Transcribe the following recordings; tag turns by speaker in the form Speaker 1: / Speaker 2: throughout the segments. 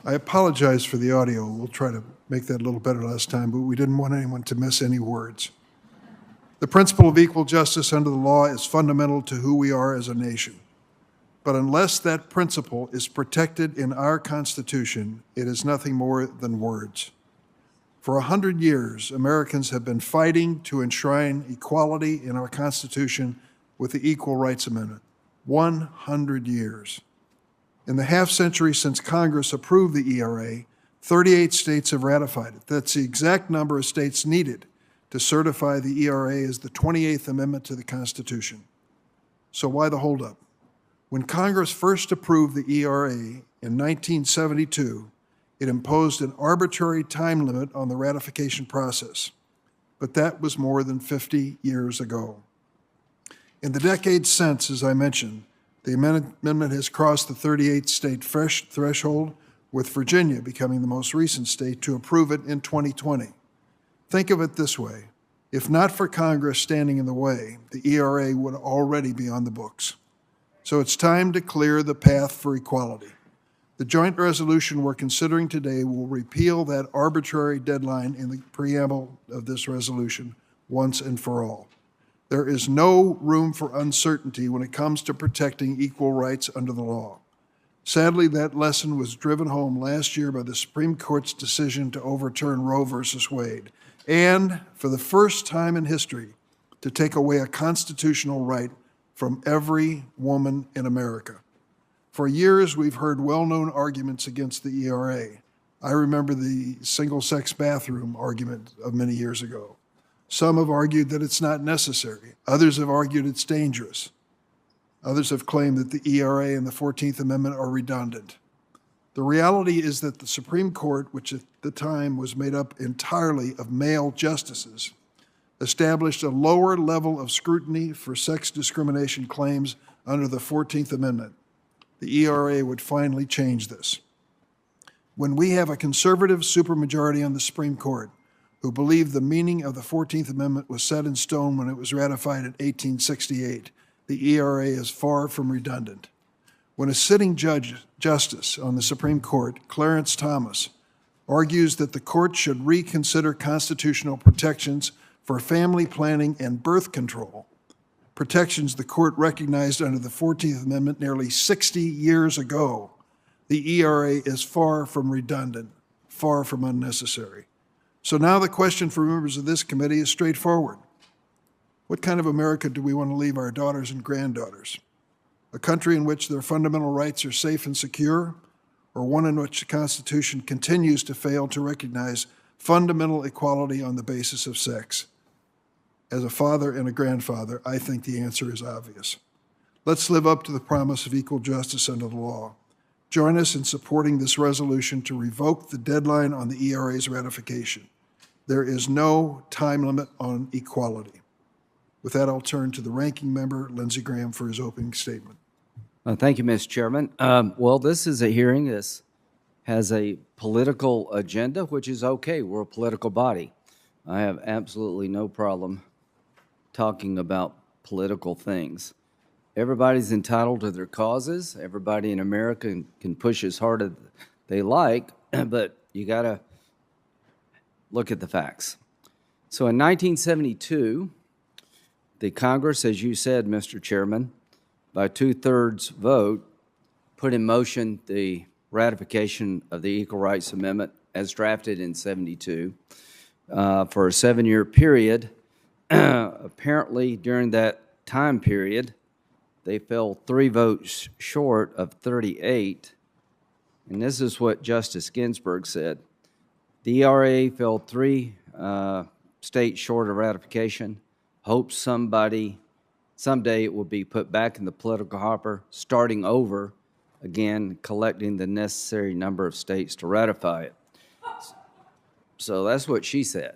Speaker 1: I apologize for the audio. We'll try to make that a little better last time, but we didn't want anyone to miss any words. The principle of equal justice under the law is fundamental to who we are as a nation. But unless that principle is protected in our Constitution, it is nothing more than words. For 100 years, Americans have been fighting to enshrine equality in our Constitution with the Equal Rights Amendment. 100 years. In the half-century since Congress approved the ERA, 38 states have ratified it. That's the exact number of states needed to certify the ERA as the 28th Amendment to the Constitution. So why the holdup? When Congress first approved the ERA in 1972, it imposed an arbitrary time limit on the ratification process. But that was more than 50 years ago. In the decades since, as I mentioned, the amendment has crossed the 38-state threshold, with Virginia becoming the most recent state to approve it in 2020. Think of it this way. If not for Congress standing in the way, the ERA would already be on the books. So it's time to clear the path for equality. The joint resolution we're considering today will repeal that arbitrary deadline in the preamble of this resolution once and for all. There is no room for uncertainty when it comes to protecting equal rights under the law. Sadly, that lesson was driven home last year by the Supreme Court's decision to overturn Roe versus Wade, and for the first time in history, to take away a constitutional right from every woman in America. For years, we've heard well-known arguments against the ERA. I remember the single-sex bathroom argument of many years ago. Some have argued that it's not necessary. Others have argued it's dangerous. Others have claimed that the ERA and the 14th Amendment are redundant. The reality is that the Supreme Court, which at the time was made up entirely of male justices, established a lower level of scrutiny for sex discrimination claims under the 14th Amendment. The ERA would finally change this. When we have a conservative supermajority on the Supreme Court who believe the meaning of the 14th Amendment was set in stone when it was ratified in 1868, the ERA is far from redundant. When a sitting justice on the Supreme Court, Clarence Thomas, argues that the court should reconsider constitutional protections for family planning and birth control, protections the court recognized under the 14th Amendment nearly 60 years ago, the ERA is far from redundant, far from unnecessary. So now the question for members of this committee is straightforward. What kind of America do we want to leave our daughters and granddaughters? A country in which their fundamental rights are safe and secure, or one in which the Constitution continues to fail to recognize fundamental equality on the basis of sex? As a father and a grandfather, I think the answer is obvious. Let's live up to the promise of equal justice under the law. Join us in supporting this resolution to revoke the deadline on the ERA's ratification. There is no time limit on equality. With that, I'll turn to the ranking member, Lindsey Graham, for his opening statement.
Speaker 2: Thank you, Mr. Chairman. Well, this is a hearing. This has a political agenda, which is okay. We're a political body. I have absolutely no problem talking about political things. Everybody's entitled to their causes. Everybody in America can push as hard as they like, but you got to look at the facts. So in 1972, the Congress, as you said, Mr. Chairman, by 2/3 vote, put in motion the ratification of the Equal Rights Amendment as drafted in 72 for a 7-year period. Apparently, during that time period, they fell 3 votes short of 38, and this is what Justice Ginsburg said. The ERA fell 3 states short of ratification. Hope someday it will be put back in the political hopper, starting over again, collecting the necessary number of states to ratify it. So that's what she said.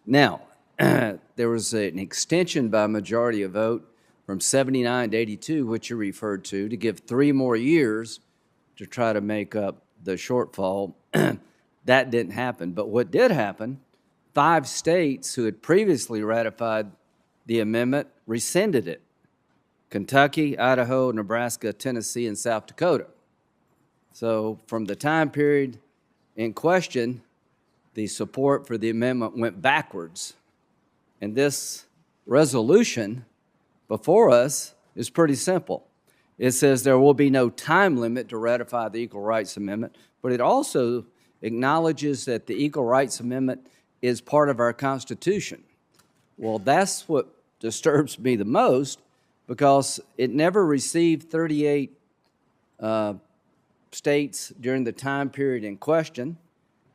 Speaker 2: Now, there was an extension by majority of vote from 79 to 82, which you referred to give 3 more years to try to make up the shortfall. That didn't happen. But what did happen, 5 states who had previously ratified the amendment rescinded it: Kentucky, Idaho, Nebraska, Tennessee, and South Dakota. So from the time period in question, the support for the amendment went backwards. And this resolution before us is pretty simple. It says there will be no time limit to ratify the Equal Rights Amendment, but it also acknowledges that the Equal Rights Amendment is part of our Constitution. Well, that's what disturbs me the most, because it never received 38 states during the time period in question.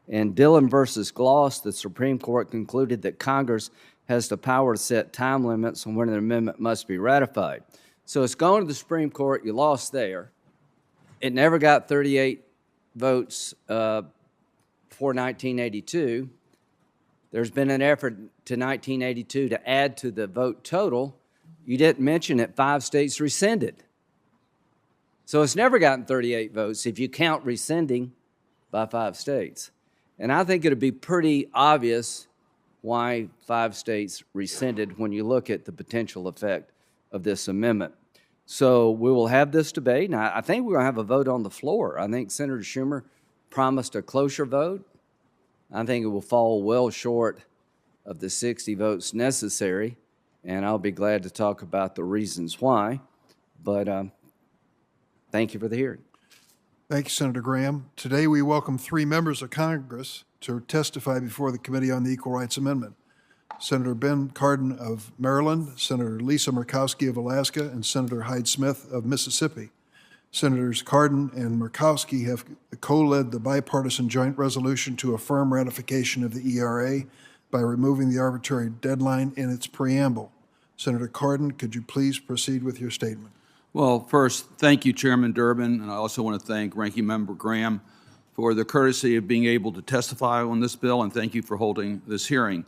Speaker 2: In Dillon versus Gloss, the Supreme Court concluded that Congress has the power to set time limits on when an amendment must be ratified. So it's going to the Supreme Court. You lost there. It never got 38 votes for 1982. There's been an effort to 1982 to add to the vote total. You didn't mention that 5 states rescinded. So it's never gotten 38 votes if you count rescinding by 5 states. And I think it would be pretty obvious why 5 states rescinded when you look at the potential effect of this amendment. So we will have this debate. Now, I think we're going to have a vote on the floor. I think Senator Schumer promised a closer vote. I think it will fall well short of the 60 votes necessary, and I'll be glad to talk about the reasons why. But thank you for the hearing.
Speaker 1: Thank you, Senator Graham. Today we welcome 3 members of Congress to testify before the Committee on the Equal Rights Amendment. Senator Ben Cardin of Maryland, Senator Lisa Murkowski of Alaska, and Senator Hyde Smith of Mississippi. Senators Cardin and Murkowski have co-led the bipartisan joint resolution to affirm ratification of the ERA by removing the arbitrary deadline in its preamble. Senator Cardin, could you please proceed with your statement?
Speaker 3: Well, first, thank you, Chairman Durbin, and I also want to thank Ranking Member Graham for the courtesy of being able to testify on this bill, and thank you for holding this hearing.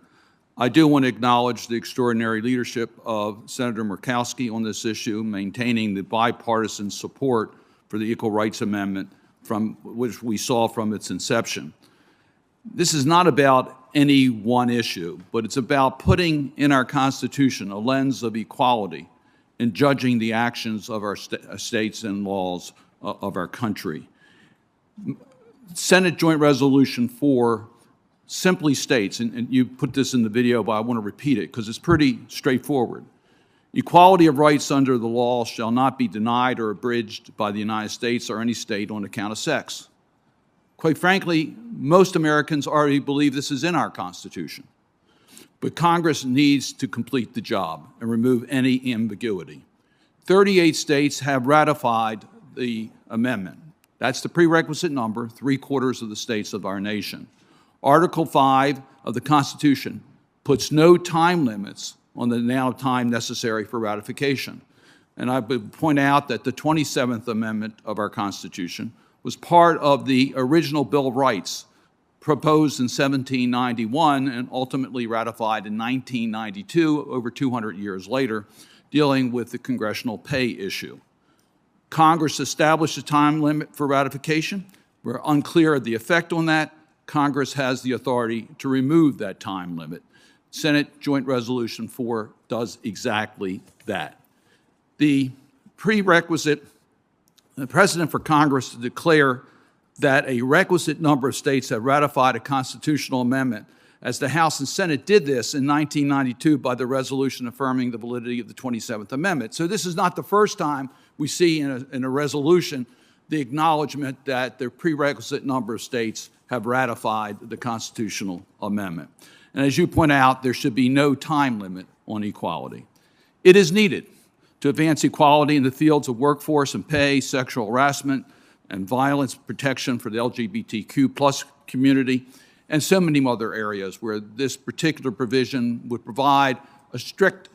Speaker 3: I do want to acknowledge the extraordinary leadership of Senator Murkowski on this issue, maintaining the bipartisan support for the Equal Rights Amendment from which we saw from its inception. This is not about any one issue, but it's about putting in our Constitution a lens of equality in judging the actions of our states and laws of our country. Senate Joint Resolution 4 simply states, and you put this in the video, but I want to repeat it because it's pretty straightforward. Equality of rights under the law shall not be denied or abridged by the United States or any state on account of sex. Quite frankly, most Americans already believe this is in our Constitution. But Congress needs to complete the job and remove any ambiguity. 38 states have ratified the amendment. That's the prerequisite number, 3/4 of the states of our nation. Article 5 of the Constitution puts no time limits on the amount of time necessary for ratification. And I would point out that the 27th Amendment of our Constitution was part of the original Bill of Rights proposed in 1791 and ultimately ratified in 1992, over 200 years later, dealing with the congressional pay issue. Congress established a time limit for ratification. We're unclear of the effect on that. Congress has the authority to remove that time limit. Senate Joint Resolution 4 does exactly that. The precedent for Congress to declare that a requisite number of states have ratified a constitutional amendment, as the House and Senate did this in 1992 by the resolution affirming the validity of the 27th Amendment. So this is not the first time we see in a resolution the acknowledgement that the prerequisite number of states have ratified the constitutional amendment. And as you point out, there should be no time limit on equality. It is needed to advance equality in the fields of workforce and pay, sexual harassment and violence protection for the LGBTQ+ community, and so many other areas where this particular provision would provide a strict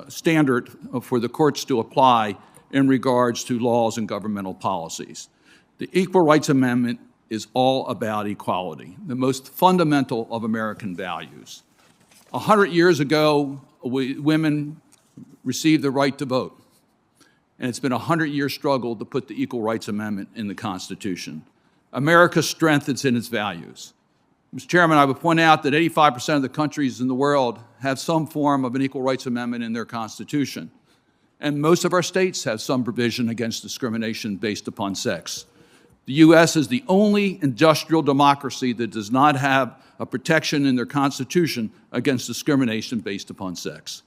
Speaker 3: standard for the courts to apply in regards to laws and governmental policies. The Equal Rights Amendment is all about equality, the most fundamental of American values. 100 years ago, women received the right to vote, and it's been a 100-year struggle to put the Equal Rights Amendment in the Constitution. America's strength is in its values. Mr. Chairman, I would point out that 85% of the countries in the world have some form of an Equal Rights Amendment in their Constitution. And most of our states have some provision against discrimination based upon sex. The U.S. is the only industrial democracy that does not have a protection in their Constitution against discrimination based upon sex.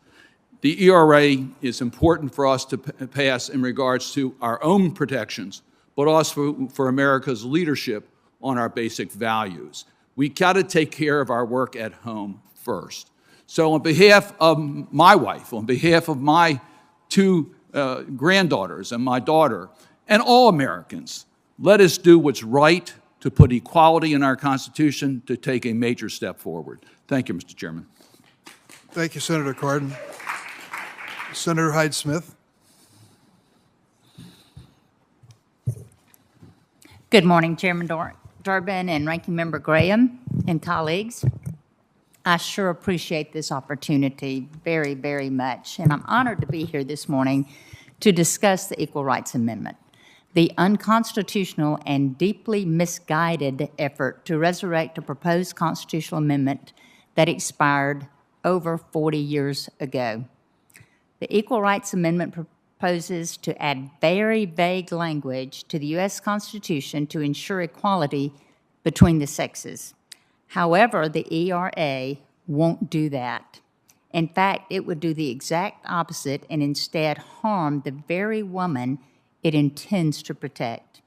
Speaker 3: The ERA is important for us to pass in regards to our own protections, but also for America's leadership on our basic values. We got to take care of our work at home first. So on behalf of my wife, on behalf of my two granddaughters and my daughter, and all Americans, let us do what's right to put equality in our Constitution to take a major step forward. Thank you, Mr. Chairman.
Speaker 1: Thank you, Senator Cardin. Senator Hyde-Smith.
Speaker 4: Good morning, Chairman Durbin and Ranking Member Graham and colleagues. I sure appreciate this opportunity very, very much, and I'm honored to be here this morning to discuss the Equal Rights Amendment, the unconstitutional and deeply misguided effort to resurrect a proposed constitutional amendment that expired over 40 years ago. The Equal Rights Amendment proposes to add very vague language to the U.S. Constitution to ensure equality between the sexes. However, the ERA won't do that. In fact, it would do the exact opposite and instead harm the very woman it intends to protect.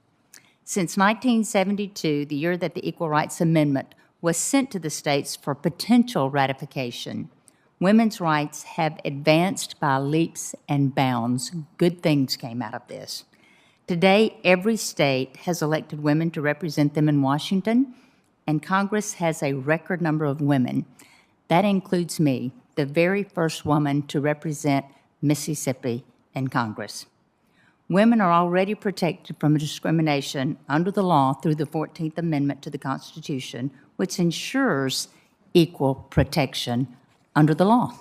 Speaker 4: Since 1972, the year that the Equal Rights Amendment was sent to the states for potential ratification, women's rights have advanced by leaps and bounds. Good things came out of this. Today, every state has elected women to represent them in Washington, and Congress has a record number of women. That includes me, the very first woman to represent Mississippi in Congress. Women are already protected from discrimination under the law through the 14th Amendment to the Constitution, which ensures equal protection under the law.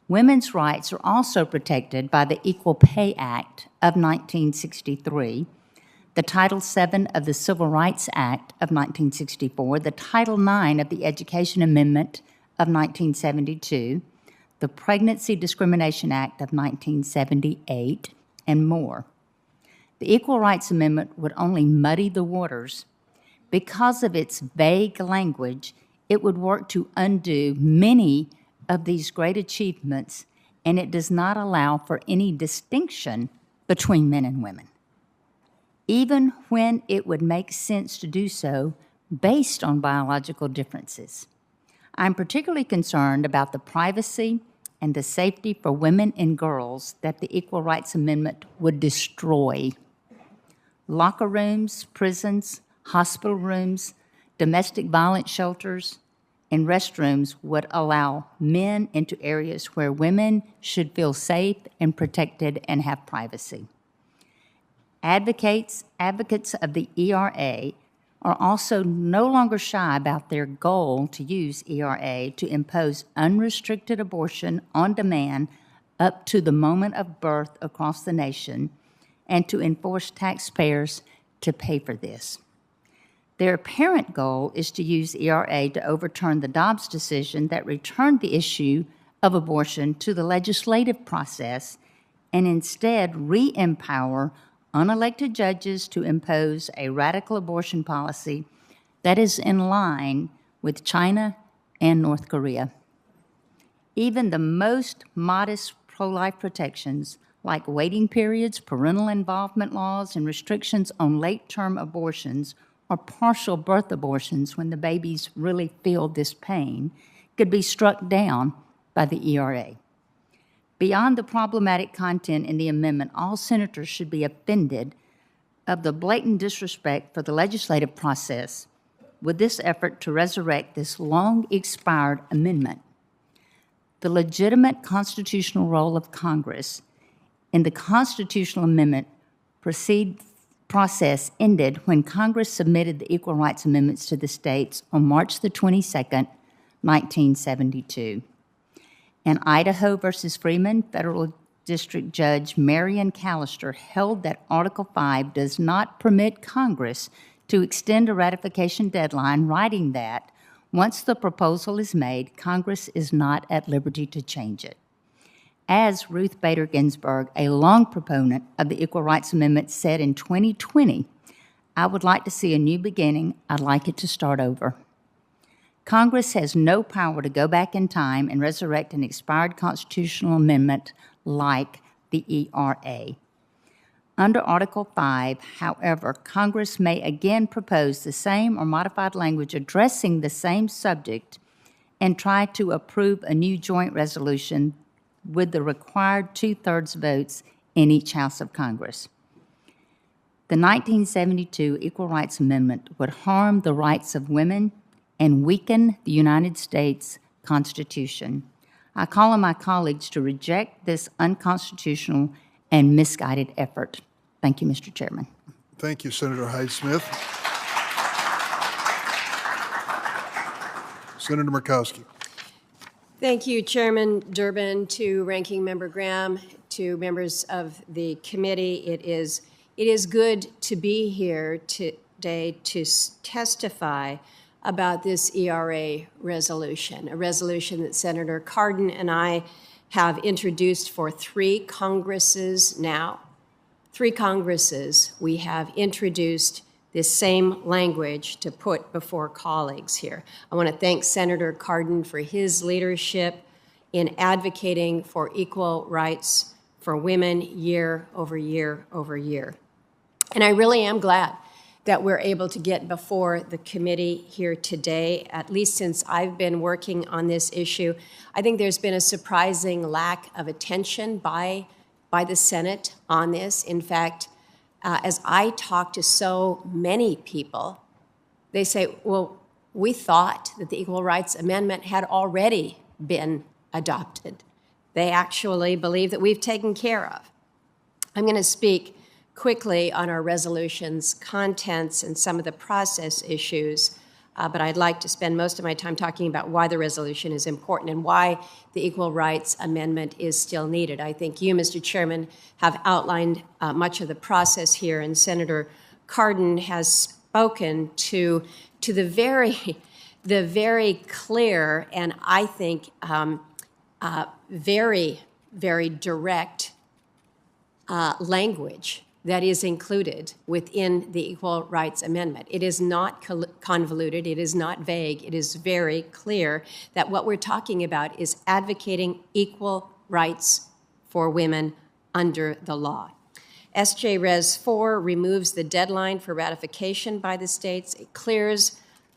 Speaker 4: Women's rights are also protected by the Equal Pay Act of 1963, the Title VII of the Civil Rights Act of 1964, the Title IX of the Education Amendment of 1972, the Pregnancy Discrimination Act of 1978, and more. The Equal Rights Amendment would only muddy the waters. Because of its vague language, it would work to undo many of these great achievements, and it does not allow for any distinction between men and women, even when it would make sense to do so based on biological differences. I'm particularly concerned about the privacy and the safety for women and girls that the Equal Rights Amendment would destroy. Locker rooms, prisons, hospital rooms, domestic violence shelters, and restrooms would allow men into areas where women should feel safe and protected and have privacy. Advocates of the ERA are also no longer shy about their goal to use ERA to impose unrestricted abortion on demand up to the moment of birth across the nation and to enforce taxpayers to pay for this. Their apparent goal is to use ERA to overturn the Dobbs decision that returned the issue of abortion to the legislative process and instead re-empower unelected judges to impose a radical abortion policy that is in line with China and North Korea. Even the most modest pro-life protections, like waiting periods, parental involvement laws, and restrictions on late-term abortions or partial birth abortions when the babies really feel this pain, could be struck down by the ERA. Beyond the problematic content in the amendment, all senators should be offended of the blatant disrespect for the legislative process with this effort to resurrect this long-expired amendment. The legitimate constitutional role of Congress in the constitutional amendment process ended when Congress submitted the Equal Rights Amendments to the states on March the 22nd, 1972. In Idaho versus Freeman, Federal District Judge Marion Callister held that Article 5 does not permit Congress to extend a ratification deadline, writing that once the proposal is made, Congress is not at liberty to change it. As Ruth Bader Ginsburg, a long proponent of the Equal Rights Amendment, said in 2020, I would like to see a new beginning. I'd like it to start over. Congress has no power to go back in time and resurrect an expired constitutional amendment like the ERA. Under Article 5, however, Congress may again propose the same or modified language addressing the same subject and try to approve a new joint resolution with the required 2/3 votes in each House of Congress. The 1972 Equal Rights Amendment would harm the rights of women and weaken the United States Constitution. I call on my colleagues to reject this unconstitutional and misguided effort. Thank you, Mr. Chairman.
Speaker 1: Thank you, Senator Hyde-Smith. Senator Murkowski.
Speaker 5: Thank you, Chairman Durbin, to Ranking Member Graham, to members of the committee. It is good to be here today to testify about this ERA resolution, a resolution that Senator Cardin and I have introduced for 3 Congresses now. 3 Congresses, we have introduced this same language to put before colleagues here. I want to thank Senator Cardin for his leadership in advocating for equal rights for women year over year over year. And I really am glad that we're able to get before the committee here today. At least since I've been working on this issue, I think there's been a surprising lack of attention by the Senate on this. In fact, as I talk to so many people, they say, well, we thought that the Equal Rights Amendment had already been adopted. They actually believe that we've taken care of. I'm going to speak quickly on our resolution's contents and some of the process issues, but I'd like to spend most of my time talking about why the resolution is important and why the Equal Rights Amendment is still needed. I think you, Mr. Chairman, have outlined much of the process here, and Senator Cardin has spoken to the very clear and I think very, very direct language that is included within the Equal Rights Amendment. It is not convoluted, it is not vague, it is very clear that what we're talking about is advocating equal rights for women under the law. SJ Res 4 removes the deadline for ratification by the states. It clears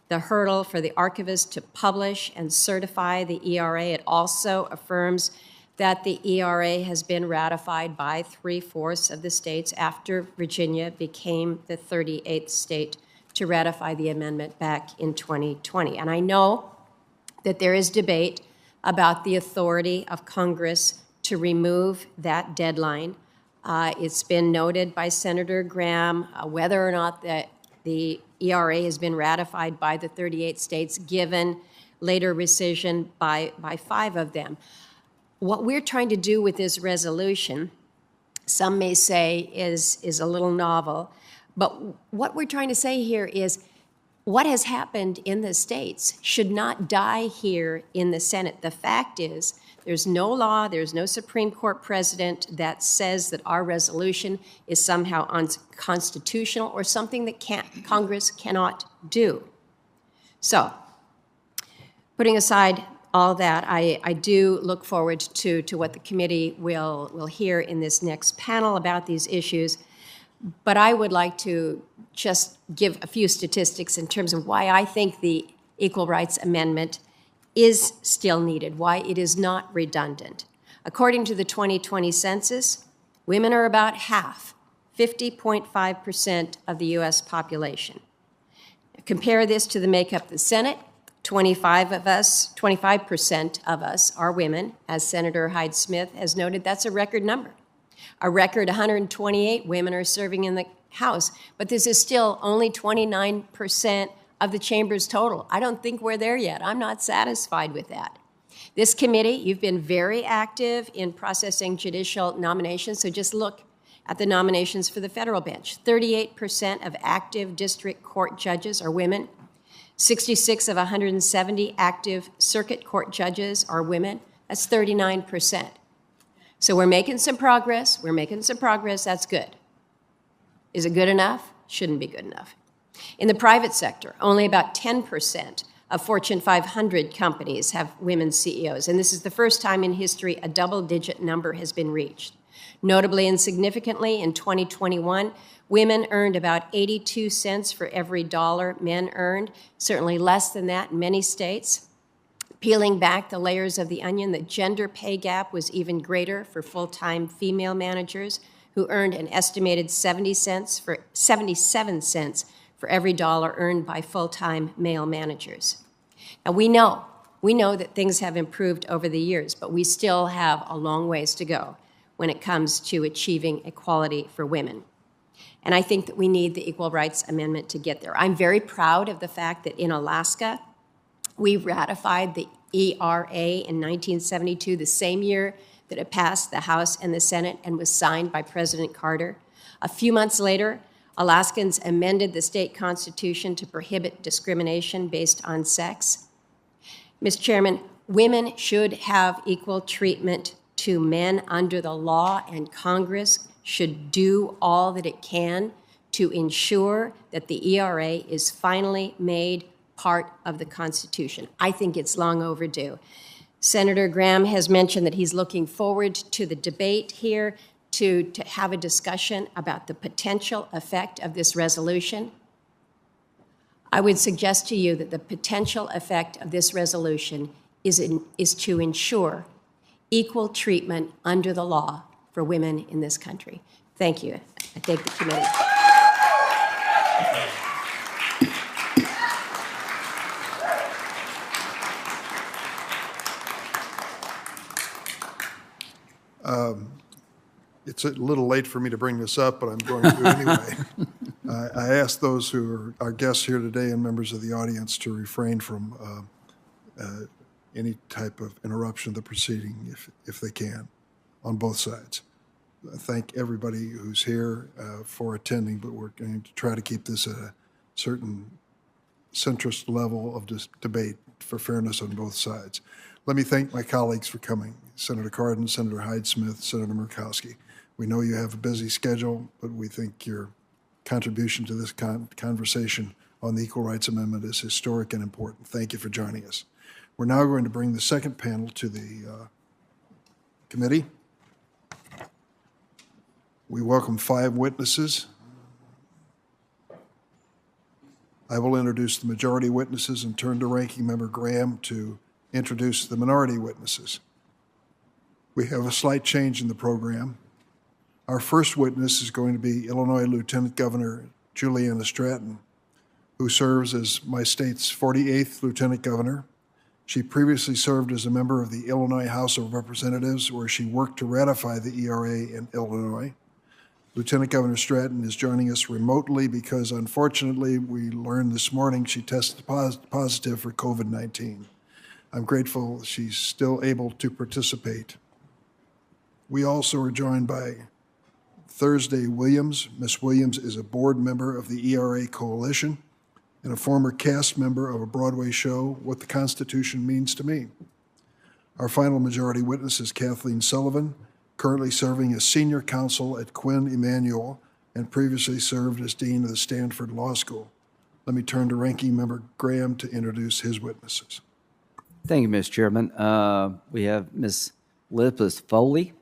Speaker 5: the hurdle for the archivist to publish and certify the ERA. It also affirms that the ERA has been ratified by 3/4 of the states after Virginia became the 38th state to ratify the amendment back in 2020. And I know that there is debate about the authority of Congress to remove that deadline. It's been noted by Senator Graham whether or not the ERA has been ratified by the 38 states, given later rescission by 5 of them. What we're trying to do with this resolution, some may say is a little novel, but what we're trying to say here is what has happened in the states should not die here in the Senate. The fact is, there's no law, there's no Supreme Court precedent that says that our resolution is somehow unconstitutional or something that Congress cannot do. So, putting aside all that, I do look forward to what the committee will hear in this next panel about these issues. But I would like to just give a few statistics in terms of why I think the Equal Rights Amendment is still needed, why it is not redundant. According to the 2020 census, women are about half, 50.5% of the U.S. population. Compare this to the makeup of the Senate. 25% of us are women. As Senator Hyde-Smith has noted, that's a record number. A record 128 women are serving in the House, but this is still only 29% of the chamber's total. I don't think we're there yet. I'm not satisfied with that. This committee, you've been very active in processing judicial nominations, so just look at the nominations for the federal bench. 38% of active district court judges are women. 66 of 170 active circuit court judges are women. That's 39%. So we're making some progress. We're making some progress. That's good. Is it good enough? shouldn't be good enough. In the private sector, only about 10% of Fortune 500 companies have women CEOs, and this is the first time in history a double-digit number has been reached. Notably and significantly, in 2021, women earned about 82 cents for every dollar men earned, certainly less than that in many states. Peeling back the layers of the onion, the gender pay gap was even greater for full-time female managers who earned an estimated 77 cents for every dollar earned by full-time male managers. Now we know that things have improved over the years, but we still have a long ways to go when it comes to achieving equality for women. And I think that we need the Equal Rights Amendment to get there. I'm very proud of the fact that in Alaska, we ratified the ERA in 1972, the same year that it passed the House and the Senate and was signed by President Carter. A few months later, Alaskans amended the state constitution to prohibit discrimination based on sex. Mr. Chairman, women should have equal treatment to men under the law, and Congress should do all that it can to ensure that the ERA is finally made part of the Constitution. I think it's long overdue. Senator Graham has mentioned that he's looking forward to the debate here to have a discussion about the potential effect of this resolution. I would suggest to you that the potential effect of this resolution is to ensure equal treatment under the law for women in this country. Thank you. I thank the committee.
Speaker 1: It's a little late for me to bring this up, but I'm going to anyway. I ask those who are our guests here today and members of the audience to refrain from any type of interruption of the proceeding if they can, on both sides. I thank everybody who's here for attending, but we're going to try to keep this at a certain centrist level of debate for fairness on both sides. Let me thank my colleagues for coming, Senator Cardin, Senator Hyde-Smith, Senator Murkowski. We know you have a busy schedule, but we think your contribution to this conversation on the Equal Rights Amendment is historic and important. Thank you for joining us. We're now going to bring the second panel to the committee. We welcome 5 witnesses. I will introduce the majority witnesses and turn to Ranking Member Graham to introduce the minority witnesses. We have a slight change in the program. Our first witness is going to be Illinois Lieutenant Governor Juliana Stratton, who serves as my state's 48th Lieutenant Governor. She previously served as a member of the Illinois House of Representatives, where she worked to ratify the ERA in Illinois. Lieutenant Governor Stratton is joining us remotely because, unfortunately, we learned this morning she tested positive for COVID-19. I'm grateful she's still able to participate. We also are joined by Thursday Williams. Ms. Williams is a board member of the ERA Coalition and a former cast member of a Broadway show, What the Constitution Means to Me. Our final majority witness is Kathleen Sullivan, currently serving as senior counsel at Quinn Emanuel and previously served as dean of the Stanford Law School. Let me turn to Ranking Member Graham to introduce his witnesses.
Speaker 2: Thank you, Mr. Chairman. We have Ms. Elizabeth Foley.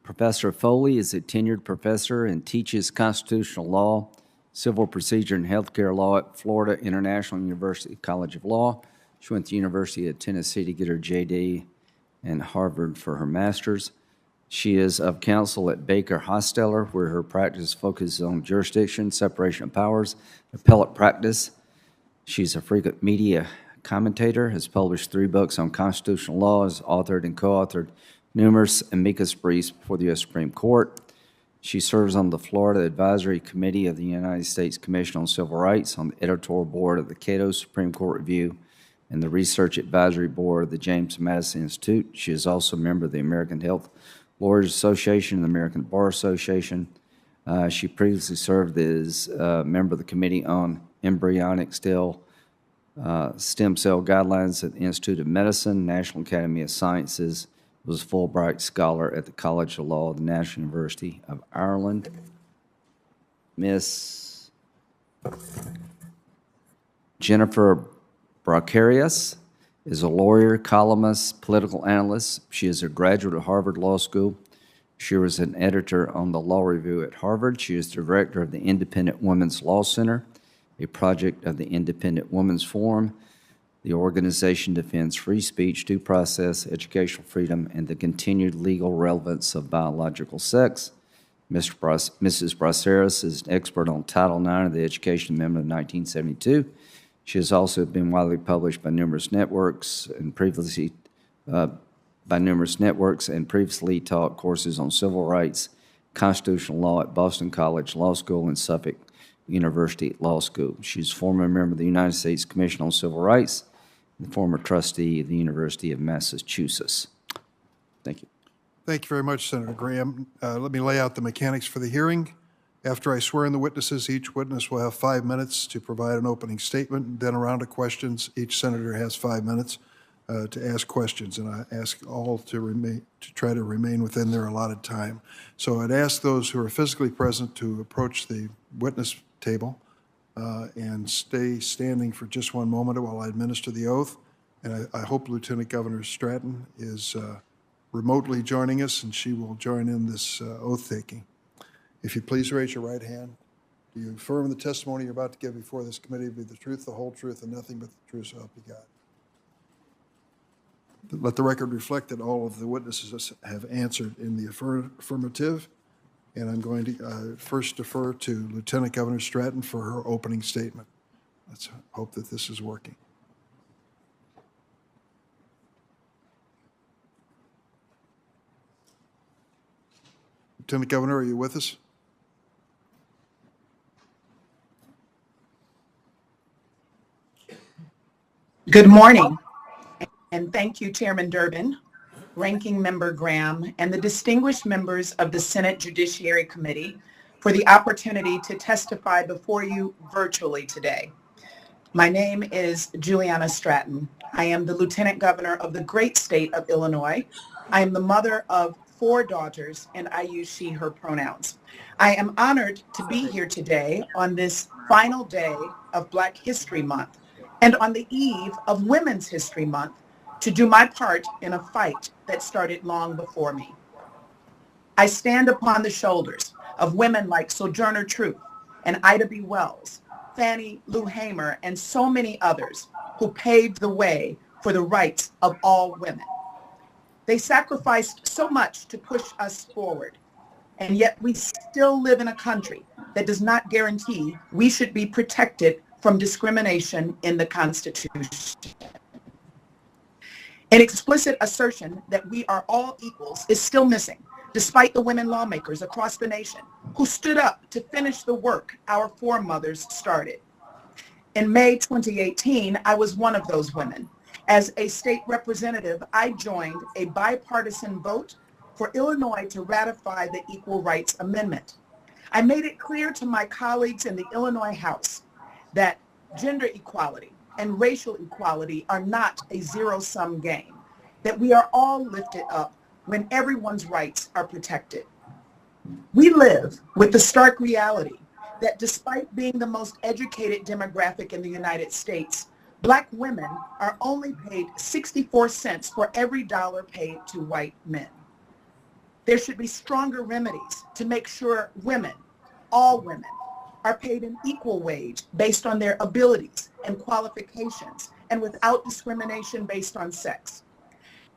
Speaker 2: Professor Foley is a tenured professor and teaches constitutional law, civil procedure, and healthcare law at Florida International University College of Law. She went to the University of Tennessee to get her JD and Harvard for her master's. She is of counsel at Baker Hosteller, where her practice focuses on jurisdiction, separation of powers, appellate practice. She's a frequent media commentator, has published 3 books on constitutional law, has authored and co-authored numerous amicus briefs before the U.S. Supreme Court. She serves on the Florida Advisory Committee of the United States Commission on Civil Rights, on the editorial board of the Cato Supreme Court Review, and the Research Advisory Board of the James Madison Institute. She is also a member of the American Health Lawyers Association and the American Bar Association. She previously served as a member of the Committee on Embryonic Stem Cell Guidelines at the Institute of Medicine, National Academy of Sciences, was a Fulbright Scholar at the College of Law of the National University of Ireland. Ms. Jennifer Bracarius is a lawyer, columnist, political analyst. She is a graduate of Harvard Law School. She was an editor on the Law Review at Harvard. She is director of the Independent Women's Law Center, a project of the Independent Women's Forum. The organization defends free speech, due process, educational freedom, and the continued legal relevance of biological sex. Mrs. Braceras is an expert on Title IX of the Education Amendment of 1972. She has also been widely published by numerous networks and previously taught courses on civil rights, constitutional law at Boston College Law School and Suffolk University Law School. She's a former member of the United States Commission on Civil Rights and former trustee of the University of Massachusetts. Thank you.
Speaker 1: Thank you very much, Senator Graham. Let me lay out the mechanics for the hearing. After I swear in the witnesses, each witness will have 5 minutes to provide an opening statement, then a round of questions. Each senator has 5 minutes to ask questions, and I ask all to try to remain within their allotted time. So I'd ask those who are physically present to approach the witness table and stay standing for just one moment while I administer the oath. And I hope Lieutenant Governor Stratton is remotely joining us, and she will join in this oath-taking. If you please raise your right hand. Do you affirm the testimony you're about to give before this committee be the truth, the whole truth, and nothing but the truth, so help you God? Let the record reflect that all of the witnesses have answered in the affirmative, and I'm going to first defer to Lieutenant Governor Stratton for her opening statement. Let's hope that this is working. Lieutenant Governor, are you with us?
Speaker 6: Good morning, and thank you, Chairman Durbin, Ranking Member Graham, and the distinguished members of the Senate Judiciary Committee for the opportunity to testify before you virtually today. My name is Juliana Stratton. I am the Lieutenant Governor of the great state of Illinois. I am the mother of 4 daughters, and I use she, her pronouns. I am honored to be here today on this final day of Black History Month, and on the eve of Women's History Month, to do my part in a fight that started long before me. I stand upon the shoulders of women like Sojourner Truth and Ida B. Wells, Fannie Lou Hamer, and so many others who paved the way for the rights of all women. They sacrificed so much to push us forward, and yet we still live in a country that does not guarantee we should be protected from discrimination in the Constitution. An explicit assertion that we are all equals is still missing, despite the women lawmakers across the nation who stood up to finish the work our foremothers started. In May 2018, I was one of those women. As a state representative, I joined a bipartisan vote for Illinois to ratify the Equal Rights Amendment. I made it clear to my colleagues in the Illinois House that gender equality and racial equality are not a zero-sum game, that we are all lifted up when everyone's rights are protected. We live with the stark reality that despite being the most educated demographic in the United States, Black women are only paid 64 cents for every dollar paid to white men. There should be stronger remedies to make sure women, all women, are paid an equal wage based on their abilities and qualifications and without discrimination based on sex.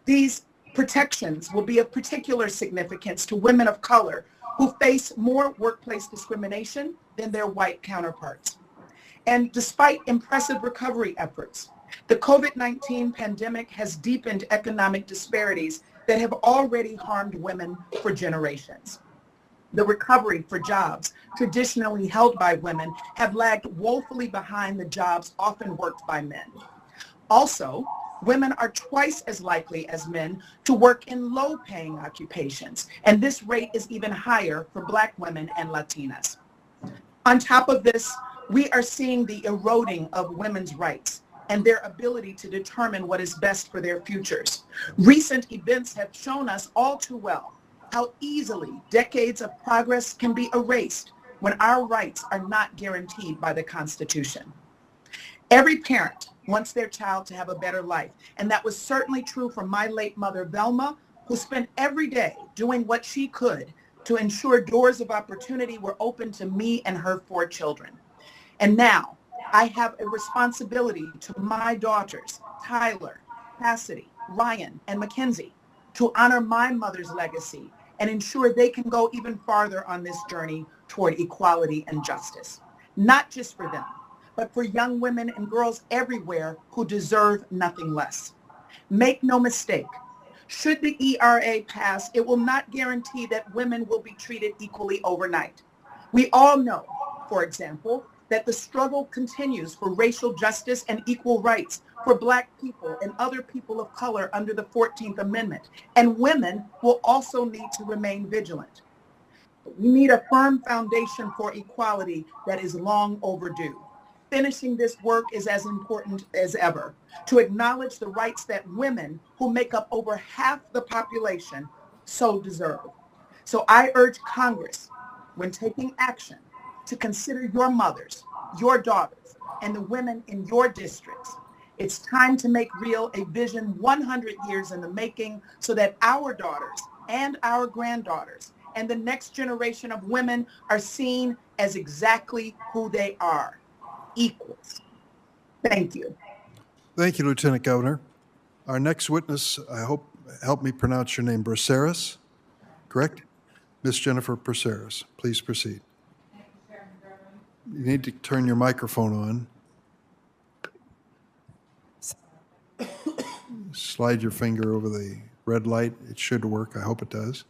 Speaker 6: These protections will be of particular significance to women of color who face more workplace discrimination than their white counterparts. And despite impressive recovery efforts, the COVID-19 pandemic has deepened economic disparities that have already harmed women for generations. The recovery for jobs traditionally held by women have lagged woefully behind the jobs often worked by men. Also, women are twice as likely as men to work in low-paying occupations, and this rate is even higher for Black women and Latinas. On top of this, we are seeing the eroding of women's rights and their ability to determine what is best for their futures. Recent events have shown us all too well how easily decades of progress can be erased when our rights are not guaranteed by the Constitution. Every parent wants their child to have a better life, and that was certainly true for my late mother, Velma, who spent every day doing what she could to ensure doors of opportunity were open to me and her 4 children. And now I have a responsibility to my daughters, Tyler, Cassidy, Ryan, and Mackenzie, to honor my mother's legacy and ensure they can go even farther on this journey toward equality and justice, not just for them, but for young women and girls everywhere who deserve nothing less. Make no mistake, should the ERA pass, it will not guarantee that women will be treated equally overnight. We all know, for example, that the struggle continues for racial justice and equal rights for Black people and other people of color under the 14th Amendment, and women will also need to remain vigilant. We need a firm foundation for equality that is long overdue. Finishing this work is as important as ever, to acknowledge the rights that women, who make up over half the population, so deserve. So I urge Congress, when taking action, to consider your mothers, your daughters, and the women in your districts. It's time to make real a vision 100 years in the making so that our daughters and our granddaughters and the next generation of women are seen as exactly who they are, equals. Thank you.
Speaker 1: Thank you, Lieutenant Governor. Our next witness, I hope, help me pronounce your name, Braceras, correct? Ms. Jennifer Braceras, please proceed. You need to turn your microphone on. Slide your finger over the red light. It should work. I hope it does.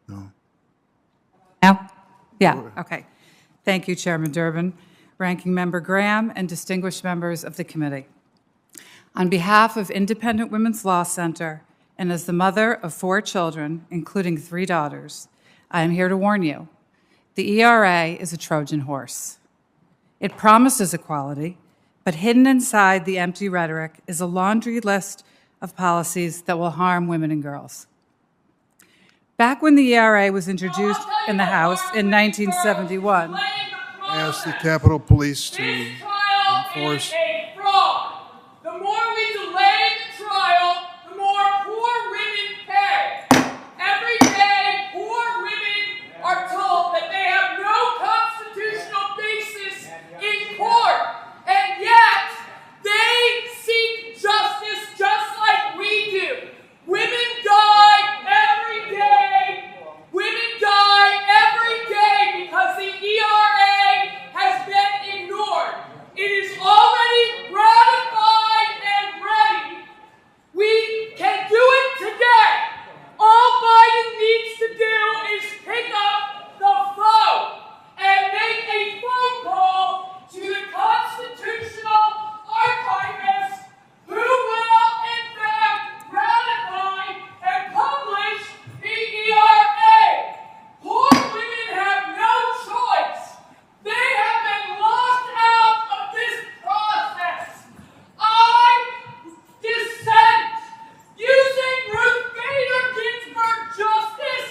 Speaker 1: No.
Speaker 7: Now? Yeah, okay. Thank you, Chairman Durbin, Ranking Member Graham, and distinguished members of the committee. On behalf of Independent Women's Law Center, and as the mother of 4 children, including 3 daughters, I am here to warn you, the ERA is a Trojan horse. It promises equality, but hidden inside the empty rhetoric is a laundry list of policies that will harm women and girls. Back when the ERA was introduced in the House in 1971,
Speaker 1: I asked the Capitol Police to enforce.
Speaker 8: The more we delay the trial, the more poor women pay. Every day, poor women are told that they have no constitutional basis in court, and yet they seek justice just like we do. Women die every day. Women die every day because the ERA has been ignored. It is already ratified and ready. We can do it today. All Biden needs to do is pick up the phone and make a phone call to the constitutional archivist who will, in fact, ratify and publish the ERA. Poor women have no choice. They have been locked out of this process. I dissent. Using Ruth Bader Ginsburg justice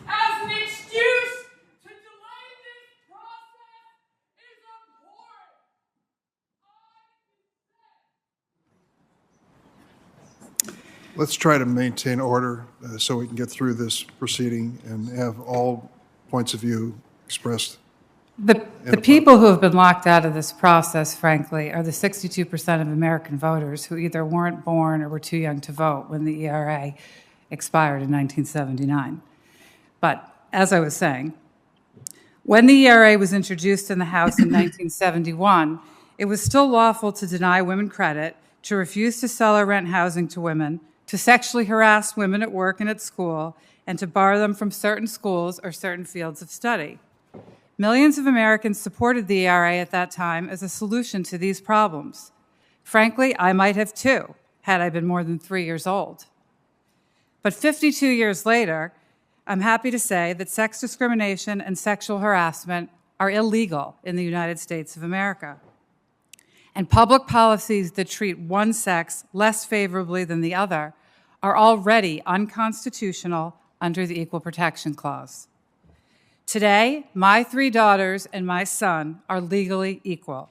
Speaker 8: as an excuse to delay this process is abhorrent.
Speaker 1: Let's try to maintain order so we can get through this proceeding and have all points of view expressed.
Speaker 7: the people who have been locked out of this process, frankly, are the 62% of American voters who either weren't born or were too young to vote when the ERA expired in 1979. But as I was saying, when the ERA was introduced in the House in 1971, it was still lawful to deny women credit, to refuse to sell or rent housing to women, to sexually harass women at work and at school, and to bar them from certain schools or certain fields of study. Millions of Americans supported the ERA at that time as a solution to these problems. Frankly, I might have too, had I been more than 3 years old. But 52 years later, I'm happy to say that sex discrimination and sexual harassment are illegal in the United States of America. And public policies that treat one sex less favorably than the other are already unconstitutional under the Equal Protection Clause. Today, my 3 daughters and my son are legally equal.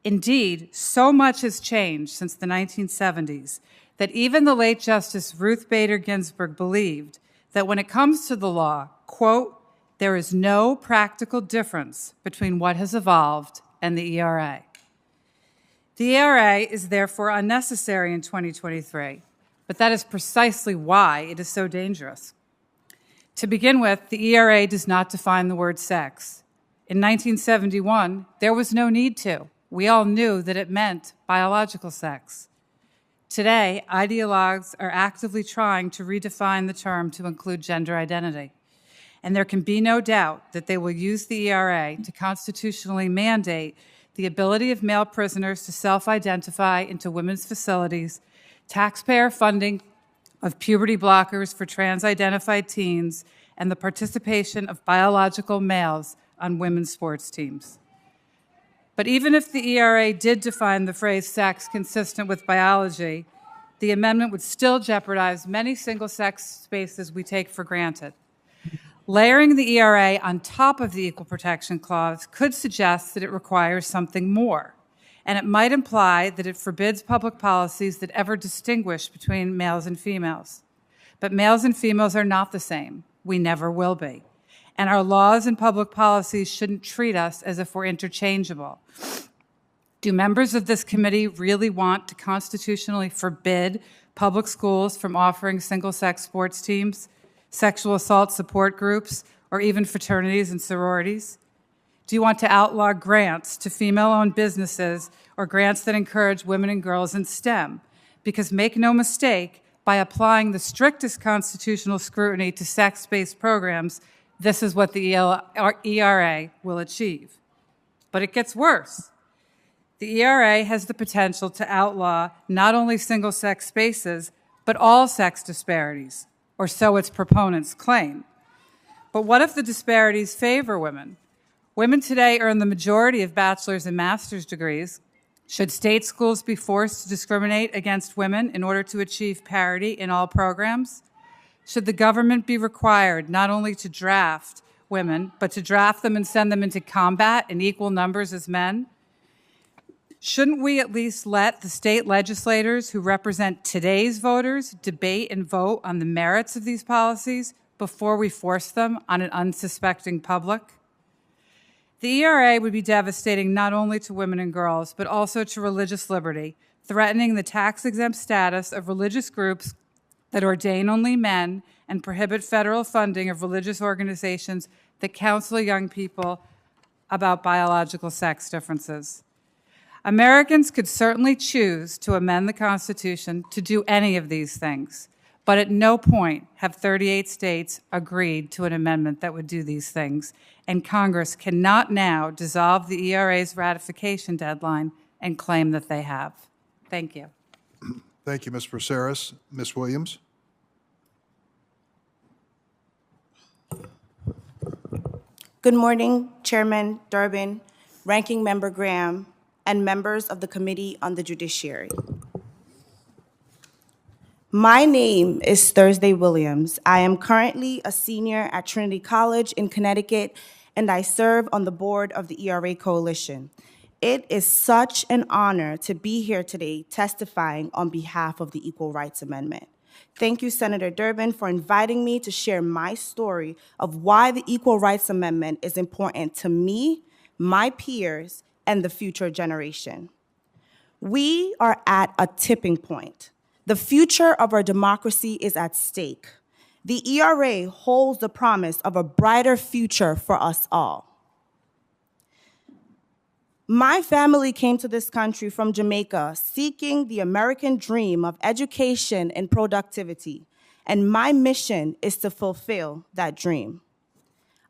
Speaker 7: Indeed, so much has changed since the 1970s that even the late Justice Ruth Bader Ginsburg believed that when it comes to the law, quote, there is no practical difference between what has evolved and the ERA. The ERA is therefore unnecessary in 2023, but that is precisely why it is so dangerous. To begin with, the ERA does not define the word sex. In 1971, there was no need to. We all knew that it meant biological sex. Today, ideologues are actively trying to redefine the term to include gender identity. And there can be no doubt that they will use the ERA to constitutionally mandate the ability of male prisoners to self-identify into women's facilities, taxpayer funding of puberty blockers for trans-identified teens, and the participation of biological males on women's sports teams. But even if the ERA did define the phrase sex consistent with biology, the amendment would still jeopardize many single-sex spaces we take for granted. Layering the ERA on top of the Equal Protection Clause could suggest that it requires something more, and it might imply that it forbids public policies that ever distinguish between males and females. But males and females are not the same. We never will be. And our laws and public policies shouldn't treat us as if we're interchangeable. Do members of this committee really want to constitutionally forbid public schools from offering single-sex sports teams, sexual assault support groups, or even fraternities and sororities? Do you want to outlaw grants to female-owned businesses or grants that encourage women and girls in STEM? Because make no mistake, by applying the strictest constitutional scrutiny to sex-based programs, this is what the ERA will achieve. But it gets worse. The ERA has the potential to outlaw not only single-sex spaces, but all sex disparities, or so its proponents claim. But what if the disparities favor women? Women today earn the majority of bachelor's and master's degrees. Should state schools be forced to discriminate against women in order to achieve parity in all programs? Should the government be required not only to draft women, but to draft them and send them into combat in equal numbers as men? Shouldn't we at least let the state legislators who represent today's voters debate and vote on the merits of these policies before we force them on an unsuspecting public? The ERA would be devastating not only to women and girls, but also to religious liberty, threatening the tax-exempt status of religious groups that ordain only men and prohibit federal funding of religious organizations that counsel young people about biological sex differences. Americans could certainly choose to amend the Constitution to do any of these things, but at no point have 38 states agreed to an amendment that would do these things, and Congress cannot now dissolve the ERA's ratification deadline and claim that they have. Thank you.
Speaker 1: Thank you, Ms. Braceras. Ms. Williams?
Speaker 9: Good morning, Chairman Durbin, Ranking Member Graham, and members of the Committee on the Judiciary. My name is Thursday Williams. I am currently a senior at Trinity College in Connecticut, and I serve on the board of the ERA Coalition. It is such an honor to be here today testifying on behalf of the Equal Rights Amendment. Thank you, Senator Durbin, for inviting me to share my story of why the Equal Rights Amendment is important to me, my peers, and the future generation. We are at a tipping point. The future of our democracy is at stake. The ERA holds the promise of a brighter future for us all. My family came to this country from Jamaica seeking the American dream of education and productivity, and my mission is to fulfill that dream.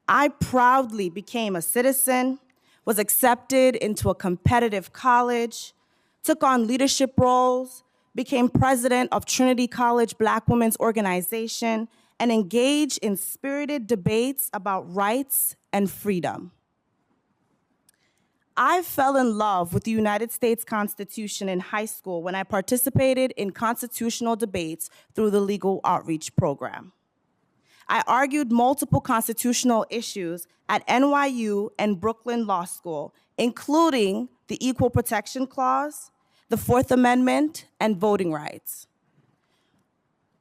Speaker 9: I proudly became a citizen, was accepted into a competitive college, took on leadership roles, became president of Trinity College Black Women's Organization, and engaged in spirited debates about rights and freedom. I fell in love with the United States Constitution in high school when I participated in constitutional debates through the Legal Outreach Program. I argued multiple constitutional issues at NYU and Brooklyn Law School, including the Equal Protection Clause, the Fourth Amendment, and voting rights.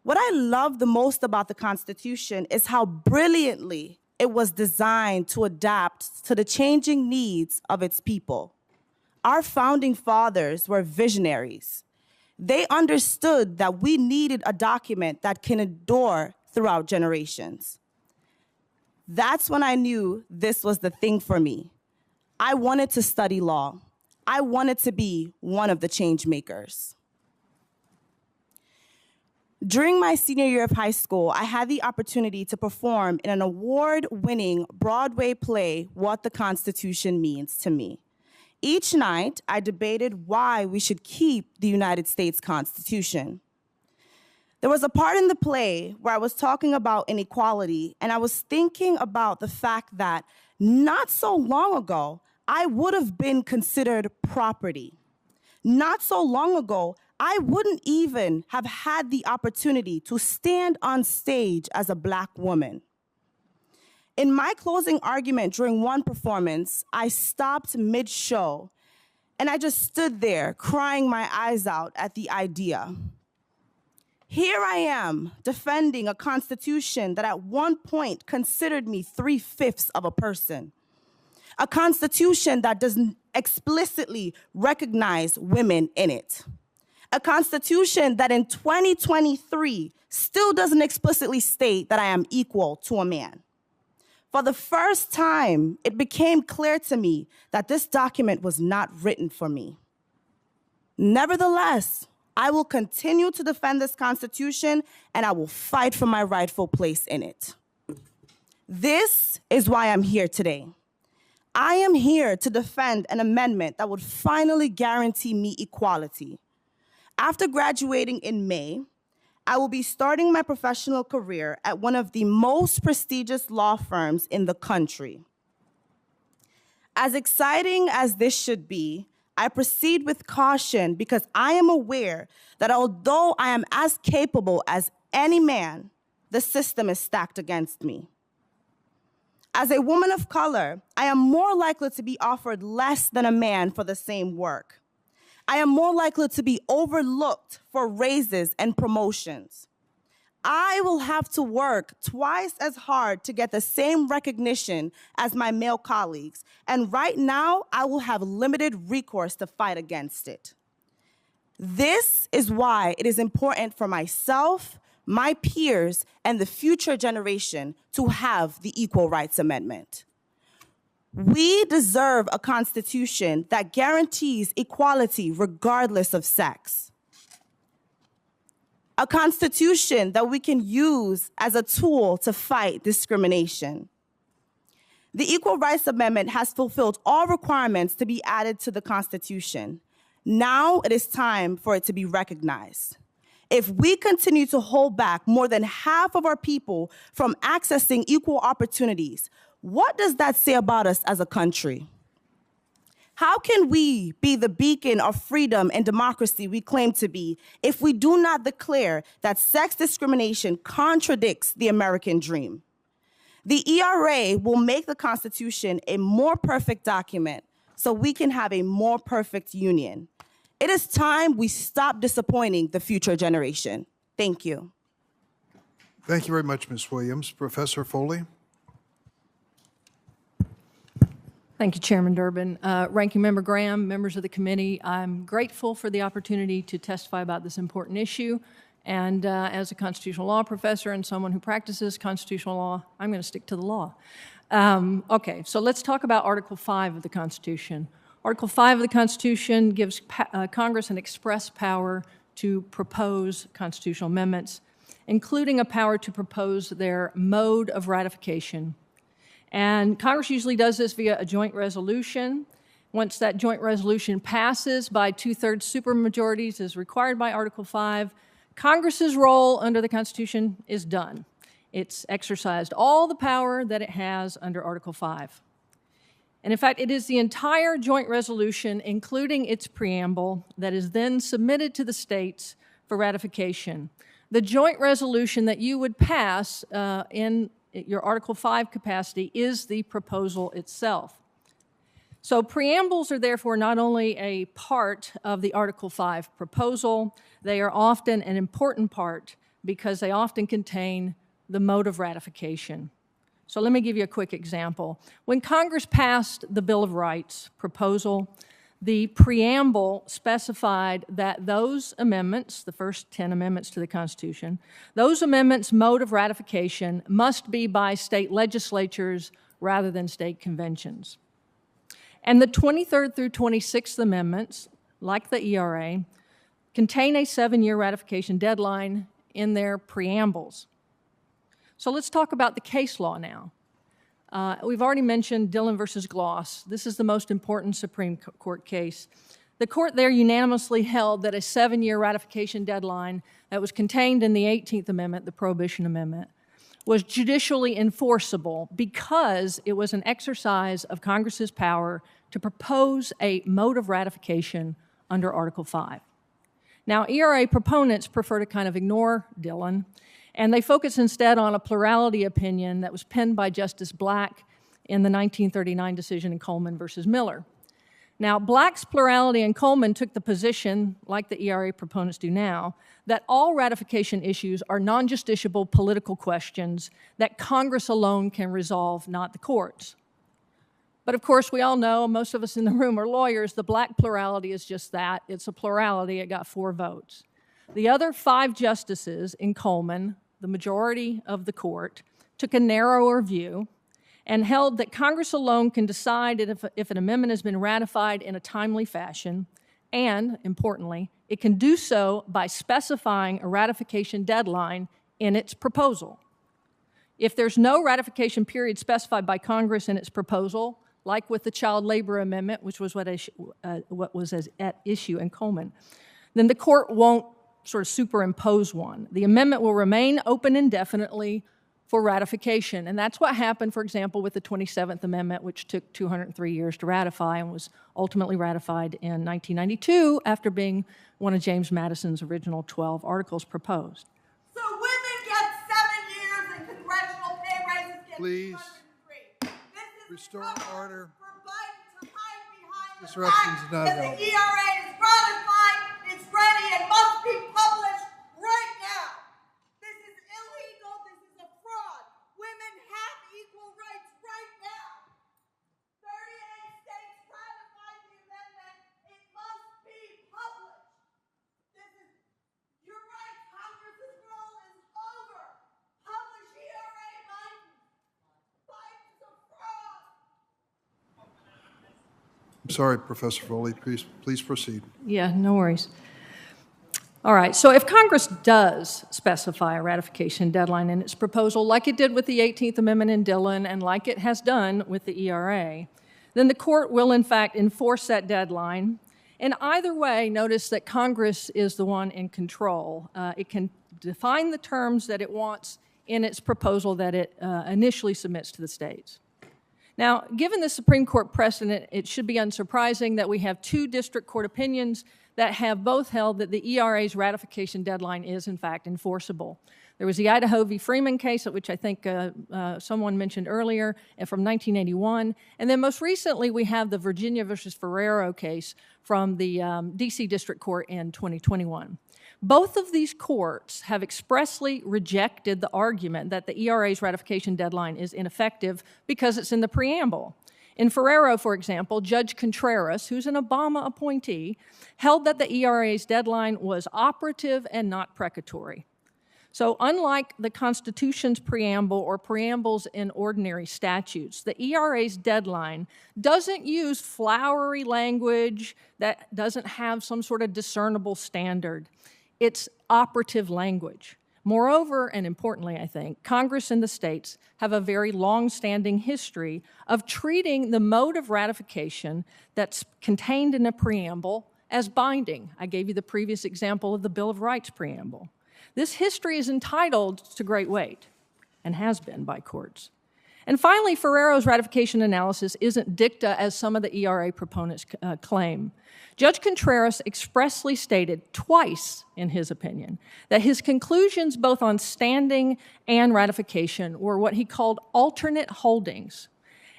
Speaker 9: What I love the most about the Constitution is how brilliantly it was designed to adapt to the changing needs of its people. Our founding fathers were visionaries. They understood that we needed a document that can endure throughout generations. That's when I knew this was the thing for me. I wanted to study law. I wanted to be one of the change makers. During my senior year of high school, I had the opportunity to perform in an award-winning Broadway play, What the Constitution Means to Me. Each night, I debated why we should keep the United States Constitution. There was a part in the play where I was talking about inequality, and I was thinking about the fact that not so long ago, I would have been considered property. Not so long ago, I wouldn't even have had the opportunity to stand on stage as a Black woman. In my closing argument during one performance, I stopped mid-show, and I just stood there crying my eyes out at the idea. Here I am defending a constitution that at one point considered me 3/5 of a person. A constitution that doesn't explicitly recognize women in it. A constitution that in 2023 still doesn't explicitly state that I am equal to a man. For the first time, it became clear to me that this document was not written for me. Nevertheless, I will continue to defend this Constitution, and I will fight for my rightful place in it. This is why I'm here today. I am here to defend an amendment that would finally guarantee me equality. After graduating in May, I will be starting my professional career at one of the most prestigious law firms in the country. As exciting as this should be, I proceed with caution because I am aware that although I am as capable as any man, the system is stacked against me. As a woman of color, I am more likely to be offered less than a man for the same work. I am more likely to be overlooked for raises and promotions. I will have to work twice as hard to get the same recognition as my male colleagues, and right now, I will have limited recourse to fight against it. This is why it is important for myself, my peers, and the future generation to have the Equal Rights Amendment. We deserve a constitution that guarantees equality regardless of sex. A constitution that we can use as a tool to fight discrimination. The Equal Rights Amendment has fulfilled all requirements to be added to the Constitution. Now it is time for it to be recognized. If we continue to hold back more than half of our people from accessing equal opportunities, what does that say about us as a country? How can we be the beacon of freedom and democracy we claim to be if we do not declare that sex discrimination contradicts the American dream? The ERA will make the Constitution a more perfect document so we can have a more perfect union. It is time we stop disappointing the future generation. Thank you.
Speaker 1: Thank you very much, Ms. Williams. Professor Foley?
Speaker 10: Thank you, Chairman Durbin. Ranking Member Graham, members of the committee, I'm grateful for the opportunity to testify about this important issue. And as a constitutional law professor and someone who practices constitutional law, I'm going to stick to the law. Okay, so let's talk about Article 5 of the Constitution. Article 5 of the Constitution gives Congress an express power to propose constitutional amendments, including a power to propose their mode of ratification. And Congress usually does this via a joint resolution. Once that joint resolution passes by 2/3 supermajorities as required by Article 5, Congress's role under the Constitution is done. It's exercised all the power that it has under Article 5. And in fact, it is the entire joint resolution, including its preamble, that is then submitted to the states for ratification. The joint resolution that you would pass in your Article 5 capacity is the proposal itself. So preambles are therefore not only a part of the Article 5 proposal, they are often an important part because they often contain the mode of ratification. So let me give you a quick example. When Congress passed the Bill of Rights proposal, the preamble specified that those amendments, the first 10 amendments to the Constitution, those amendments' mode of ratification must be by state legislatures rather than state conventions. And the 23rd through 26th amendments, like the ERA, contain a 7-year ratification deadline in their preambles. So let's talk about the case law now. We've already mentioned Dillon versus Gloss. This is the most important Supreme Court case. The court there unanimously held that a 7-year ratification deadline that was contained in the 18th Amendment, the Prohibition Amendment, was judicially enforceable because it was an exercise of Congress's power to propose a mode of ratification under Article 5. Now, ERA proponents prefer to kind of ignore Dillon, and they focus instead on a plurality opinion that was penned by Justice Black in the 1939 decision in Coleman versus Miller. Now, Black's plurality and Coleman took the position, like the ERA proponents do now, that all ratification issues are non-justiciable political questions that Congress alone can resolve, not the courts. But of course, we all know, most of us in the room are lawyers, the Black plurality is just that. It's a plurality. It got 4 votes. The other 5 justices in Coleman, the majority of the court, took a narrower view and held that Congress alone can decide if an amendment has been ratified in a timely fashion, and, importantly, it can do so by specifying a ratification deadline in its proposal. If there's no ratification period specified by Congress in its proposal, like with the Child Labor Amendment, which was what was at issue in Coleman, then the court won't sort of superimpose one. The amendment will remain open indefinitely for ratification. And that's what happened, for example, with the 27th Amendment, which took 203 years to ratify and was ultimately ratified in 1992 after being one of James Madison's original 12 articles proposed.
Speaker 11: So women get 7 years and congressional pay raises get
Speaker 1: Please
Speaker 11: 203. This is
Speaker 1: restore order.
Speaker 11: for Biden to hide behind the
Speaker 1: Disruption's
Speaker 11: fact
Speaker 1: not
Speaker 11: that
Speaker 1: helpful.
Speaker 11: the ERA is ratified, it's ready, and must be published right now. This is illegal. This is a fraud. Women have equal rights right now. 38 states ratified the amendment. It must be published. You're right. Congress's role is over. Publish ERA, Biden. Biden's a fraud.
Speaker 1: I'm sorry, Professor Foley, please proceed.
Speaker 10: Yeah, no worries. All right, so if Congress does specify a ratification deadline in its proposal, like it did with the 18th Amendment in Dillon and like it has done with the ERA, then the court will in fact enforce that deadline. And either way, notice that Congress is the one in control. It can define the terms that it wants in its proposal that it initially submits to the states. Now, given the Supreme Court precedent, it should be unsurprising that we have 2 district court opinions that have both held that the ERA's ratification deadline is, in fact, enforceable. There was the Idaho v. Freeman case, which I think someone mentioned earlier, from 1981. And then most recently, we have the Virginia versus Ferrero case from the D.C. District Court in 2021. Both of these courts have expressly rejected the argument that the ERA's ratification deadline is ineffective because it's in the preamble. In Ferrero, for example, Judge Contreras, who's an Obama appointee, held that the ERA's deadline was operative and not precatory. So unlike the Constitution's preamble or preambles in ordinary statutes, the ERA's deadline doesn't use flowery language that doesn't have some sort of discernible standard. It's operative language. Moreover, and importantly, I think, Congress and the states have a very long-standing history of treating the mode of ratification that's contained in a preamble as binding. I gave you the previous example of the Bill of Rights preamble. This history is entitled to great weight and has been by courts. And finally, Ferrero's ratification analysis isn't dicta as some of the ERA proponents claim. Judge Contreras expressly stated twice in his opinion that his conclusions both on standing and ratification were what he called alternate holdings.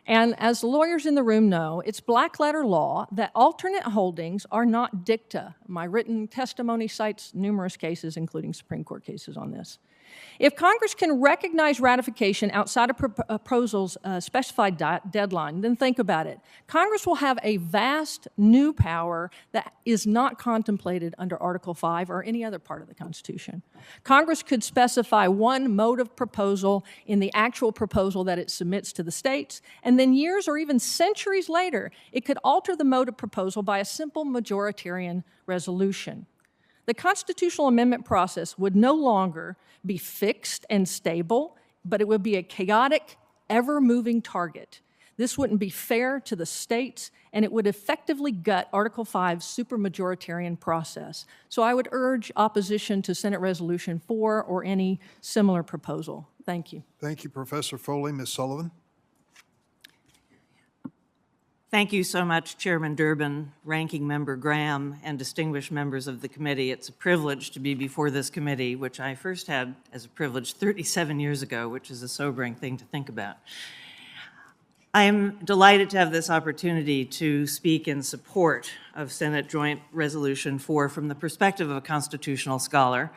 Speaker 10: And as lawyers in the room know, it's black letter law that alternate holdings are not dicta. My written testimony cites numerous cases, including Supreme Court cases on this. If Congress can recognize ratification outside a proposal's specified deadline, then think about it. Congress will have a vast new power that is not contemplated under Article 5 or any other part of the Constitution. Congress could specify one mode of proposal in the actual proposal that it submits to the states, and then years or even centuries later, it could alter the mode of proposal by a simple majoritarian resolution. The constitutional amendment process would no longer be fixed and stable, but it would be a chaotic, ever-moving target. This wouldn't be fair to the states, and it would effectively gut Article 5's supermajoritarian process. So I would urge opposition to Senate Resolution 4 or any similar proposal. Thank you.
Speaker 1: Thank you, Professor Foley. Ms. Sullivan?
Speaker 12: Thank you so much, Chairman Durbin, Ranking Member Graham, and distinguished members of the committee. It's a privilege to be before this committee, which I first had as a privilege 37 years ago, which is a sobering thing to think about. I am delighted to have this opportunity to speak in support of Senate Joint Resolution 4 from the perspective of a constitutional scholar,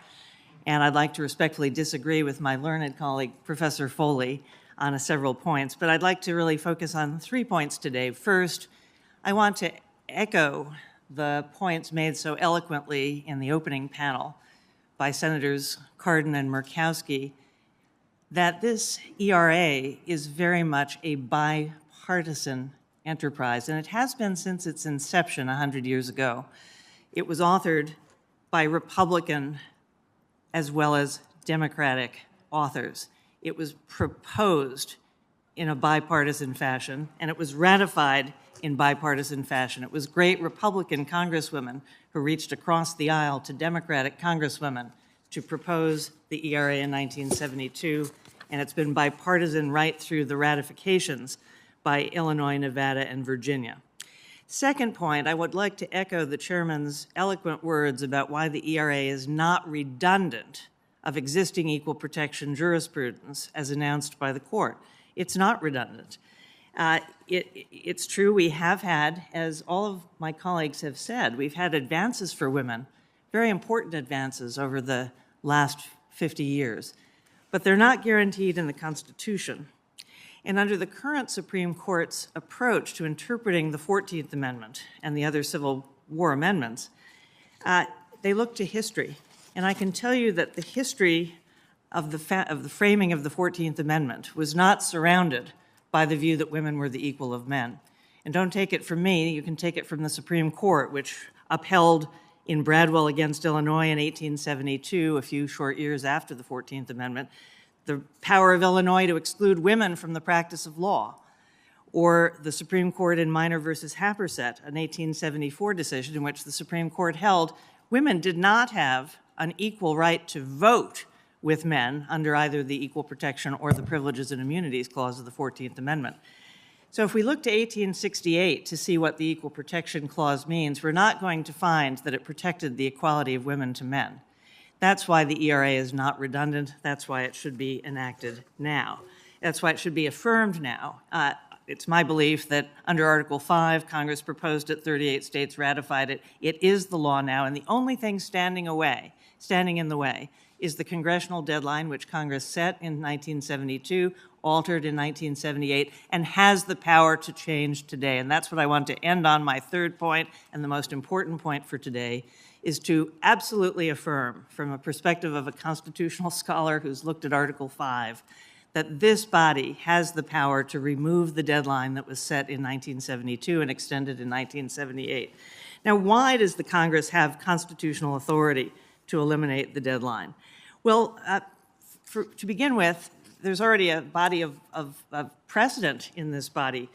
Speaker 12: and I'd like to respectfully disagree with my learned colleague, Professor Foley, on several points, but I'd like to really focus on 3 points today. First, I want to echo the points made so eloquently in the opening panel by Senators Cardin and Murkowski that this ERA is very much a bipartisan enterprise, and it has been since its inception 100 years ago. It was authored by Republican as well as Democratic authors. It was proposed in a bipartisan fashion, and it was ratified in bipartisan fashion. It was great Republican congresswomen who reached across the aisle to Democratic congresswomen to propose the ERA in 1972, and it's been bipartisan right through the ratifications by Illinois, Nevada, and Virginia. Second point, I would like to echo the chairman's eloquent words about why the ERA is not redundant of existing equal protection jurisprudence as announced by the court. It's not redundant. It's true we have had, as all of my colleagues have said, we've had advances for women, very important advances over the last 50 years, but they're not guaranteed in the Constitution. And under the current Supreme Court's approach to interpreting the 14th Amendment and the other Civil War amendments, they look to history. And I can tell you that the history of the framing of the 14th Amendment was not surrounded by the view that women were the equal of men. And don't take it from me, you can take it from the Supreme Court, which upheld in Bradwell against Illinois in 1872, a few short years after the 14th Amendment, the power of Illinois to exclude women from the practice of law. Or the Supreme Court in Minor versus Happersett, an 1874 decision in which the Supreme Court held women did not have an equal right to vote with men under either the Equal Protection or the Privileges and Immunities Clause of the 14th Amendment. So if we look to 1868 to see what the Equal Protection Clause means, we're not going to find that it protected the equality of women to men. That's why the ERA is not redundant. That's why it should be enacted now. That's why it should be affirmed now. It's my belief that under Article 5, Congress proposed it, 38 states ratified it. It is the law now, and the only thing standing in the way, is the congressional deadline, which Congress set in 1972, altered in 1978, and has the power to change today. And that's what I want to end on. My third point, and the most important point for today, is to absolutely affirm, from a perspective of a constitutional scholar who's looked at Article 5, that this body has the power to remove the deadline that was set in 1972 and extended in 1978. Now, why does the Congress have constitutional authority to eliminate the deadline? Well, to begin with, there's already a body of precedent in this body.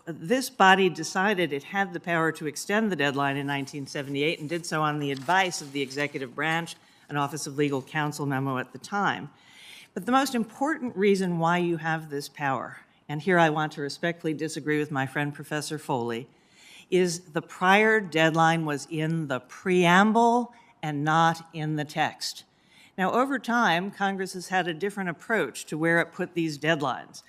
Speaker 12: This body decided it had the power to extend the deadline in 1978 and did so on the advice of the executive branch, an Office of Legal Counsel memo at the time. But the most important reason why you have this power and here I want to respectfully disagree with my friend Professor Foley, is the prior deadline was in the preamble and not in the text. Now, over time, Congress has had a different approach to where it put these deadlines.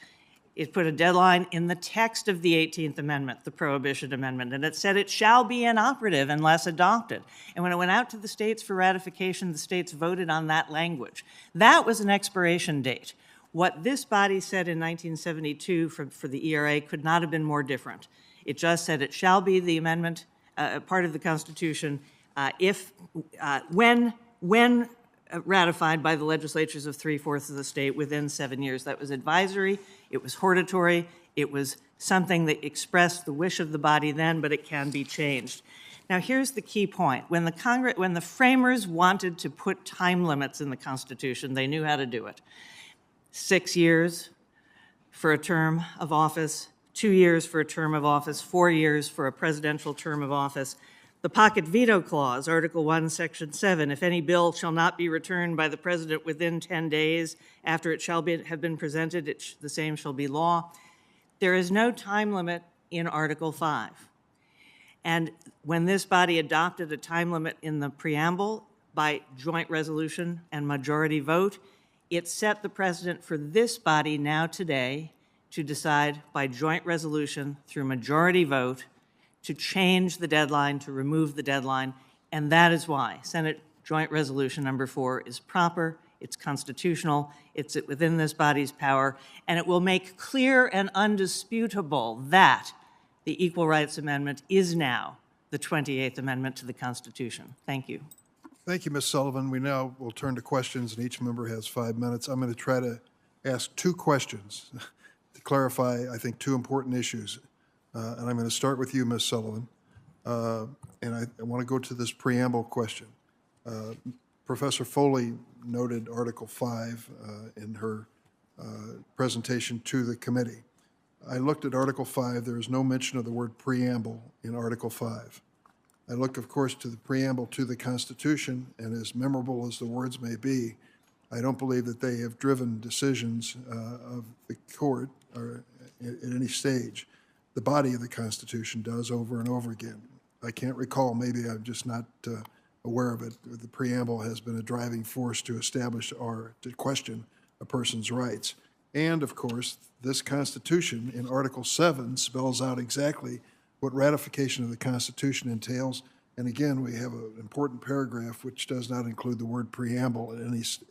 Speaker 12: It put a deadline in the text of the 18th Amendment, the Prohibition Amendment, and it said it shall be inoperative unless adopted. And when it went out to the states for ratification, the states voted on that language. That was an expiration date. What this body said in 1972 for the ERA could not have been more different. It just said it shall be the amendment, part of the Constitution, when ratified by the legislatures of 3/4 of the state within 7 years. That was advisory, it was hortatory, it was something that expressed the wish of the body then, but it can be changed. Now, here's the key point. When the framers wanted to put time limits in the Constitution, they knew how to do it. 6 years for a term of office, 2 years for a term of office, 4 years for a presidential term of office. The pocket veto clause, Article 1, Section 7, if any bill shall not be returned by the president within 10 days after it shall have been presented, the same shall be law. There is no time limit in Article 5. And when this body adopted a time limit in the preamble by joint resolution and majority vote, it set the precedent for this body now today to decide by joint resolution through majority vote to change the deadline, to remove the deadline, and that is why Senate Joint Resolution number 4 is proper, it's constitutional, it's within this body's power, and it will make clear and undisputable that the Equal Rights Amendment is now the 28th Amendment to the Constitution. Thank you.
Speaker 1: Thank you, Ms. Sullivan. We now will turn to questions, and each member has 5 minutes. I'm going to try to ask 2 questions to clarify, I think, 2 important issues. And I'm going to start with you, Ms. Sullivan. And I want to go to this preamble question. Professor Foley noted Article 5 in her presentation to the committee. I looked at Article 5. There is no mention of the word preamble in Article 5. I look, of course, to the preamble to the Constitution, and as memorable as the words may be, I don't believe that they have driven decisions of the court or at any stage. The body of the Constitution does over and over again. I can't recall, maybe I'm just not aware of it. The preamble has been a driving force to establish or to question a person's rights. And of course, this Constitution in Article 7 spells out exactly what ratification of the Constitution entails. And again, we have an important paragraph which does not include the word preamble at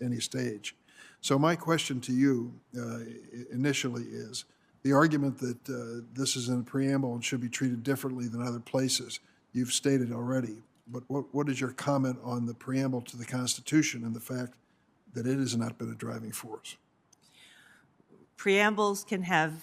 Speaker 1: any stage. So my question to you initially is, the argument that this is in the preamble and should be treated differently than other places, you've stated already. But what is your comment on the preamble to the Constitution and the fact that it has not been a driving force?
Speaker 12: Preambles can have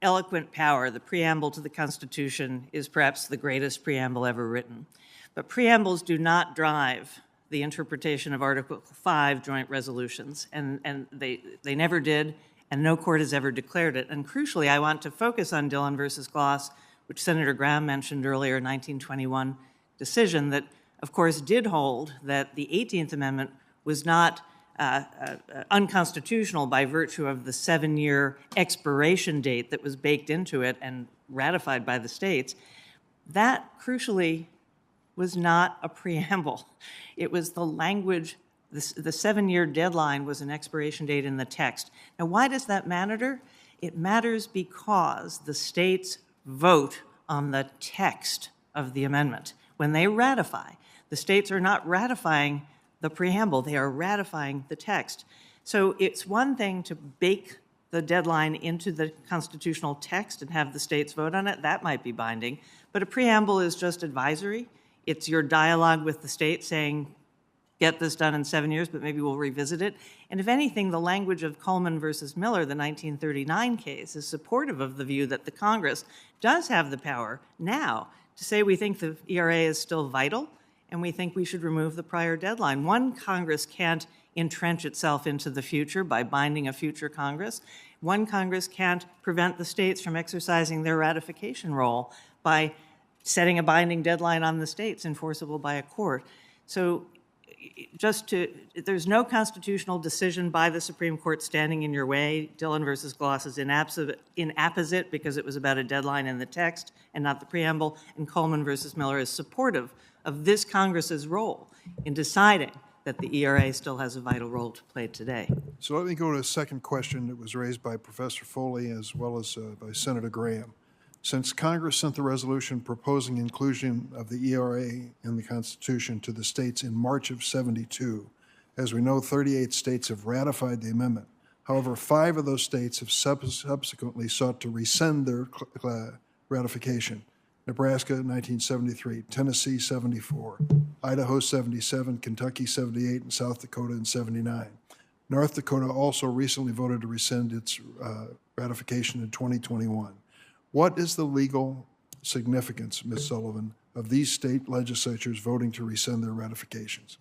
Speaker 12: eloquent power. The preamble to the Constitution is perhaps the greatest preamble ever written. But preambles do not drive the interpretation of Article 5 joint resolutions, and they never did, and no court has ever declared it. And crucially, I want to focus on Dillon versus Gloss, which Senator Graham mentioned earlier, 1921 decision that, of course, did hold that the 18th Amendment was not unconstitutional by virtue of the 7-year expiration date that was baked into it and ratified by the states. That, crucially, was not a preamble. It was the language. The 7-year deadline was an expiration date in the text. Now, why does that matter? It matters because the states vote on the text of the amendment. When they ratify, the states are not ratifying the preamble, they are ratifying the text. So it's one thing to bake the deadline into the constitutional text and have the states vote on it. That might be binding. But a preamble is just advisory. It's your dialogue with the state saying, get this done in 7 years, but maybe we'll revisit it. And if anything, the language of Coleman versus Miller, the 1939 case, is supportive of the view that the Congress does have the power now to say we think the ERA is still vital and we think we should remove the prior deadline. One Congress can't entrench itself into the future by binding a future Congress. One Congress can't prevent the states from exercising their ratification role by setting a binding deadline on the states enforceable by a court. So there's no constitutional decision by the Supreme Court standing in your way. Dillon versus Gloss is inapposite because it was about a deadline in the text and not the preamble, and Coleman versus Miller is supportive of this Congress's role in deciding that the ERA still has a vital role to play today.
Speaker 1: So let me go to a second question that was raised by Professor Foley as well as by Senator Graham. Since Congress sent the resolution proposing inclusion of the ERA in the Constitution to the states in March of '72, as we know, 38 states have ratified the amendment. However, 5 of those states have subsequently sought to rescind their ratification. Nebraska, 1973, Tennessee, 74, Idaho, 77, Kentucky, 78, and South Dakota in 79. North Dakota also recently voted to rescind its ratification in 2021. What is the legal significance, Ms. Sullivan, of these state legislatures voting to rescind their ratifications?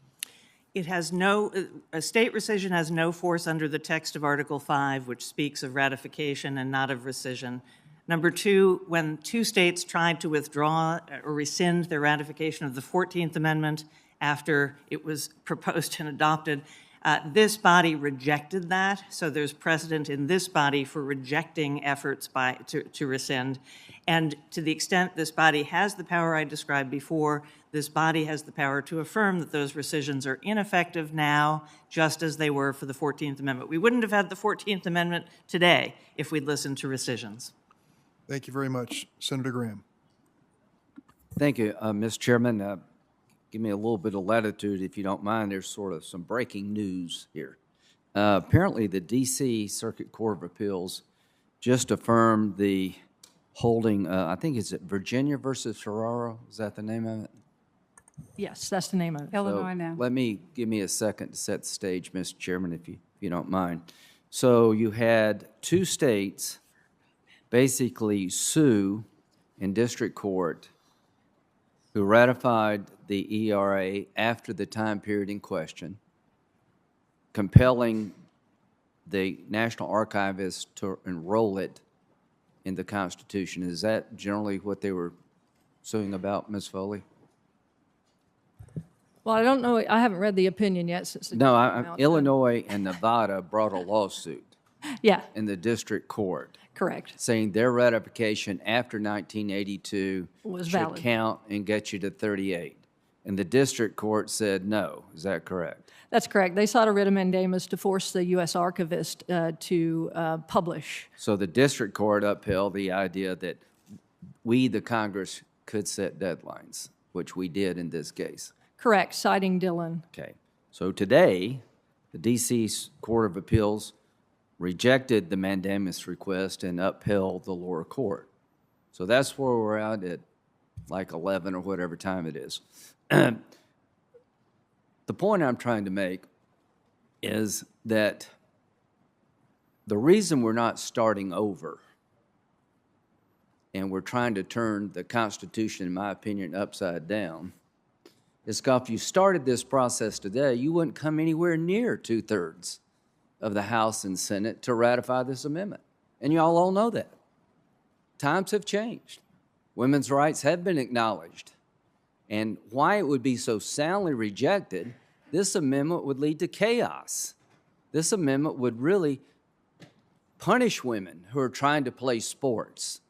Speaker 12: It has a state rescission has no force under the text of Article 5, which speaks of ratification and not of rescission. Number 2, when 2 states tried to withdraw or rescind their ratification of the 14th Amendment after it was proposed and adopted, this body rejected that, so there's precedent in this body for rejecting efforts to rescind. And to the extent this body has the power I described before, this body has the power to affirm that those rescissions are ineffective now, just as they were for the 14th Amendment. We wouldn't have had the 14th Amendment today if we'd listened to rescissions.
Speaker 1: Thank you very much. Senator Graham.
Speaker 2: Thank you, Mr. Chairman. Give me a little bit of latitude, if you don't mind. There's sort of some breaking news here. Apparently, the D.C. Circuit Court of Appeals just affirmed the holding, I think it's Virginia versus Ferraro. Is that the name of it?
Speaker 10: Yes, that's the name of it.
Speaker 7: Illinois now.
Speaker 2: Give me a second to set the stage, Mr. Chairman, if you don't mind. So you had 2 states basically sue in district court who ratified the ERA after the time period in question, compelling the National Archivist to enroll it in the Constitution. Is that generally what they were suing about, Ms. Foley?
Speaker 10: Well, I don't know. I haven't read the opinion yet. Since
Speaker 2: Illinois and Nevada brought a lawsuit
Speaker 10: yeah,
Speaker 2: in the district court
Speaker 10: correct.
Speaker 2: saying their ratification after 1982
Speaker 10: Was
Speaker 2: should
Speaker 10: valid.
Speaker 2: count and get you to 38. And the district court said no. Is that correct?
Speaker 10: That's correct. They sought a writ of mandamus to force the U.S. Archivist to publish.
Speaker 2: So the district court upheld the idea that we, the Congress, could set deadlines, which we did in this case.
Speaker 10: Correct, citing Dillon.
Speaker 2: Okay. So today, the D.C. Court of Appeals rejected the mandamus request and upheld the lower court. So that's where we're at like 11 or whatever time it is. The point I'm trying to make is that the reason we're not starting over and we're trying to turn the Constitution, in my opinion, upside down is because if you started this process today, you wouldn't come anywhere near 2/3 of the House and Senate to ratify this amendment. And you all know that. Times have changed. Women's rights have been acknowledged. And why it would be so soundly rejected, this amendment would lead to chaos. This amendment would really punish women who are trying to play sports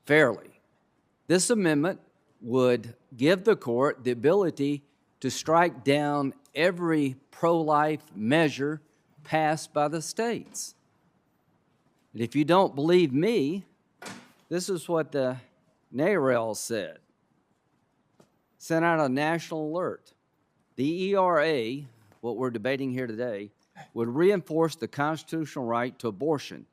Speaker 2: fairly. This amendment would give the court the ability to strike down every pro-life measure passed by the states. And if you don't believe me, this is what the NARAL said. Sent out a national alert. The ERA, what we're debating here today, would reinforce the constitutional right to abortion.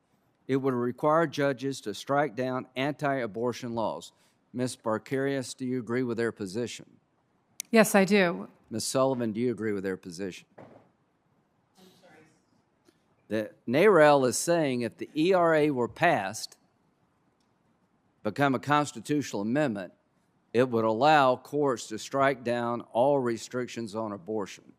Speaker 2: It would require judges to strike down anti-abortion laws. Ms. Barkarius, do you agree with their position?
Speaker 7: Yes, I do.
Speaker 2: Ms. Sullivan, do you agree with their position? I'm sorry. The NARAL is saying if the ERA were passed, become a constitutional amendment, it would allow courts to strike down all restrictions on abortion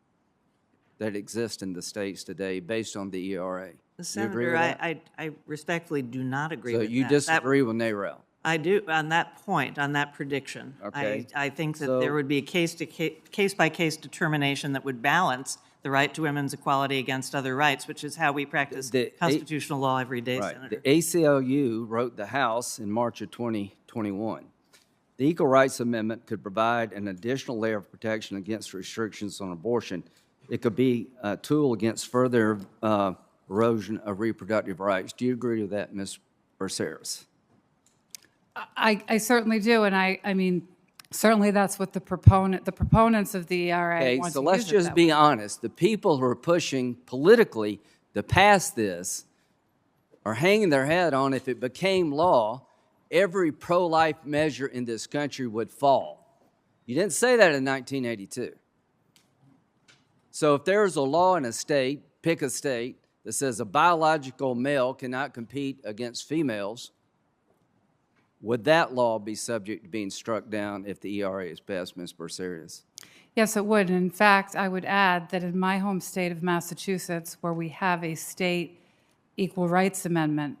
Speaker 2: that exist in the states today based on the ERA.
Speaker 12: Senator, I respectfully do not agree with that.
Speaker 2: So you disagree with NARAL?
Speaker 12: I do, on that point, on that prediction.
Speaker 2: Okay.
Speaker 12: I think that
Speaker 2: So-
Speaker 12: there would be a case-by-case determination that would balance the right to women's equality against other rights, which is how we practice constitutional law every day,
Speaker 2: Right.
Speaker 12: Senator.
Speaker 2: The ACLU wrote the House in March of 2021. The Equal Rights Amendment could provide an additional layer of protection against restrictions on abortion. It could be a tool against further erosion of reproductive rights. Do you agree with that, Ms. Berceras?
Speaker 7: I certainly do, and I mean, certainly that's what the proponents of the ERA
Speaker 2: Okay,
Speaker 7: want
Speaker 2: so
Speaker 7: to
Speaker 2: let's
Speaker 7: use it
Speaker 2: just
Speaker 7: that
Speaker 2: be
Speaker 7: way.
Speaker 2: honest. The people who are pushing politically to pass this are hanging their head on if it became law, every pro-life measure in this country would fall. You didn't say that in 1982. So if there's a law in a state, pick a state, that says a biological male cannot compete against females, would that law be subject to being struck down if the ERA is passed, Ms. Berceras?
Speaker 7: Yes, it would. In fact, I would add that in my home state of Massachusetts, where we have a state equal rights amendment,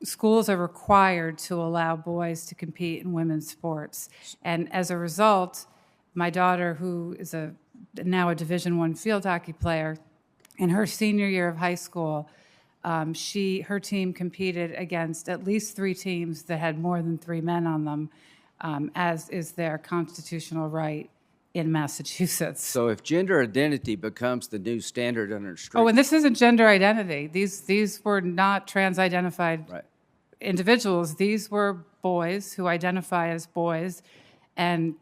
Speaker 7: schools are required to allow boys to compete in women's sports. And as a result, my daughter, who is now a Division I field hockey player, in her senior year of high school, her team competed against at least 3 teams that had more than 3 men on them, as is their constitutional right in Massachusetts.
Speaker 2: So if gender identity becomes the new standard under restriction.
Speaker 7: Oh, and this isn't gender identity. These were not trans-identified
Speaker 2: Right.
Speaker 7: individuals. These were boys who identify as boys and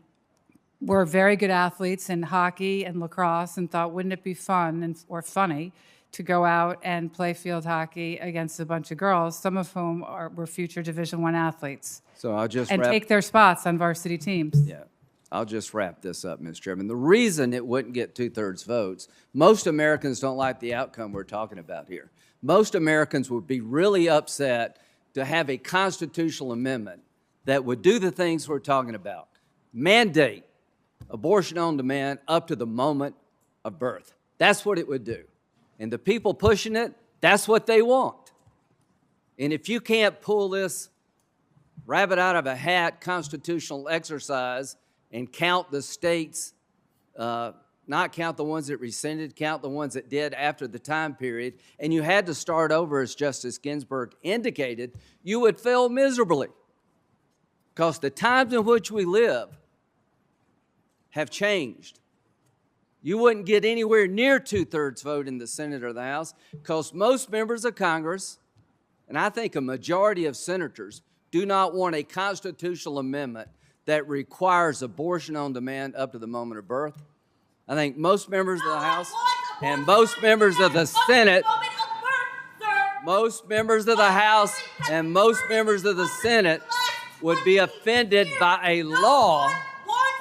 Speaker 7: were very good athletes in hockey and lacrosse and thought, wouldn't it be fun or funny to go out and play field hockey against a bunch of girls, some of whom were future Division I athletes,
Speaker 2: So I'll just
Speaker 7: and
Speaker 2: wrap.
Speaker 7: take their spots on varsity teams.
Speaker 2: Yeah, I'll just wrap this up, Mr. Chairman. The reason it wouldn't get 2/3 votes, most Americans don't like the outcome we're talking about here. Most Americans would be really upset to have a constitutional amendment that would do the things we're talking about. Mandate abortion on demand up to the moment of birth. That's what it would do. And the people pushing it, that's what they want. And if you can't pull this rabbit out of a hat constitutional exercise and count the states, not count the ones that rescinded, count the ones that did after the time period, and you had to start over, as Justice Ginsburg indicated, you would fail miserably. Because the times in which we live have changed. You wouldn't get anywhere near 2/3 vote in the Senate or the House because most members of Congress, and I think a majority of senators, do not want a constitutional amendment that requires abortion on demand up to the moment of birth. I think most members of the House and most members of the Senate, most members of the House and most members of the Senate would be offended by a law,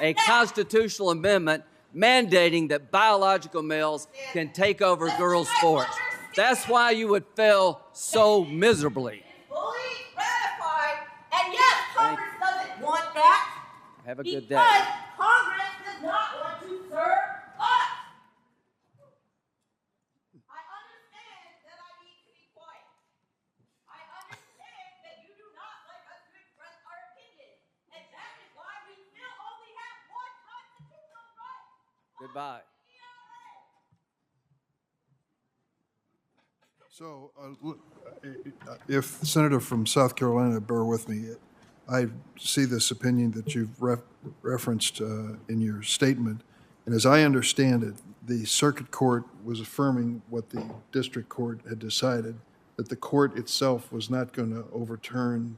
Speaker 2: a constitutional amendment mandating that biological males can take over girls' sports. That's why you would fail so miserably.
Speaker 11: Fully ratified, and yes, Congress doesn't want that.
Speaker 2: Have a good day.
Speaker 11: Because Congress does not want to serve us. I understand that I need to be quiet. I understand that you do not like us to express our opinion, and that is why we still only have one constitutional right.
Speaker 2: Goodbye.
Speaker 1: So, if the Senator from South Carolina, bear with me, I see this opinion that you've referenced in your statement, and as I understand it, the circuit court was affirming what the district court had decided, that the court itself was not going to overturn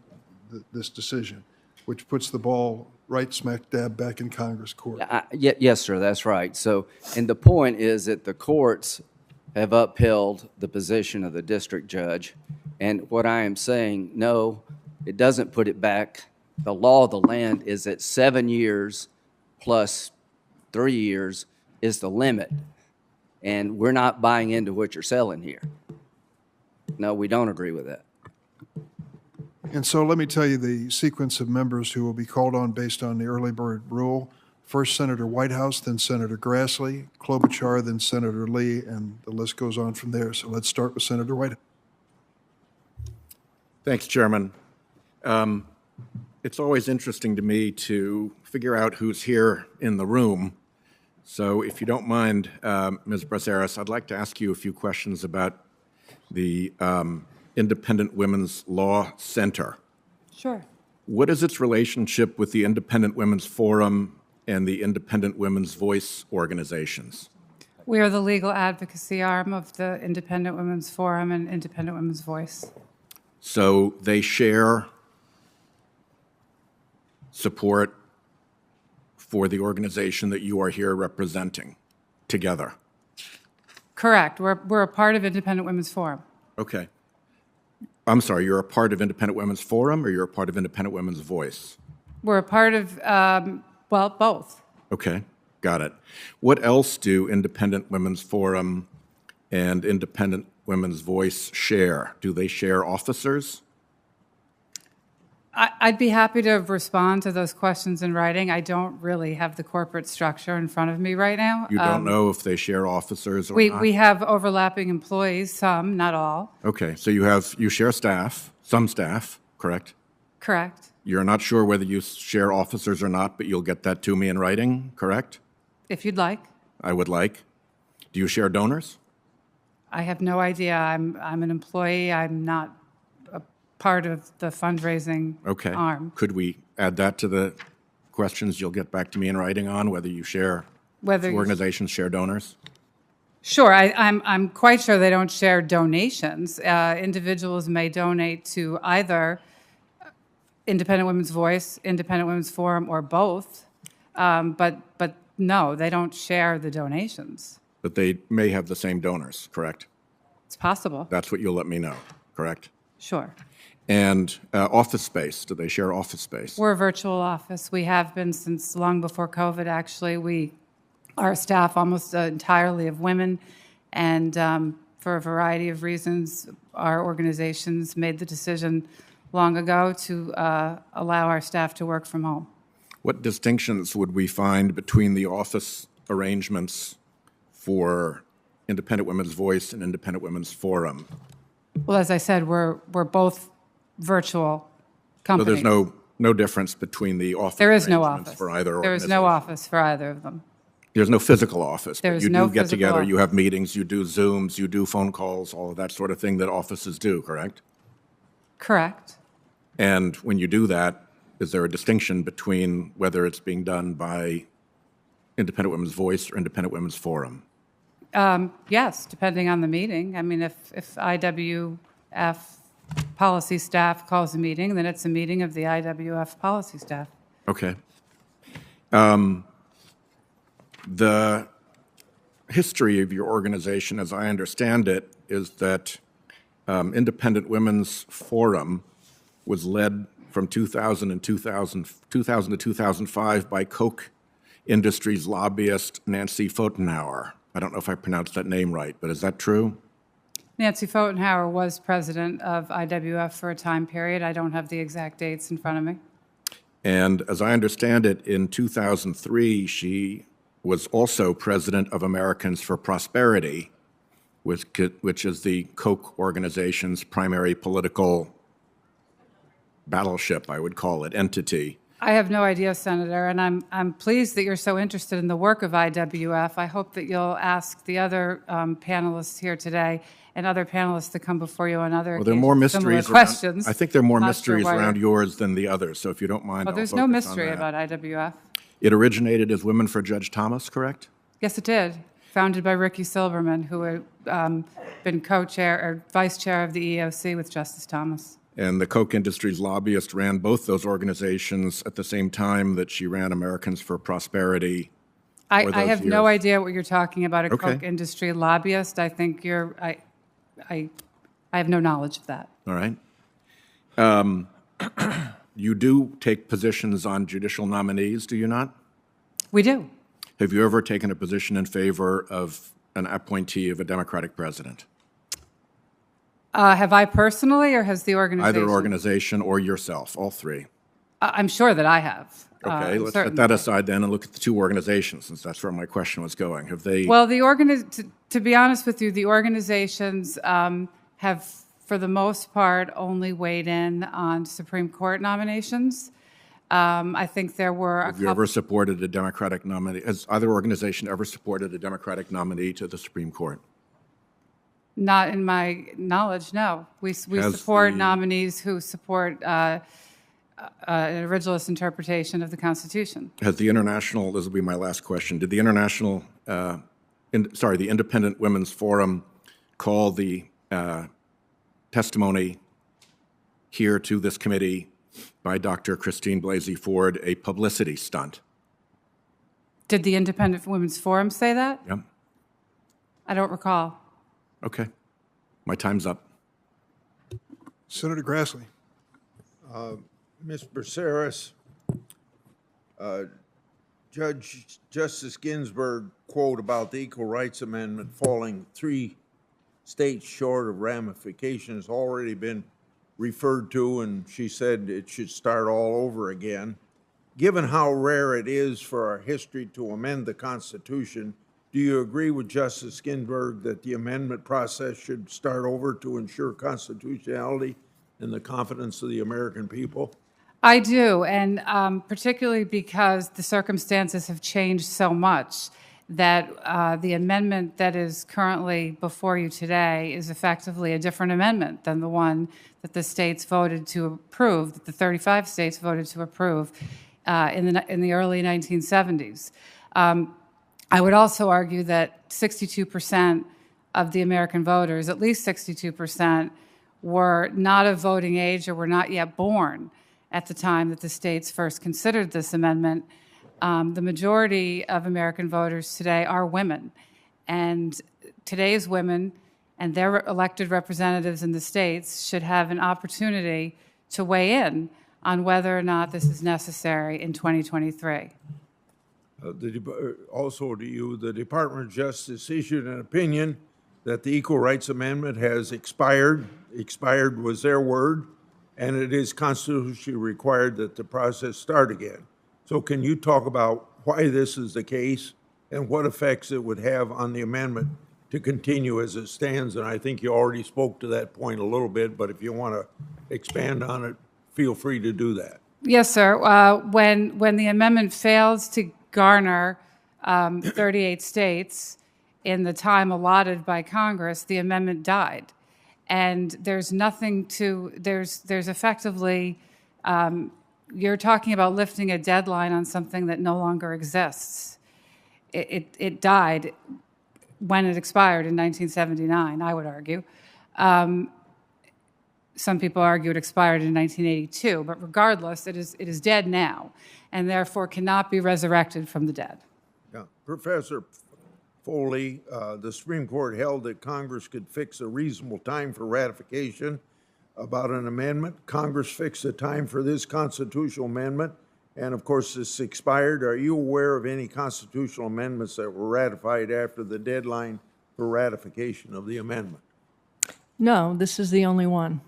Speaker 1: this decision, which puts the ball right smack dab back in Congress court.
Speaker 2: Yes, sir, that's right. So, and the point is that the courts have upheld the position of the district judge. And what I am saying, no, it doesn't put it back. The law of the land is that 7 years plus 3 years is the limit. And we're not buying into what you're selling here. No, we don't agree with that.
Speaker 1: And so let me tell you the sequence of members who will be called on based on the early bird rule. First, Senator Whitehouse, then Senator Grassley, Klobuchar, then Senator Lee, and the list goes on from there. So let's start with Senator Whitehouse.
Speaker 13: Thanks, Chairman. It's always interesting to me to figure out who's here in the room. So if you don't mind, Ms. Braceras, I'd like to ask you a few questions about the Independent Women's Law Center.
Speaker 7: Sure.
Speaker 13: What is its relationship with the Independent Women's Forum and the Independent Women's Voice organizations?
Speaker 7: We are the legal advocacy arm of the Independent Women's Forum and Independent Women's Voice.
Speaker 13: So they share support for the organization that you are here representing together?
Speaker 7: Correct. We're a part of Independent Women's Forum.
Speaker 13: Okay. I'm sorry, you're a part of Independent Women's Forum or you're a part of Independent Women's Voice?
Speaker 7: We're a part of, well, both.
Speaker 13: Okay, got it. What else do Independent Women's Forum and Independent Women's Voice share? Do they share officers?
Speaker 7: I'd be happy to respond to those questions in writing. I don't really have the corporate structure in front of me right now.
Speaker 13: You don't know if they share officers or not?
Speaker 7: We have overlapping employees, some, not all.
Speaker 13: Okay, so you share staff, some staff, correct?
Speaker 7: Correct.
Speaker 13: You're not sure whether you share officers or not, but you'll get that to me in writing, correct?
Speaker 7: If you'd like.
Speaker 13: I would like. Do you share donors?
Speaker 7: I have no idea. I'm an employee. I'm not a part of the fundraising arm.
Speaker 13: Could we add that to the questions you'll get back to me in writing on, whether you share,
Speaker 7: Whether
Speaker 13: organizations share donors?
Speaker 7: Sure. I'm quite sure they don't share donations. Individuals may donate to either Independent Women's Voice, Independent Women's Forum, or both. But no, they don't share the donations.
Speaker 13: But they may have the same donors, correct?
Speaker 7: It's possible.
Speaker 13: That's what you'll let me know, correct?
Speaker 7: Sure.
Speaker 13: And office space, do they share office space?
Speaker 7: We're a virtual office. We have been since long before COVID, actually. Our staff almost entirely of women, and for a variety of reasons, our organizations made the decision long ago to allow our staff to work from home.
Speaker 13: What distinctions would we find between the office arrangements for Independent Women's Voice and Independent Women's Forum?
Speaker 7: Well, as I said, we're both virtual companies.
Speaker 13: So there's no difference between the office
Speaker 7: There is no
Speaker 13: arrangements
Speaker 7: office.
Speaker 13: for either
Speaker 7: There
Speaker 13: organization?
Speaker 7: is no office for either of them.
Speaker 13: There's no physical office,
Speaker 7: There
Speaker 13: but
Speaker 7: is
Speaker 13: you
Speaker 7: no
Speaker 13: do get
Speaker 7: physical
Speaker 13: together, you
Speaker 7: office.
Speaker 13: have meetings, you do Zooms, you do phone calls, all of that sort of thing that offices do, correct?
Speaker 7: Correct.
Speaker 13: And when you do that, is there a distinction between whether it's being done by Independent Women's Voice or Independent Women's Forum?
Speaker 7: Yes, depending on the meeting. I mean, if IWF policy staff calls a meeting, then it's a meeting of the IWF policy staff.
Speaker 13: Okay. The history of your organization, as I understand it, is that Independent Women's Forum was led from 2000 to 2005 by Koch Industries lobbyist Nancy Pfotenhauer. I don't know if I pronounced that name right, but is that true?
Speaker 7: Nancy Pfotenhauer was president of IWF for a time period. I don't have the exact dates in front of me.
Speaker 13: And as I understand it, in 2003, she was also president of Americans for Prosperity, which is the Koch organization's primary political battleship, I would call it, entity.
Speaker 7: I have no idea, Senator, and I'm pleased that you're so interested in the work of IWF. I hope that you'll ask the other panelists here today and other panelists that come before you on other
Speaker 13: Well, there are more
Speaker 7: similar
Speaker 13: mysteries
Speaker 7: questions.
Speaker 13: around, I think there are more
Speaker 7: Not
Speaker 13: mysteries
Speaker 7: sure why
Speaker 13: around
Speaker 7: you're-
Speaker 13: yours than the others, so if you don't mind,
Speaker 7: Well,
Speaker 13: I'll
Speaker 7: there's
Speaker 13: focus
Speaker 7: no
Speaker 13: on
Speaker 7: mystery
Speaker 13: that.
Speaker 7: about IWF.
Speaker 13: It originated as Women for Judge Thomas, correct?
Speaker 7: Yes, it did. Founded by Ricky Silberman, who had been co-chair or vice chair of the EEOC with Justice Thomas.
Speaker 13: And the Koch Industries lobbyist ran both those organizations at the same time that she ran Americans for Prosperity.
Speaker 7: I
Speaker 13: for those
Speaker 7: have no
Speaker 13: years.
Speaker 7: idea what you're talking about, a
Speaker 13: Okay.
Speaker 7: Koch industry lobbyist. I think I have no knowledge of that.
Speaker 13: All right. You do take positions on judicial nominees, do you not?
Speaker 7: We do.
Speaker 13: Have you ever taken a position in favor of an appointee of a Democratic president?
Speaker 7: Have I personally, or has the organization?
Speaker 13: Either organization or yourself, all three.
Speaker 7: I'm sure that I have.
Speaker 13: Okay, let's set
Speaker 7: certainly.
Speaker 13: that aside then and look at the two organizations, since that's where my question was going. Have they?
Speaker 7: Well, to be honest with you, the organizations have for the most part, only weighed in on Supreme Court nominations. I think there were
Speaker 13: Have you ever supported a Democratic nominee? Has either organization ever supported a Democratic nominee to the Supreme Court?
Speaker 7: Not in my knowledge, no. We support nominees who support an originalist interpretation of the Constitution.
Speaker 13: Has the international, this will be my last question, did the international, the Independent Women's Forum call the testimony here to this committee by Dr. Christine Blasey Ford a publicity stunt?
Speaker 7: Did the Independent Women's Forum say that?
Speaker 13: Yep.
Speaker 7: I don't recall.
Speaker 13: Okay. My time's up.
Speaker 1: Senator Grassley.
Speaker 14: Ms. Braceras, Justice Ginsburg quote about the Equal Rights Amendment falling 3 states short of ramification has already been referred to, and she said it should start all over again. Given how rare it is for our history to amend the Constitution, do you agree with Justice Ginsburg that the amendment process should start over to ensure constitutionality and the confidence of the American people?
Speaker 7: I do, and particularly because the circumstances have changed so much that the amendment that is currently before you today is effectively a different amendment than the one that the states voted to approve, that the 35 states voted to approve in the early 1970s. I would also argue that 62% of the American voters, at least 62%, were not of voting age or were not yet born at the time that the states first considered this amendment. The majority of American voters today are women, and today's women and their elected representatives in the states should have an opportunity to weigh in on whether or not this is necessary in 2023.
Speaker 14: Also to you, the Department of Justice issued an opinion that the Equal Rights Amendment has expired. Expired was their word, and it is constitutionally required that the process start again. So can you talk about why this is the case and what effects it would have on the amendment to continue as it stands? And I think you already spoke to that point a little bit, but if you want to expand on it, feel free to do that.
Speaker 7: Yes, sir. When the amendment fails to garner 38 states in the time allotted by Congress, the amendment died. And there's nothing to, there's effectively, you're talking about lifting a deadline on something that no longer exists. It died when it expired in 1979, I would argue. Some people argue it expired in 1982, but regardless, it is dead now, and therefore cannot be resurrected from the dead.
Speaker 14: Yeah. Professor Foley, the Supreme Court held that Congress could fix a reasonable time for ratification about an amendment. Congress fixed the time for this constitutional amendment, and of course this expired. Are you aware of any constitutional amendments that were ratified after the deadline for ratification of the amendment?
Speaker 10: No, this is the only one.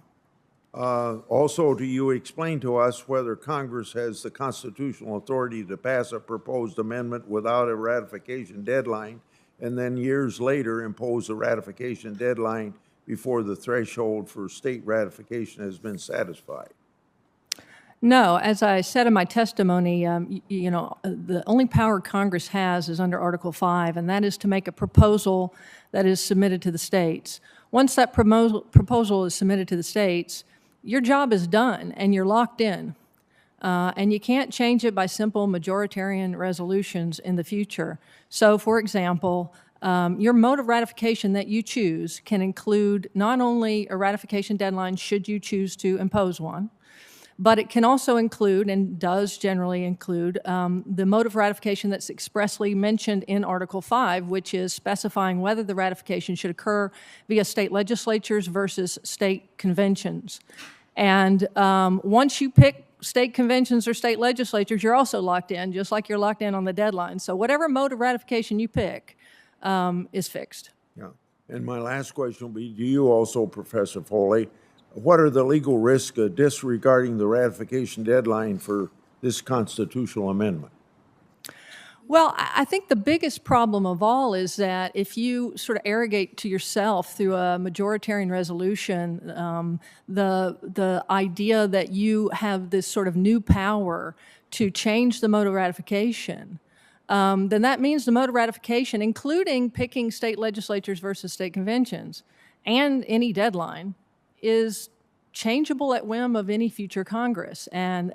Speaker 14: Also, do you explain to us whether Congress has the constitutional authority to pass a proposed amendment without a ratification deadline, and then years later impose a ratification deadline before the threshold for state ratification has been satisfied?
Speaker 10: No, as I said in my testimony, the only power Congress has is under Article 5, and that is to make a proposal that is submitted to the states. Once that proposal is submitted to the states, your job is done and you're locked in. And you can't change it by simple majoritarian resolutions in the future. So, for example, your mode of ratification that you choose can include not only a ratification deadline should you choose to impose one, but it can also include, and does generally include, the mode of ratification that's expressly mentioned in Article 5, which is specifying whether the ratification should occur via state legislatures versus state conventions. And once you pick state conventions or state legislatures, you're also locked in, just like you're locked in on the deadline. So whatever mode of ratification you pick is fixed.
Speaker 14: Yeah. And my last question will be, do you also, Professor Foley, what are the legal risks of disregarding the ratification deadline for this constitutional amendment?
Speaker 10: Well, I think the biggest problem of all is that if you sort of arrogate to yourself through a majoritarian resolution the idea that you have this sort of new power to change the mode of ratification, then that means the mode of ratification, including picking state legislatures versus state conventions, and any deadline, is changeable at whim of any future Congress. And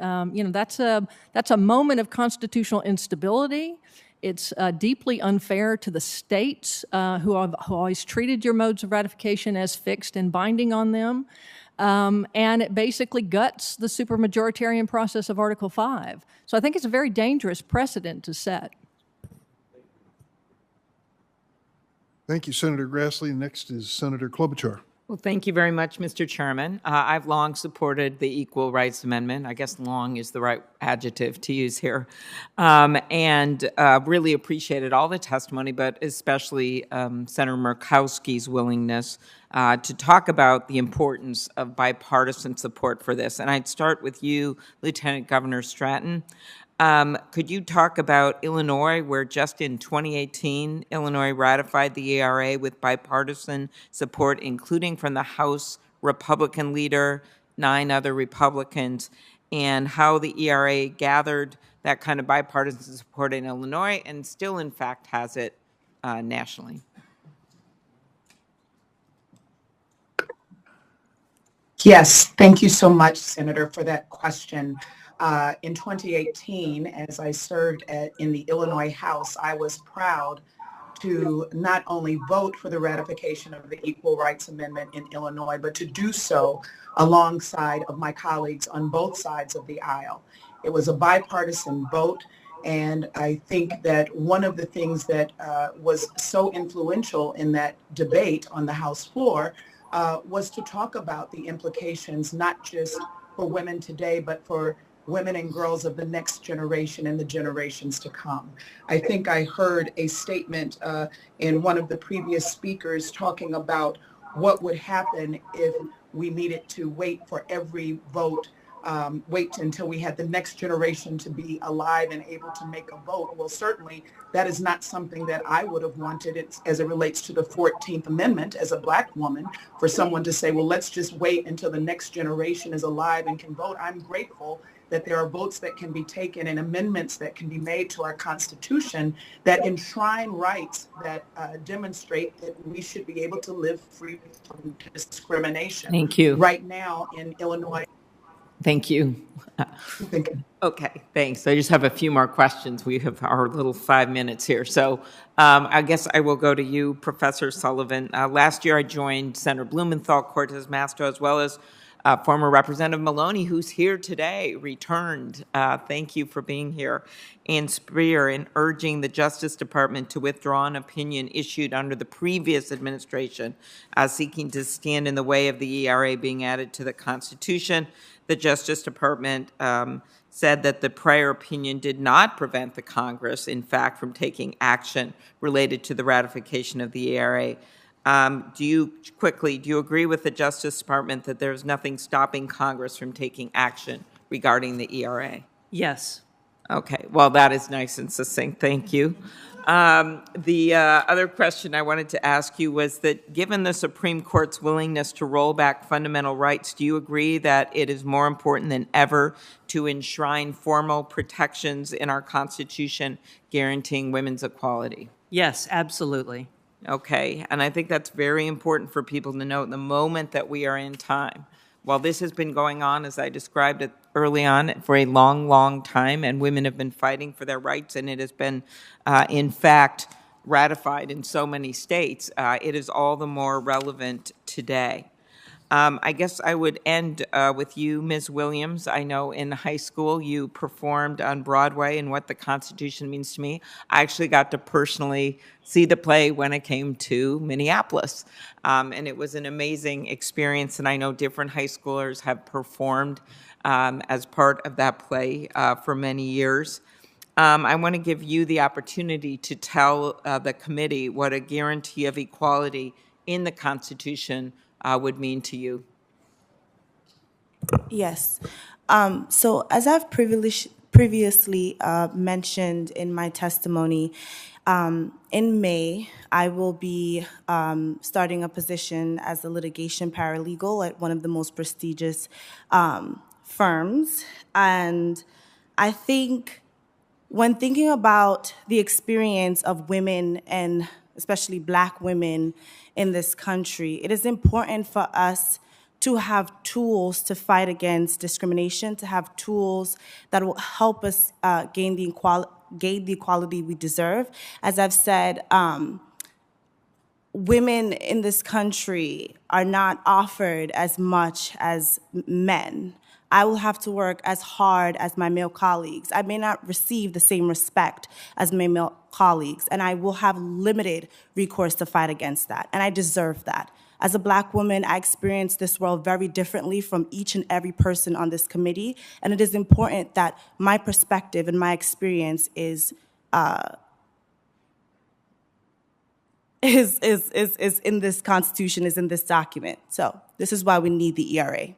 Speaker 10: that's a moment of constitutional instability. It's deeply unfair to the states who have always treated your modes of ratification as fixed and binding on them. And it basically guts the supermajoritarian process of Article 5. So I think it's a very dangerous precedent to set.
Speaker 1: Thank you, Senator Grassley. Next is Senator Klobuchar.
Speaker 15: Well, thank you very much, Mr. Chairman. I've long supported the Equal Rights Amendment. I guess long is the right adjective to use here. And really appreciated all the testimony, but especially Senator Murkowski's willingness to talk about the importance of bipartisan support for this. And I'd start with you, Lieutenant Governor Stratton. Could you talk about Illinois, where just in 2018, Illinois ratified the ERA with bipartisan support, including from the House Republican leader, 9 other Republicans, and how the ERA gathered that kind of bipartisan support in Illinois and still, in fact, has it nationally?
Speaker 6: Yes, thank you so much, Senator, for that question. In 2018, as I served in the Illinois House, I was proud to not only vote for the ratification of the Equal Rights Amendment in Illinois, but to do so alongside of my colleagues on both sides of the aisle. It was a bipartisan vote, and I think that one of the things that was so influential in that debate on the House floor was to talk about the implications, not just for women today, but for women and girls of the next generation and the generations to come. I think I heard a statement in one of the previous speakers talking about what would happen if we needed to wait for every vote, wait until we had the next generation to be alive and able to make a vote. Well, certainly that is not something that I would have wanted as it relates to the 14th Amendment as a Black woman, for someone to say, well, let's just wait until the next generation is alive and can vote. I'm grateful that there are votes that can be taken and amendments that can be made to our Constitution that enshrine rights that demonstrate that we should be able to live free from discrimination.
Speaker 15: Thank you.
Speaker 6: Right now in Illinois.
Speaker 15: Thank you. Okay, thanks. I just have a few more questions. We have our little 5 minutes here. So I guess I will go to you, Professor Sullivan. Last year I joined Senator Blumenthal, Cortez Masto, as well as former Representative Maloney, who's here today, returned. Thank you for being here. And Spear in urging the Justice Department to withdraw an opinion issued under the previous administration, seeking to stand in the way of the ERA being added to the Constitution. The Justice Department said that the prior opinion did not prevent the Congress, in fact, from taking action related to the ratification of the ERA. Do you agree with the Justice Department that there's nothing stopping Congress from taking action regarding the ERA?
Speaker 12: Yes.
Speaker 15: Okay, well, that is nice and succinct. Thank you. The other question I wanted to ask you was that given the Supreme Court's willingness to roll back fundamental rights, do you agree that it is more important than ever to enshrine formal protections in our Constitution guaranteeing women's equality?
Speaker 12: Yes, absolutely.
Speaker 15: Okay, and I think that's very important for people to know the moment that we are in time. While this has been going on, as I described it early on, for a long, long time, and women have been fighting for their rights, and it has been, in fact, ratified in so many states, it is all the more relevant today. I guess I would end with you, Ms. Williams. I know in high school you performed on Broadway in What the Constitution Means to Me. I actually got to personally see the play when it came to Minneapolis. And it was an amazing experience, and I know different high schoolers have performed as part of that play for many years. I want to give you the opportunity to tell the committee what a guarantee of equality in the Constitution would mean to you.
Speaker 9: Yes. So as I've previously mentioned in my testimony, in May, I will be starting a position as a litigation paralegal at one of the most prestigious firms. And I think when thinking about the experience of women, and especially Black women in this country, it is important for us to have tools to fight against discrimination, to have tools that will help us gain the equality we deserve. As I've said, women in this country are not offered as much as men. I will have to work as hard as my male colleagues. I may not receive the same respect as my male colleagues, and I will have limited recourse to fight against that, and I deserve that. As a Black woman, I experience this world very differently from each and every person on this committee, and it is important that my perspective and my experience is in this Constitution, is in this document. So this is why we need the ERA.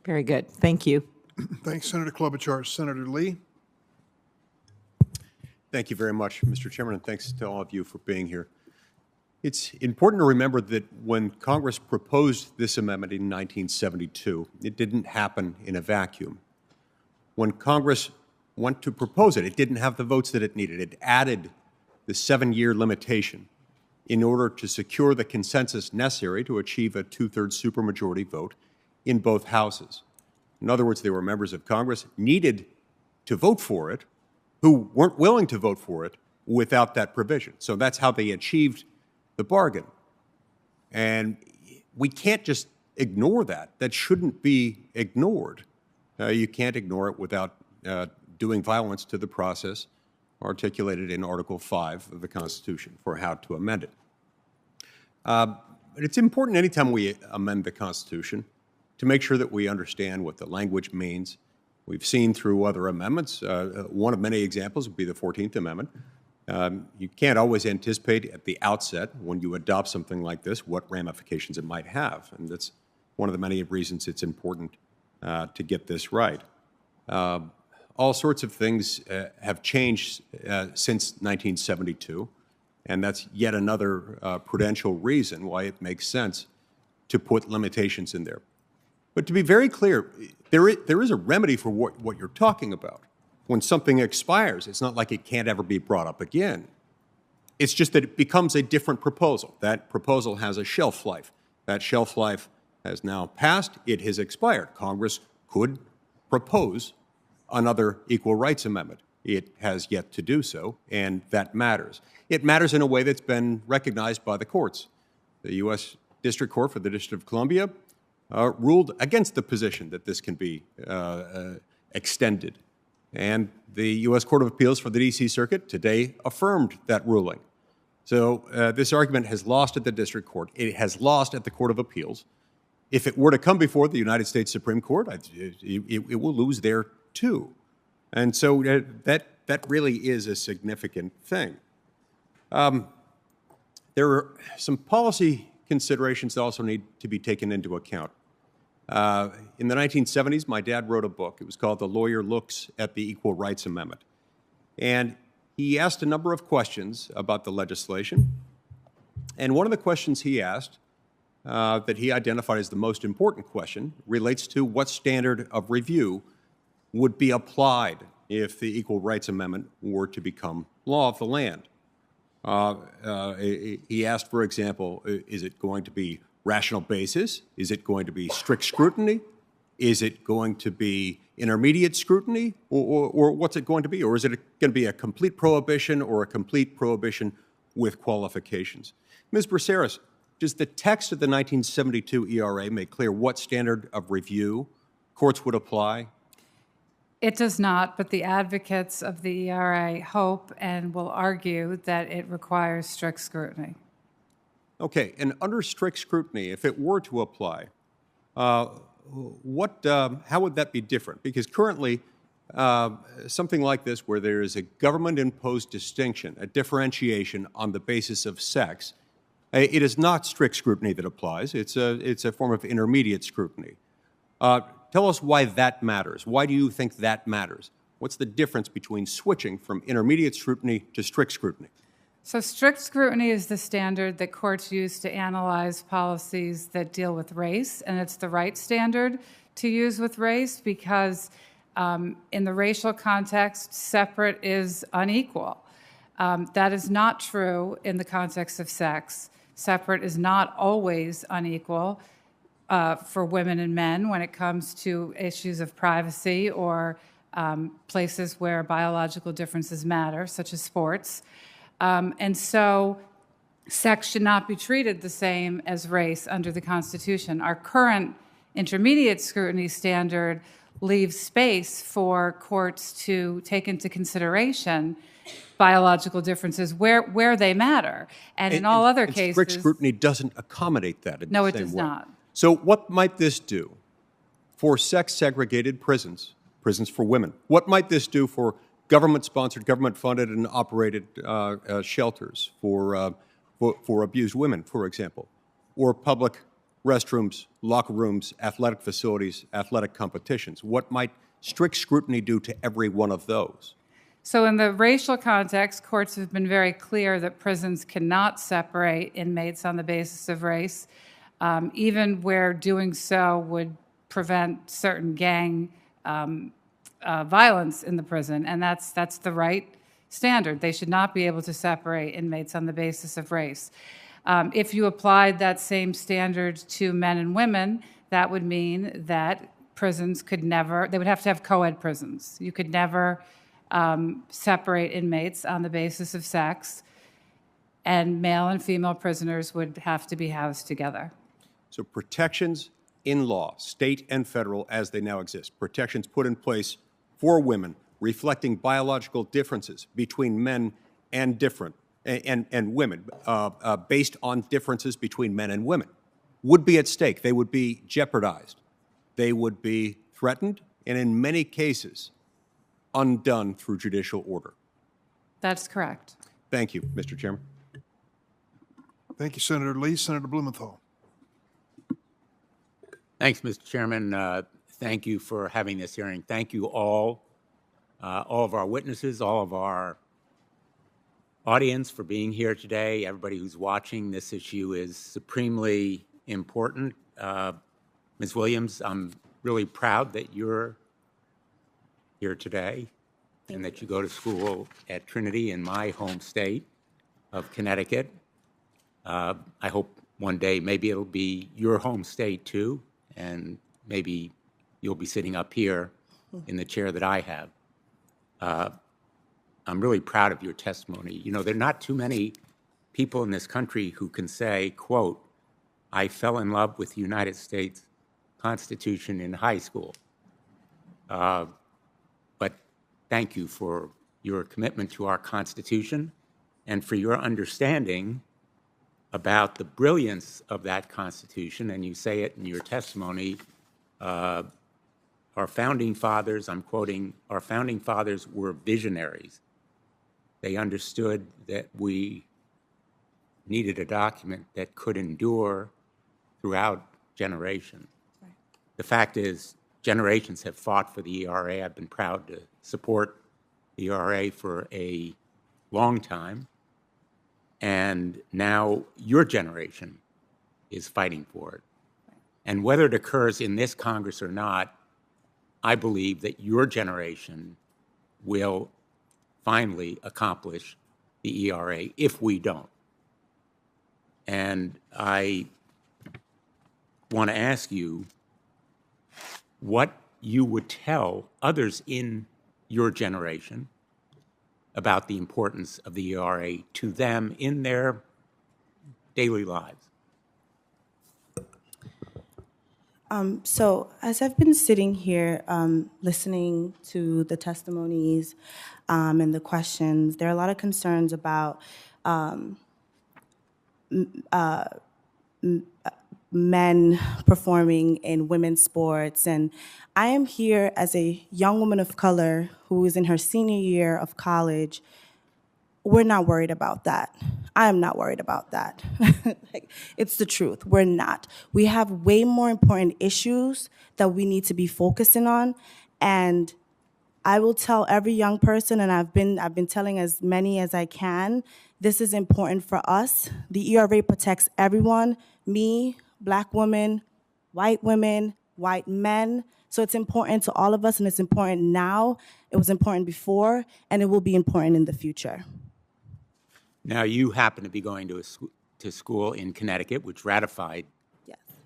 Speaker 15: Very good. Thank you.
Speaker 1: Thanks, Senator Klobuchar. Senator Lee?
Speaker 16: Thank you very much, Mr. Chairman, and thanks to all of you for being here. It's important to remember that when Congress proposed this amendment in 1972, it didn't happen in a vacuum. When Congress went to propose it, it didn't have the votes that it needed. It added the 7-year limitation in order to secure the consensus necessary to achieve a 2/3 supermajority vote in both houses. In other words, there were members of Congress needed to vote for it who weren't willing to vote for it without that provision. So that's how they achieved the bargain. And we can't just ignore that. That shouldn't be ignored. You can't ignore it without doing violence to the process articulated in Article 5 of the Constitution for how to amend it. But it's important anytime we amend the Constitution to make sure that we understand what the language means. We've seen through other amendments, one of many examples would be the 14th Amendment. You can't always anticipate at the outset when you adopt something like this what ramifications it might have. And that's one of the many reasons it's important to get this right. All sorts of things have changed since 1972, and that's yet another prudential reason why it makes sense to put limitations in there. But to be very clear, there is a remedy for what you're talking about. When something expires, it's not like it can't ever be brought up again. It's just that it becomes a different proposal. That proposal has a shelf life. That shelf life has now passed. It has expired. Congress could propose another equal rights amendment. It has yet to do so, and that matters. It matters in a way that's been recognized by the courts. The U.S. District Court for the District of Columbia ruled against the position that this can be extended. And the U.S. Court of Appeals for the D.C. Circuit today affirmed that ruling. So this argument has lost at the District Court. It has lost at the Court of Appeals. If it were to come before the United States Supreme Court, it will lose there too. And so that really is a significant thing. There are some policy considerations that also need to be taken into account. In the 1970s, my dad wrote a book. It was called The Lawyer Looks at the Equal Rights Amendment. And he asked a number of questions about the legislation. And one of the questions he asked, that he identified as the most important question, relates to what standard of review would be applied if the Equal Rights Amendment were to become law of the land. He asked, for example, is it going to be rational basis? Is it going to be strict scrutiny? Is it going to be intermediate scrutiny? Or what's it going to be? Or is it going to be a complete prohibition or a complete prohibition with qualifications? Ms. Braceras, does the text of the 1972 ERA make clear what standard of review courts would apply?
Speaker 7: It does not, but the advocates of the ERA hope and will argue that it requires strict scrutiny.
Speaker 16: Okay, and under strict scrutiny, if it were to apply, how would that be different? Because currently, something like this, where there is a government-imposed distinction, a differentiation on the basis of sex, it is not strict scrutiny that applies. It's a form of intermediate scrutiny. Tell us why that matters. Why do you think that matters? What's the difference between switching from intermediate scrutiny to strict scrutiny?
Speaker 7: So strict scrutiny is the standard that courts use to analyze policies that deal with race, and it's the right standard to use with race because in the racial context, separate is unequal. That is not true in the context of sex. Separate is not always unequal for women and men when it comes to issues of privacy or places where biological differences matter, such as sports. And so sex should not be treated the same as race under the Constitution. Our current intermediate scrutiny standard leaves space for courts to take into consideration biological differences where they matter. And in all other cases...
Speaker 16: strict scrutiny doesn't accommodate that in
Speaker 7: no,
Speaker 16: the
Speaker 7: it
Speaker 16: same
Speaker 7: does
Speaker 16: way.
Speaker 7: not.
Speaker 16: So what might this do for sex-segregated prisons, prisons for women? What might this do for government-sponsored, government-funded, and operated shelters for abused women, for example, or public restrooms, locker rooms, athletic facilities, athletic competitions? What might strict scrutiny do to every one of those?
Speaker 7: So in the racial context, courts have been very clear that prisons cannot separate inmates on the basis of race, even where doing so would prevent certain gang violence in the prison, and that's the right standard. They should not be able to separate inmates on the basis of race. If you applied that same standard to men and women, that would mean that prisons could never, they would have to have co-ed prisons. You could never separate inmates on the basis of sex, and male and female prisoners would have to be housed together.
Speaker 16: So protections in law, state and federal, as they now exist, protections put in place for women reflecting biological differences between men and women, based on differences between men and women, would be at stake. They would be jeopardized. They would be threatened, and in many cases, undone through judicial order.
Speaker 7: That's correct.
Speaker 16: Thank you, Mr. Chairman.
Speaker 1: Thank you, Senator Lee. Senator Blumenthal.
Speaker 17: Thanks, Mr. Chairman. Thank you for having this hearing. Thank you all of our witnesses, all of our audience for being here today, everybody who's watching. This issue is supremely important. Ms. Williams, I'm really proud that you're here today and that you go to school at Trinity in my home state of Connecticut. I hope one day maybe it'll be your home state too, and maybe you'll be sitting up here in the chair that I have. I'm really proud of your testimony. You know, there are not too many people in this country who can say, quote, I fell in love with the United States Constitution in high school. But thank you for your commitment to our Constitution and for your understanding about the brilliance of that Constitution, and you say it in your testimony. Our founding fathers, I'm quoting, our founding fathers were visionaries. They understood that we needed a document that could endure throughout generations. Right. The fact is, generations have fought for the ERA. I've been proud to support the ERA for a long time. And now your generation is fighting for it. And whether it occurs in this Congress or not, I believe that your generation will finally accomplish the ERA if we don't. And I want to ask you what you would tell others in your generation about the importance of the ERA to them in their daily lives.
Speaker 9: So as I've been sitting here listening to the testimonies and the questions, there are a lot of concerns about men performing in women's sports. And I am here as a young woman of color who is in her senior year of college. We're not worried about that. I am not worried about that. It's the truth. We're not. We have way more important issues that we need to be focusing on. And I will tell every young person, and I've been telling as many as I can, this is important for us. The ERA protects everyone, me, Black women, white men. So it's important to all of us, and it's important now. It was important before, and it will be important in the future.
Speaker 17: Now, you happen to be going to school in Connecticut, which ratified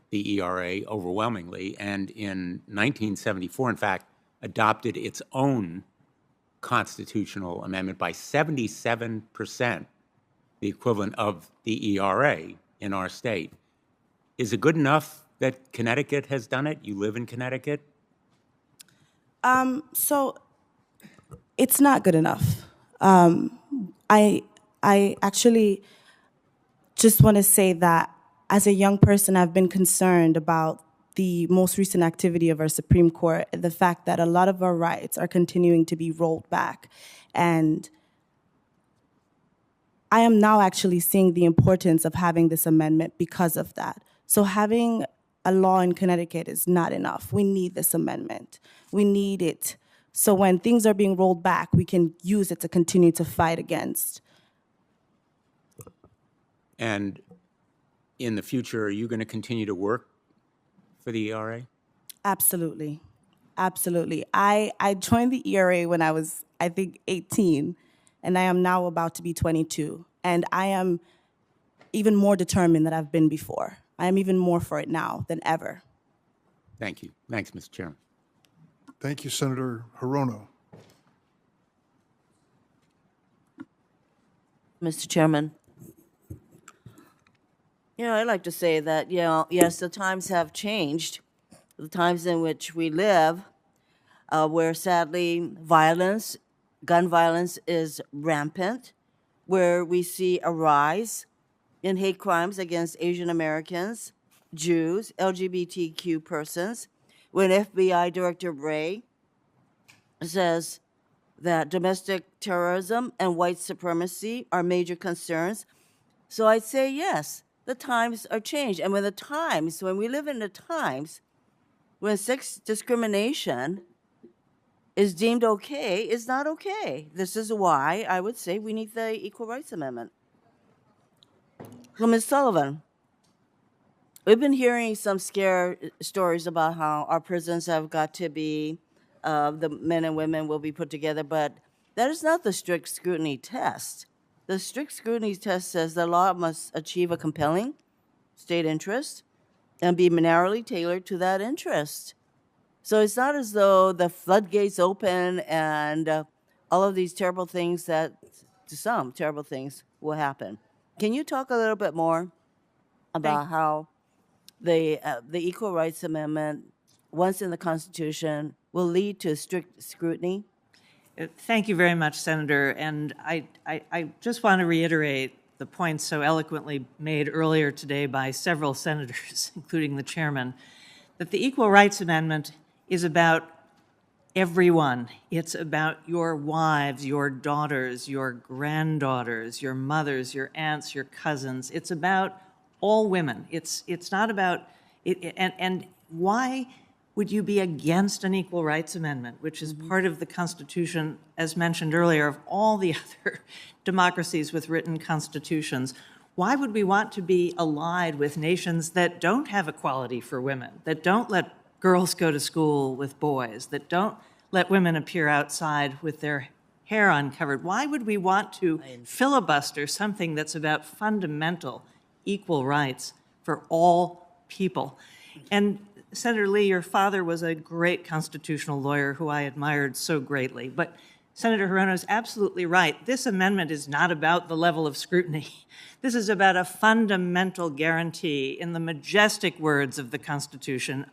Speaker 17: the ERA overwhelmingly, and in 1974, in fact, adopted its own constitutional amendment by 77%, the equivalent of the ERA in our state. Is it good enough that Connecticut has done it? You live in Connecticut?
Speaker 9: So it's not good enough. I actually just want to say that as a young person, I've been concerned about the most recent activity of our Supreme Court, the fact that a lot of our rights are continuing to be rolled back. And I am now actually seeing the importance of having this amendment because of that. So having a law in Connecticut is not enough. We need this amendment. We need it. So when things are being rolled back, we can use it to continue to fight against.
Speaker 17: And in the future, are you going to continue to work for the ERA?
Speaker 9: Absolutely. Absolutely. I joined the ERA when I was, I think, 18, and I am now about to be 22. And I am even more determined than I've been before. I am even more for it now than ever.
Speaker 17: Thank you. Thanks, Mr. Chairman.
Speaker 1: Thank you, Senator Hirono.
Speaker 18: Mr. Chairman. I'd like to say that, yes, the times have changed. The times in which we live, where sadly gun violence is rampant, where we see a rise in hate crimes against Asian Americans, Jews, LGBTQ persons, when FBI Director Wray says that domestic terrorism and white supremacy are major concerns. So I'd say yes, the times are changed. And when we live in the times when sex discrimination is deemed okay, is not okay. This is why I would say we need the Equal Rights Amendment. So, Ms. Sullivan, we've been hearing some scare stories about how our prisons have got to be, the men and women will be put together, but that is not the strict scrutiny test. The strict scrutiny test says the law must achieve a compelling state interest and be narrowly tailored to that interest. So it's not as though the floodgates open and all of these terrible things some terrible things will happen. Can you talk a little bit more about how the Equal Rights Amendment, once in the Constitution, will lead to strict scrutiny?
Speaker 12: Thank you very much, Senator. And I just want to reiterate the points so eloquently made earlier today by several senators, including the chairman, that the Equal Rights Amendment is about everyone. It's about your wives, your daughters, your granddaughters, your mothers, your aunts, your cousins. It's about all women. It's not about it. And why would you be against an Equal Rights Amendment, which is part of the Constitution, as mentioned earlier, of all the other democracies with written constitutions? Why would we want to be allied with nations that don't have equality for women, that don't let girls go to school with boys, that don't let women appear outside with their hair uncovered? Why would we want to filibuster something that's about fundamental equal rights for all people? And Senator Lee, your father was a great constitutional lawyer who I admired so greatly. But Senator Hirono is absolutely right. This amendment is not about the level of scrutiny. This is about a fundamental guarantee, in the majestic words of the Constitution,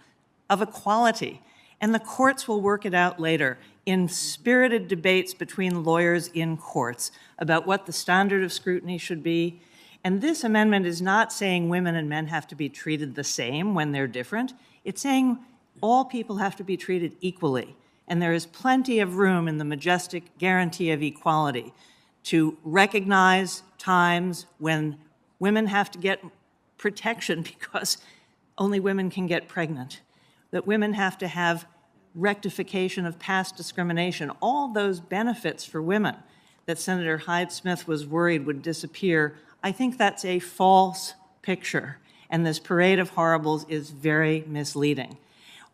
Speaker 12: of equality. And the courts will work it out later in spirited debates between lawyers in courts about what the standard of scrutiny should be. And this amendment is not saying women and men have to be treated the same when they're different. It's saying all people have to be treated equally. And there is plenty of room in the majestic guarantee of equality to recognize times when women have to get protection because only women can get pregnant, that women have to have rectification of past discrimination, all those benefits for women that Senator Hyde-Smith was worried would disappear, I think that's a false picture. And this parade of horribles is very misleading.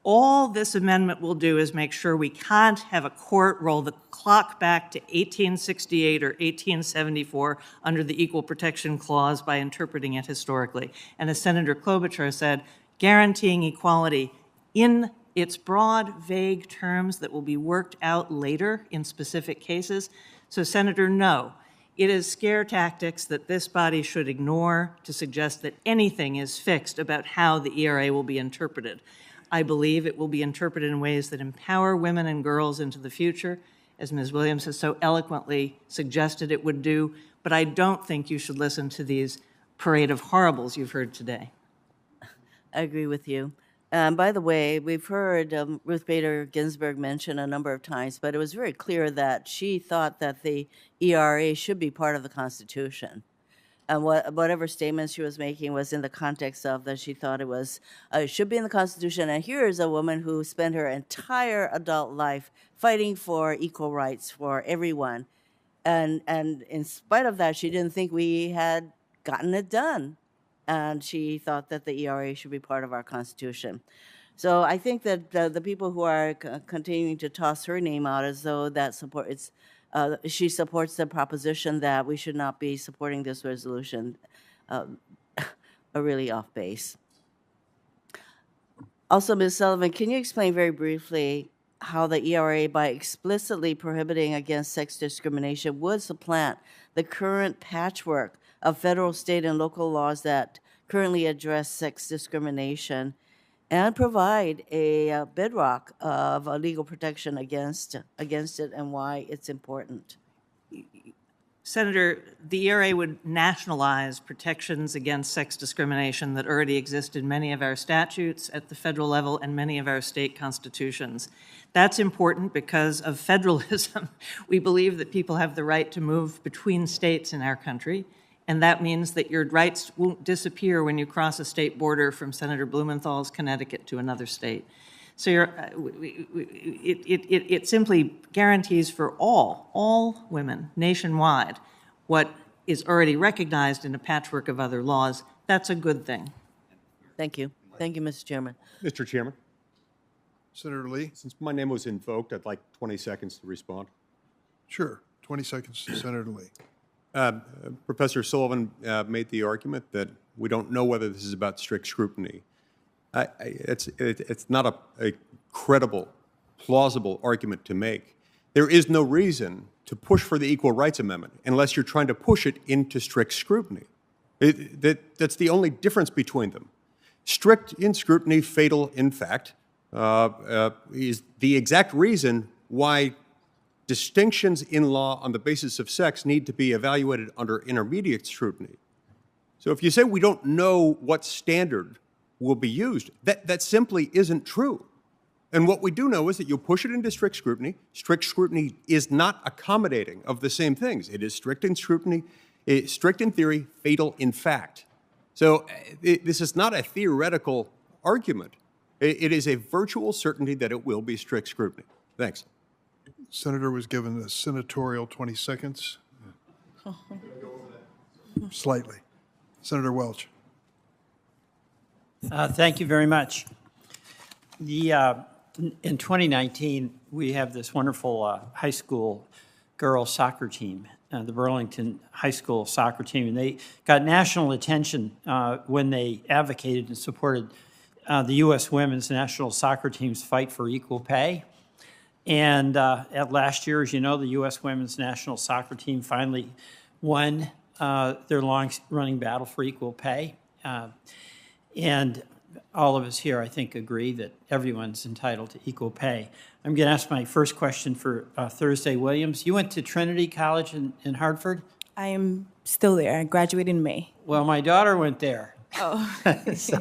Speaker 12: All this amendment will do is make sure we can't have a court roll the clock back to 1868 or 1874 under the Equal Protection Clause by interpreting it historically. And as Senator Klobuchar said, guaranteeing equality in its broad, vague terms that will be worked out later in specific cases. So, Senator, no. It is scare tactics that this body should ignore to suggest that anything is fixed about how the ERA will be interpreted. I believe it will be interpreted in ways that empower women and girls into the future, as Ms. Williams has so eloquently suggested it would do, but I don't think you should listen to these parade of horribles you've heard today.
Speaker 18: I agree with you. By the way, we've heard Ruth Bader Ginsburg mention a number of times, but it was very clear that she thought that the ERA should be part of the Constitution. And whatever statements she was making was in the context of that she thought it should be in the Constitution. And here is a woman who spent her entire adult life fighting for equal rights for everyone. And in spite of that, she didn't think we had gotten it done. And she thought that the ERA should be part of our Constitution. So I think that the people who are continuing to toss her name out as though that she supports the proposition that we should not be supporting this resolution are really off base. Also, Ms. Sullivan, can you explain very briefly how the ERA, by explicitly prohibiting against sex discrimination, would supplant the current patchwork of federal, state, and local laws that currently address sex discrimination and provide a bedrock of legal protection against it and why it's important?
Speaker 12: Senator, the ERA would nationalize protections against sex discrimination that already exist in many of our statutes at the federal level and many of our state constitutions. That's important because of federalism. We believe that people have the right to move between states in our country, and that means that your rights won't disappear when you cross a state border from Senator Blumenthal's Connecticut to another state. So it simply guarantees for all women nationwide what is already recognized in a patchwork of other laws. That's a good thing.
Speaker 18: Thank you. Thank you, Mr. Chairman.
Speaker 16: Mr. Chairman.
Speaker 1: Senator Lee?
Speaker 16: Since my name was invoked, I'd like 20 seconds to respond.
Speaker 1: Sure. 20 seconds to Senator Lee.
Speaker 16: Professor Sullivan made the argument that we don't know whether this is about strict scrutiny. It's not a credible, plausible argument to make. There is no reason to push for the Equal Rights Amendment unless you're trying to push it into strict scrutiny. That's the only difference between them. Strict in scrutiny, fatal in fact, is the exact reason why distinctions in law on the basis of sex need to be evaluated under intermediate scrutiny. So if you say we don't know what standard will be used, that simply isn't true. And what we do know is that you push it into strict scrutiny. Strict scrutiny is not accommodating of the same things. It is strict in scrutiny, strict in theory, fatal in fact. So this is not a theoretical argument. It is a virtual certainty that it will be strict scrutiny. Thanks.
Speaker 1: Senator was given a senatorial 20 seconds. Slightly. Senator Welch.
Speaker 19: Thank you very much. In 2019, we have this wonderful high school girls soccer team, the Burlington High School soccer team, and they got national attention when they advocated and supported the U.S. women's national soccer team's fight for equal pay. And at last year, as you know, the U.S. women's national soccer team finally won their long-running battle for equal pay. And all of us here, I think, agree that everyone's entitled to equal pay. I'm going to ask my first question for Thursday Williams. You went to Trinity College in Hartford?
Speaker 20: I am still there. I graduated in May.
Speaker 19: Well, my daughter went there.
Speaker 20: Oh.
Speaker 19: So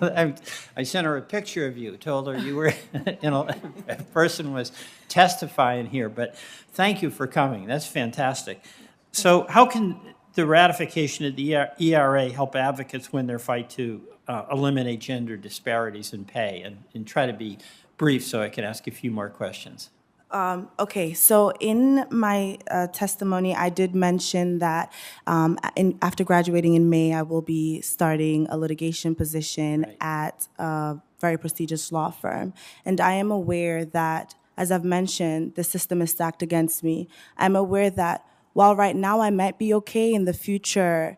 Speaker 19: I sent her a picture of you, told her you were, a person was testifying here, but thank you for coming. That's fantastic. So how can the ratification of the ERA help advocates win their fight to eliminate gender disparities in pay and try to be brief so I can ask a few more questions.
Speaker 9: Okay, so in my testimony, I did mention that after graduating in May, I will be starting a litigation position at a very prestigious law firm. And I am aware that, as I've mentioned, the system is stacked against me. I'm aware that while right now I might be okay, in the future,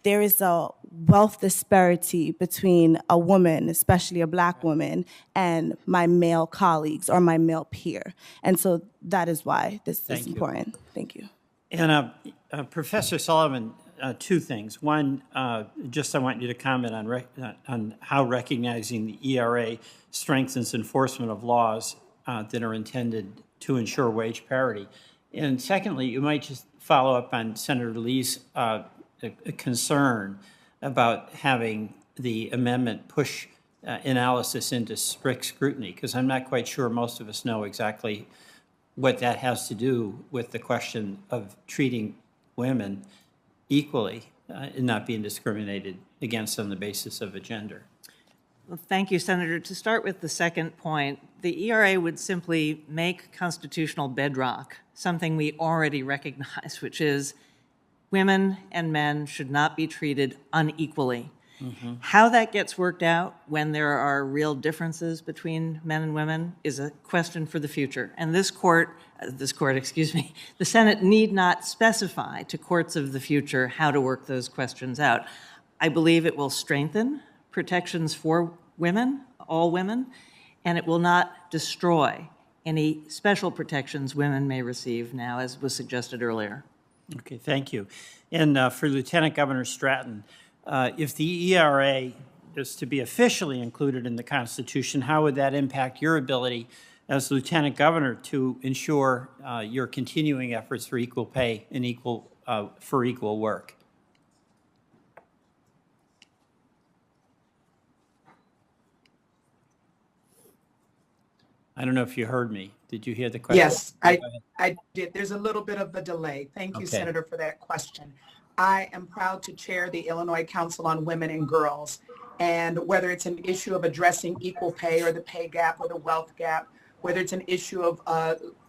Speaker 9: there is a wealth disparity between a woman, especially a Black woman, and my male colleagues or my male peer. And so that is why this is important. Thank you.
Speaker 19: And Professor Sullivan, two things. One, just I want you to comment on how recognizing the ERA strengthens enforcement of laws that are intended to ensure wage parity. And secondly, you might just follow up on Senator Lee's a concern about having the amendment push analysis into strict scrutiny, because I'm not quite sure most of us know exactly what that has to do with the question of treating women equally and not being discriminated against on the basis of a gender.
Speaker 12: Well, thank you, Senator. To start with the second point, the ERA would simply make constitutional bedrock something we already recognize, which is women and men should not be treated unequally. Mm-hmm. How that gets worked out when there are real differences between men and women is a question for the future. And the Senate need not specify to courts of the future how to work those questions out. I believe it will strengthen protections for women, all women, and it will not destroy any special protections women may receive now, as was suggested earlier.
Speaker 19: Okay, thank you. And for Lieutenant Governor Stratton, if the ERA is to be officially included in the Constitution, how would that impact your ability as Lieutenant Governor to ensure your continuing efforts for equal pay and for equal work? I don't know if you heard me. Did you hear the question?
Speaker 6: Yes, I did. There's a little bit of a delay. Thank you, Senator, for that question. I am proud to chair the Illinois Council on Women and Girls. And whether it's an issue of addressing equal pay or the pay gap or the wealth gap, whether it's an issue of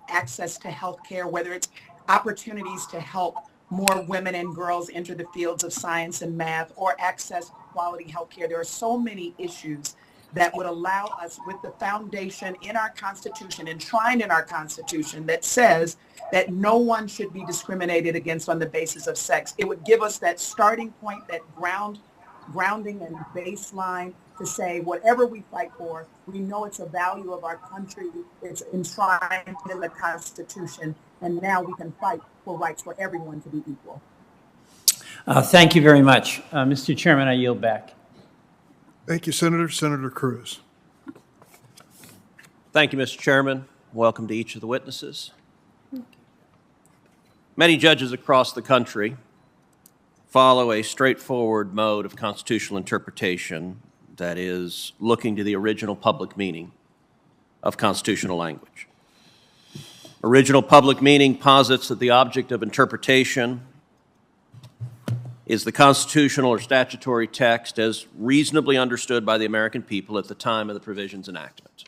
Speaker 6: access to health care, whether it's opportunities to help more women and girls enter the fields of science and math or access quality health care, there are so many issues that would allow us, with the foundation in our Constitution, enshrined in our Constitution, that says that no one should be discriminated against on the basis of sex. It would give us that starting point, that grounding and baseline to say whatever we fight for, we know it's a value of our country, it's enshrined in the Constitution, and now we can fight for rights for everyone to be equal.
Speaker 19: Thank you very much. Mr. Chairman, I yield back.
Speaker 1: Thank you, Senator. Senator Cruz.
Speaker 21: Thank you, Mr. Chairman. Welcome to each of the witnesses. Many judges across the country follow a straightforward mode of constitutional interpretation that is looking to the original public meaning of constitutional language. Original public meaning posits that the object of interpretation is the constitutional or statutory text as reasonably understood by the American people at the time of the provision's enactment.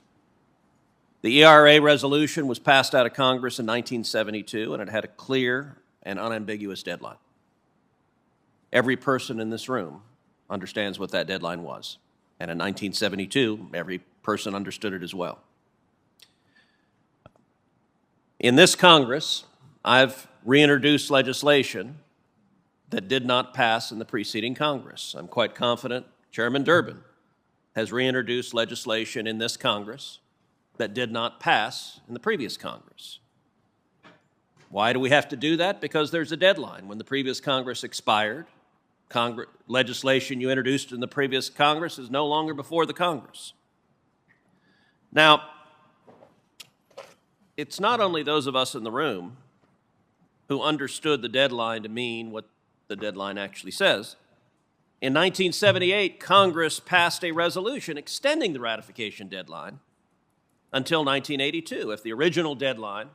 Speaker 21: The ERA resolution was passed out of Congress in 1972, and it had a clear and unambiguous deadline. Every person in this room understands what that deadline was. And in 1972, every person understood it as well. In this Congress, I've reintroduced legislation that did not pass in the preceding Congress. I'm quite confident Chairman Durbin has reintroduced legislation in this Congress that did not pass in the previous Congress. Why do we have to do that? Because there's a deadline. When the previous Congress expired, legislation you introduced in the previous Congress is no longer before the Congress. Now, it's not only those of us in the room who understood the deadline to mean what the deadline actually says. In 1978, Congress passed a resolution extending the ratification deadline until 1982. If the original deadline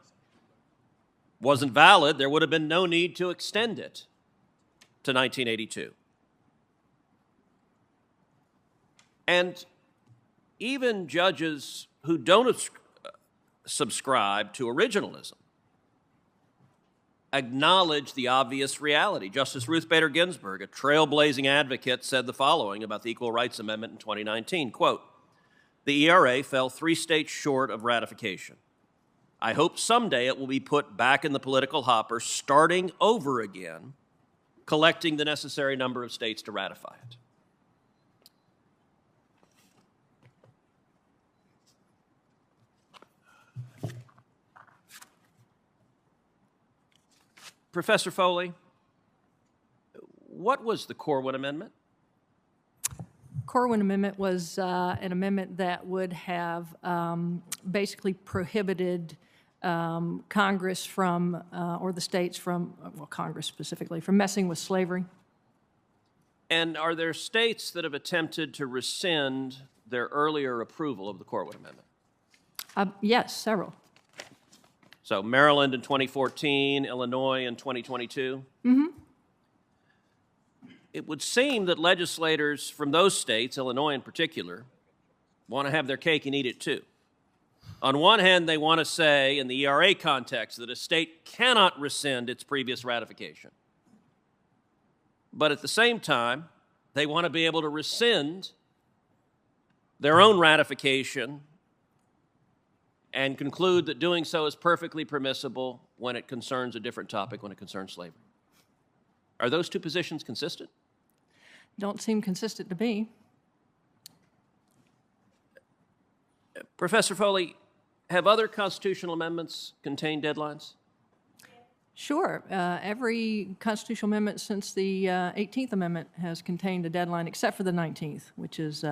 Speaker 21: wasn't valid, there would have been no need to extend it to 1982. And even judges who don't subscribe to originalism acknowledge the obvious reality. Justice Ruth Bader Ginsburg, a trailblazing advocate, said the following about the Equal Rights Amendment in 2019, quote, "The ERA fell 3 states short of ratification. I hope someday it will be put back in the political hopper, starting over again, collecting the necessary number of states to ratify it." Professor Foley, what was the Corwin Amendment?
Speaker 10: Corwin Amendment was an amendment that would have basically prohibited Congress from, or the states from, well, Congress specifically, from messing with slavery.
Speaker 21: And are there states that have attempted to rescind their earlier approval of the Corwin Amendment?
Speaker 10: Yes, several.
Speaker 21: So Maryland in 2014, Illinois in 2022?
Speaker 10: Mm-hmm.
Speaker 21: It would seem that legislators from those states, Illinois in particular, want to have their cake and eat it too. On one hand, they want to say, in the ERA context, that a state cannot rescind its previous ratification. But at the same time, they want to be able to rescind their own ratification and conclude that doing so is perfectly permissible when it concerns a different topic, when it concerns slavery. Are those two positions consistent?
Speaker 10: Don't seem consistent to me.
Speaker 21: Professor Foley, have other constitutional amendments contained deadlines?
Speaker 10: Sure. Every constitutional amendment since the 18th Amendment has contained a deadline, except for the 19th, which is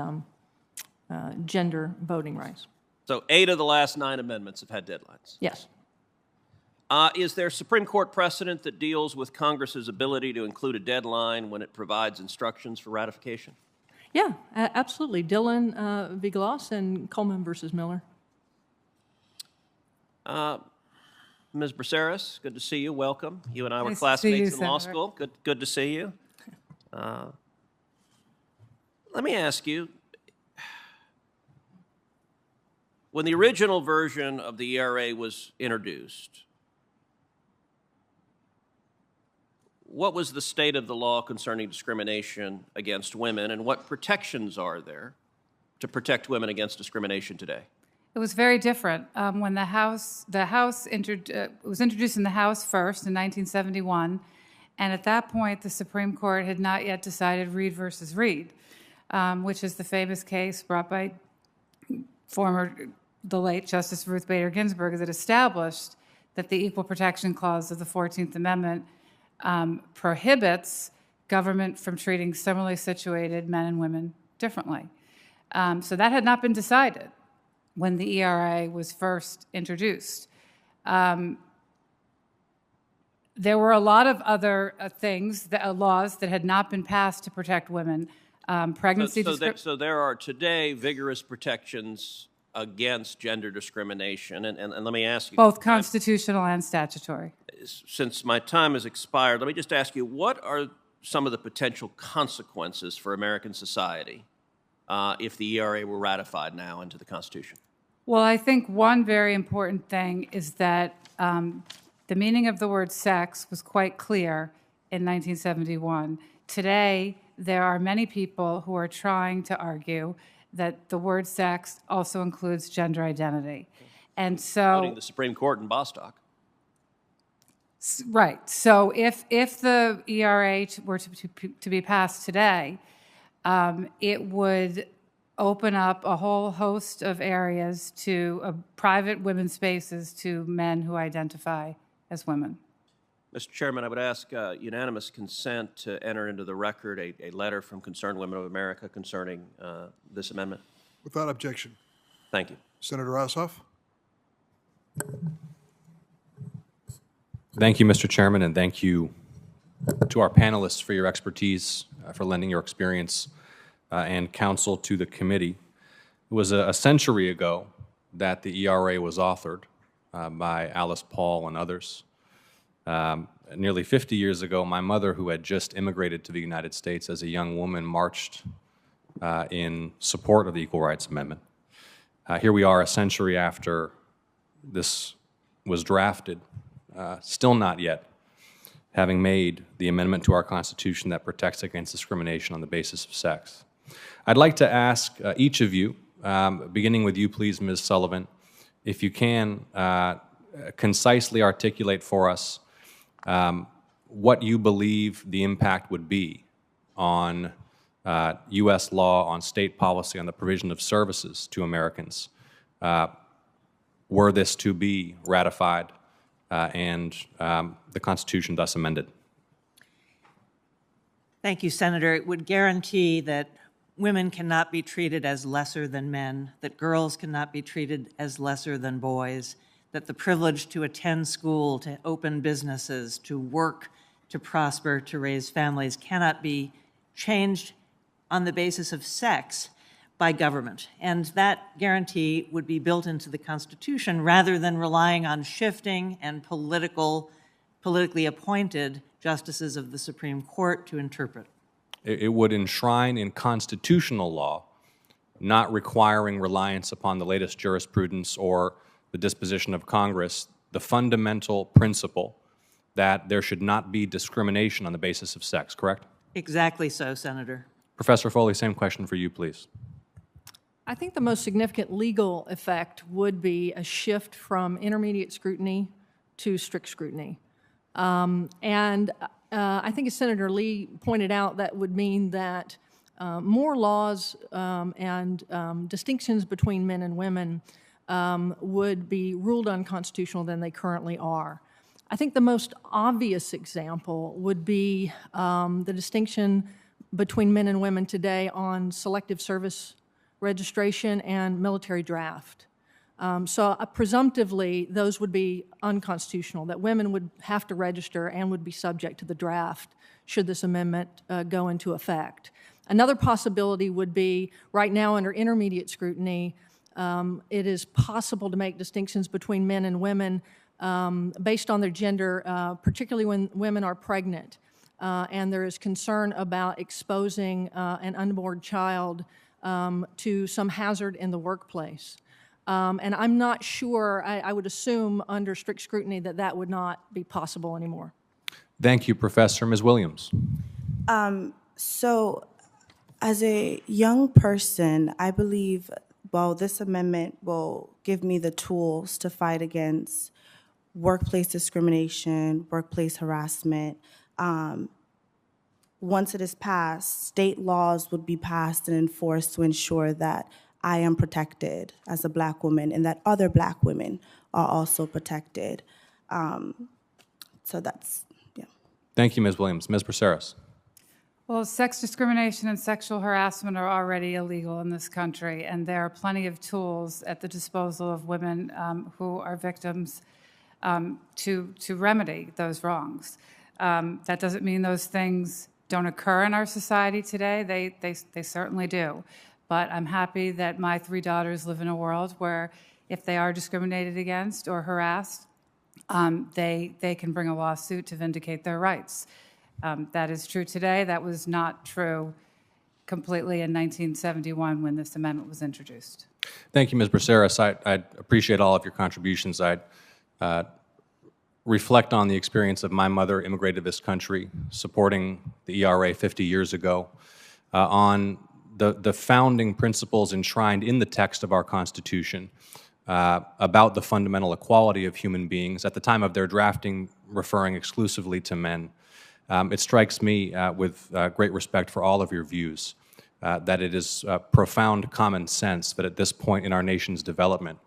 Speaker 10: gender voting rights.
Speaker 21: So 8 of the last 9 amendments have had deadlines?
Speaker 10: Yes.
Speaker 21: Is there Supreme Court precedent that deals with Congress's ability to include a deadline when it provides instructions for ratification?
Speaker 10: Yeah, absolutely. Dillon v. Gloss and Coleman versus Miller.
Speaker 21: Ms. Braceras, good to see you. Welcome. You and I were
Speaker 7: Nice to see
Speaker 21: classmates
Speaker 7: you,
Speaker 21: in law
Speaker 7: Senator.
Speaker 21: school. Good to see you. Let me ask you, when the original version of the ERA was introduced, what was the state of the law concerning discrimination against women, and what protections are there to protect women against discrimination today?
Speaker 7: It was very different. When it was introduced in the House first in 1971, and at that point, the Supreme Court had not yet decided Reed versus Reed, which is the famous case brought by the late Justice Ruth Bader Ginsburg that established that the Equal Protection Clause of the 14th Amendment prohibits government from treating similarly situated men and women differently. So that had not been decided when the ERA was first introduced. There were a lot of other laws that had not been passed to protect women.
Speaker 21: So there are today vigorous protections against gender discrimination. And let me ask you,
Speaker 7: both constitutional and statutory.
Speaker 21: Since my time has expired, let me just ask you, what are some of the potential consequences for American society if the ERA were ratified now into the Constitution?
Speaker 7: Well, I think one very important thing is that the meaning of the word sex was quite clear in 1971. Today, there are many people who are trying to argue that the word sex also includes gender identity. And so,
Speaker 21: Including the Supreme Court in Bostock.
Speaker 7: Right. So if the ERA were to be passed today, it would open up a whole host of areas to private women's spaces to men who identify as women.
Speaker 21: Mr. Chairman, I would ask unanimous consent to enter into the record a letter from Concerned Women of America concerning this amendment.
Speaker 1: Without objection.
Speaker 21: Thank you.
Speaker 1: Senator Ossoff?
Speaker 3: Thank you, Mr. Chairman, and thank you to our panelists for your expertise, for lending your experience and counsel to the committee. It was a century ago that the ERA was authored by Alice Paul and others. Nearly 50 years ago, my mother, who had just immigrated to the United States as a young woman, marched in support of the Equal Rights Amendment. Here we are a century after this was drafted, still not yet having made the amendment to our Constitution that protects against discrimination on the basis of sex. I'd like to ask each of you, beginning with you, please, Ms. Sullivan, if you can concisely articulate for us what you believe the impact would be on U.S. law, on state policy, on the provision of services to Americans, were this to be ratified and the Constitution thus amended.
Speaker 12: Thank you, Senator. It would guarantee that women cannot be treated as lesser than men, that girls cannot be treated as lesser than boys, that the privilege to attend school, to open businesses, to work, to prosper, to raise families cannot be changed on the basis of sex by government. And that guarantee would be built into the Constitution rather than relying on shifting and politically appointed justices of the Supreme Court to interpret.
Speaker 3: It would enshrine in constitutional law, not requiring reliance upon the latest jurisprudence or the disposition of Congress, the fundamental principle that there should not be discrimination on the basis of sex, correct?
Speaker 12: Exactly so, Senator.
Speaker 3: Professor Foley, same question for you, please.
Speaker 10: I think the most significant legal effect would be a shift from intermediate scrutiny to strict scrutiny. I think, as Senator Lee pointed out, that would mean that more laws and distinctions between men and women would be ruled unconstitutional than they currently are. I think the most obvious example would be the distinction between men and women today on selective service registration and military draft. Presumptively, those would be unconstitutional, that women would have to register and would be subject to the draft should this amendment go into effect. Another possibility would be, right now under intermediate scrutiny, it is possible to make distinctions between men and women based on their gender, particularly when women are pregnant, and there is concern about exposing an unborn child to some hazard in the workplace. And I'm not sure, I would assume under strict scrutiny that that would not be possible anymore.
Speaker 3: Thank you, Professor. Ms. Williams.
Speaker 9: So as a young person, I believe, well, this amendment will give me the tools to fight against workplace discrimination, workplace harassment. Once it is passed, state laws would be passed and enforced to ensure that I am protected as a Black woman and that other Black women are also protected. So that's, yeah.
Speaker 3: Thank you, Ms. Williams. Ms. Braceras.
Speaker 7: Well, sex discrimination and sexual harassment are already illegal in this country, and there are plenty of tools at the disposal of women who are victims to remedy those wrongs. That doesn't mean those things don't occur in our society today. They certainly do. But I'm happy that my 3 daughters live in a world where if they are discriminated against or harassed, they can bring a lawsuit to vindicate their rights. That is true today. That was not true completely in 1971 when this amendment was introduced. Thank you,
Speaker 3: Ms. Braceras. I appreciate all of your contributions. I reflect on the experience of my mother immigrated to this country, supporting the ERA 50 years ago, on the founding principles enshrined in the text of our Constitution about the fundamental equality of human beings, at the time of their drafting referring exclusively to men. It strikes me with great respect for all of your views that it is profound common sense that at this point in our nation's development,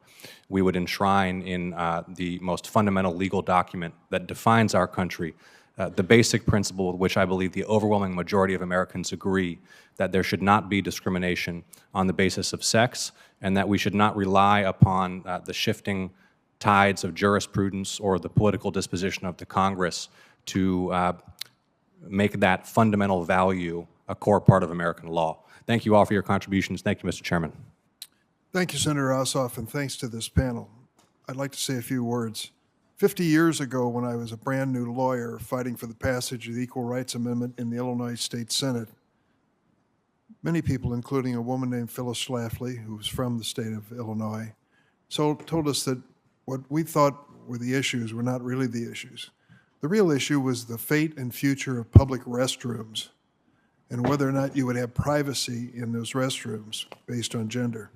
Speaker 3: we would enshrine in the most fundamental legal document that defines our country the basic principle with which I believe the overwhelming majority of Americans agree, that there should not be discrimination on the basis of sex, and that we should not rely upon the shifting tides of jurisprudence or the political disposition of the Congress to make that fundamental value a core part of American law. Thank you all for your contributions. Thank you, Mr. Chairman.
Speaker 1: Thank you, Senator Ossoff, and thanks to this panel. I'd like to say a few words. 50 years ago, when I was a brand new lawyer fighting for the passage of the Equal Rights Amendment in the Illinois State Senate, many people, including a woman named Phyllis Schlafly, who was from the state of Illinois, told us that what we thought were the issues were not really the issues. The real issue was the fate and future of public restrooms and whether or not you would have privacy in those restrooms based on gender.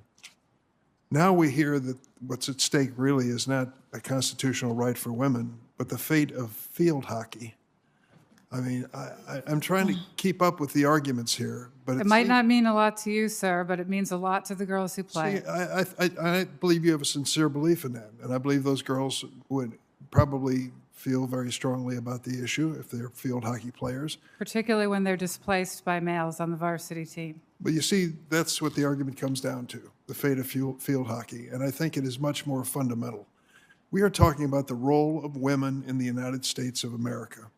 Speaker 1: Now we hear that what's at stake really is not a constitutional right for women, but the fate of field hockey. I mean, I'm trying to keep up with the arguments here, but
Speaker 7: It might not mean a lot to you, sir, but it means a lot to the girls who play.
Speaker 1: See, I believe you have a sincere belief in that, and I believe those girls would probably feel very strongly about the issue if they're field hockey players.
Speaker 7: Particularly when they're displaced by males on the varsity team.
Speaker 1: But you see, that's what the argument comes down to, the fate of field hockey, and I think it is much more fundamental. We are talking about the role of women in the United States of America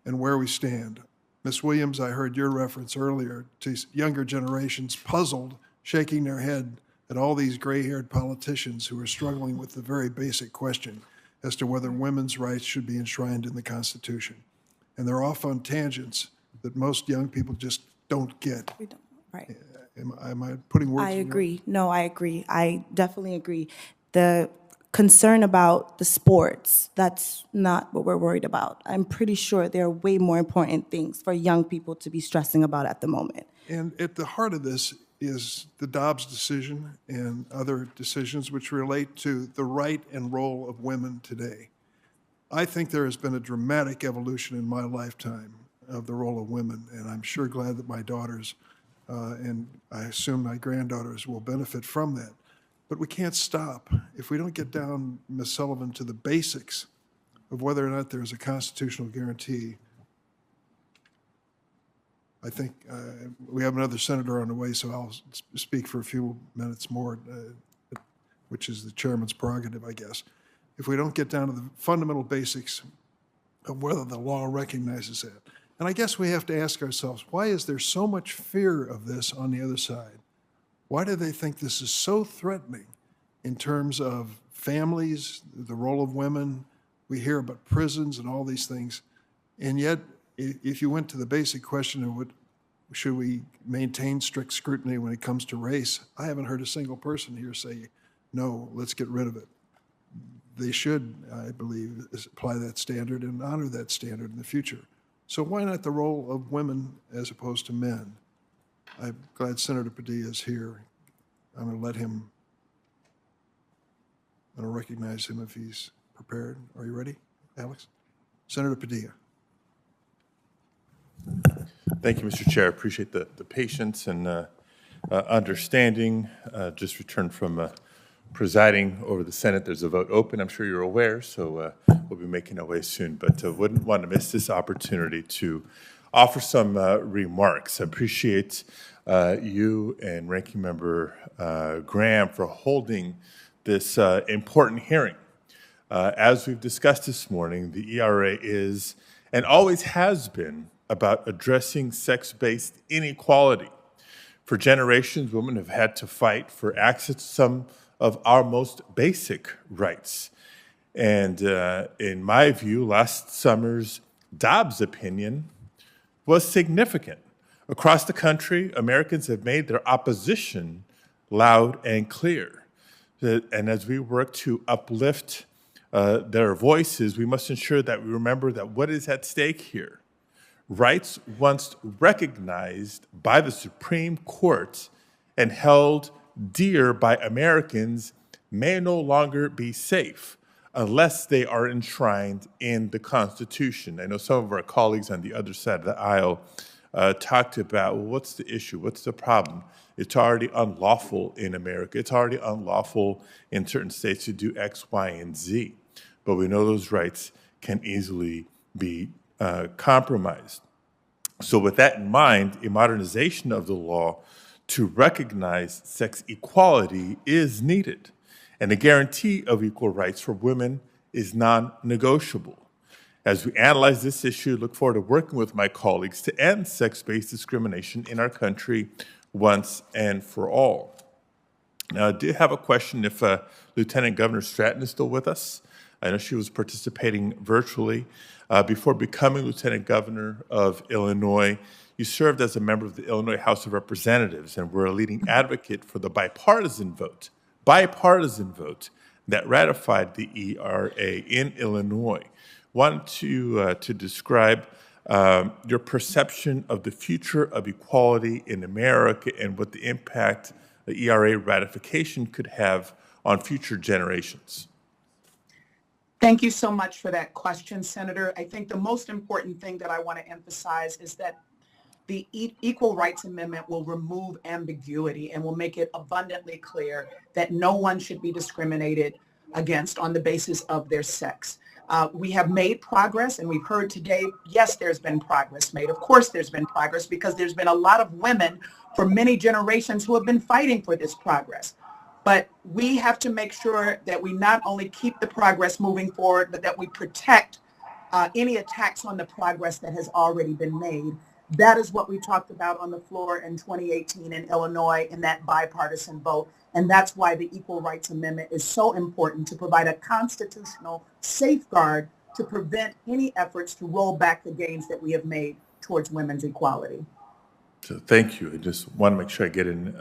Speaker 1: and where we stand. Ms. Williams, I heard your reference earlier to younger generations puzzled, shaking their head at all these gray-haired politicians who are struggling with the very basic question as to whether women's rights should be enshrined in the Constitution. And they're off on tangents that most young people just don't get.
Speaker 9: We don't, right.
Speaker 1: Am I putting words in your-
Speaker 9: agree. No, I agree. I definitely agree. The concern about the sports, that's not what we're worried about. I'm pretty sure there are way more important things for young people to be stressing about at the moment.
Speaker 1: And at the heart of this is the Dobbs decision and other decisions which relate to the right and role of women today. I think there has been a dramatic evolution in my lifetime of the role of women, and I'm sure glad that my daughters and I assume my granddaughters will benefit from that. But we can't stop. If we don't get down, Ms. Sullivan, to the basics of whether or not there's a constitutional guarantee, I think we have another senator on the way, so I'll speak for a few minutes more, which is the chairman's prerogative, I guess. If we don't get down to the fundamental basics of whether the law recognizes that. And I guess we have to ask ourselves, why is there so much fear of this on the other side? Why do they think this is so threatening in terms of families, the role of women? We hear about prisons and all these things. And yet, if you went to the basic question of should we maintain strict scrutiny when it comes to race, I haven't heard a single person here say, no, let's get rid of it. They should, I believe, apply that standard and honor that standard in the future. So why not the role of women as opposed to men? I'm glad Senator Padilla is here. I'm going to let him, I'm going to recognize him if he's prepared. Are you ready, Alex? Senator Padilla.
Speaker 4: Thank you, Mr. Chair. I appreciate the patience and understanding. Just returned from presiding over the Senate. There's a vote open, I'm sure you're aware, so we'll be making our way soon, but wouldn't want to miss this opportunity to offer some remarks. I appreciate you and Ranking Member Graham for holding this important hearing. As we've discussed this morning, the ERA is and always has been about addressing sex-based inequality. For generations, women have had to fight for access to some of our most basic rights. And in my view, last summer's Dobbs opinion was significant. Across the country, Americans have made their opposition loud and clear. And as we work to uplift their voices, we must ensure that we remember that what is at stake here, rights once recognized by the Supreme Court and held dear by Americans may no longer be safe unless they are enshrined in the Constitution. I know some of our colleagues on the other side of the aisle talked about, well, what's the issue? What's the problem? It's already unlawful in America. It's already unlawful in certain states to do X, Y, and Z. But we know those rights can easily be compromised. So with that in mind, a modernization of the law to recognize sex equality is needed, and a guarantee of equal rights for women is non-negotiable. As we analyze this issue, I look forward to working with my colleagues to end sex-based discrimination in our country once and for all. Now, I do have a question if Lieutenant Governor Stratton is still with us. I know she was participating virtually. Before becoming Lieutenant Governor of Illinois, You served as a member of the Illinois House of Representatives and were a leading advocate for the bipartisan vote that ratified the ERA in Illinois. Wanted to describe your perception of the future of equality in America and what the impact the ERA ratification could have on future generations.
Speaker 6: Thank you so much for that question, Senator. I think the most important thing that I want to emphasize is that the Equal Rights Amendment will remove ambiguity and will make it abundantly clear that no one should be discriminated against on the basis of their sex. We have made progress, and we've heard today, yes, there's been progress made. Of course there's been progress, because there's been a lot of women for many generations who have been fighting for this progress. But we have to make sure that we not only keep the progress moving forward, but that we protect any attacks on the progress that has already been made. That is what we talked about on the floor in 2018 in Illinois in that bipartisan vote. And that's why the Equal Rights Amendment is so important, to provide a constitutional safeguard to prevent any efforts to roll back the gains that we have made towards women's equality.
Speaker 4: So thank you. I just want to make sure I get in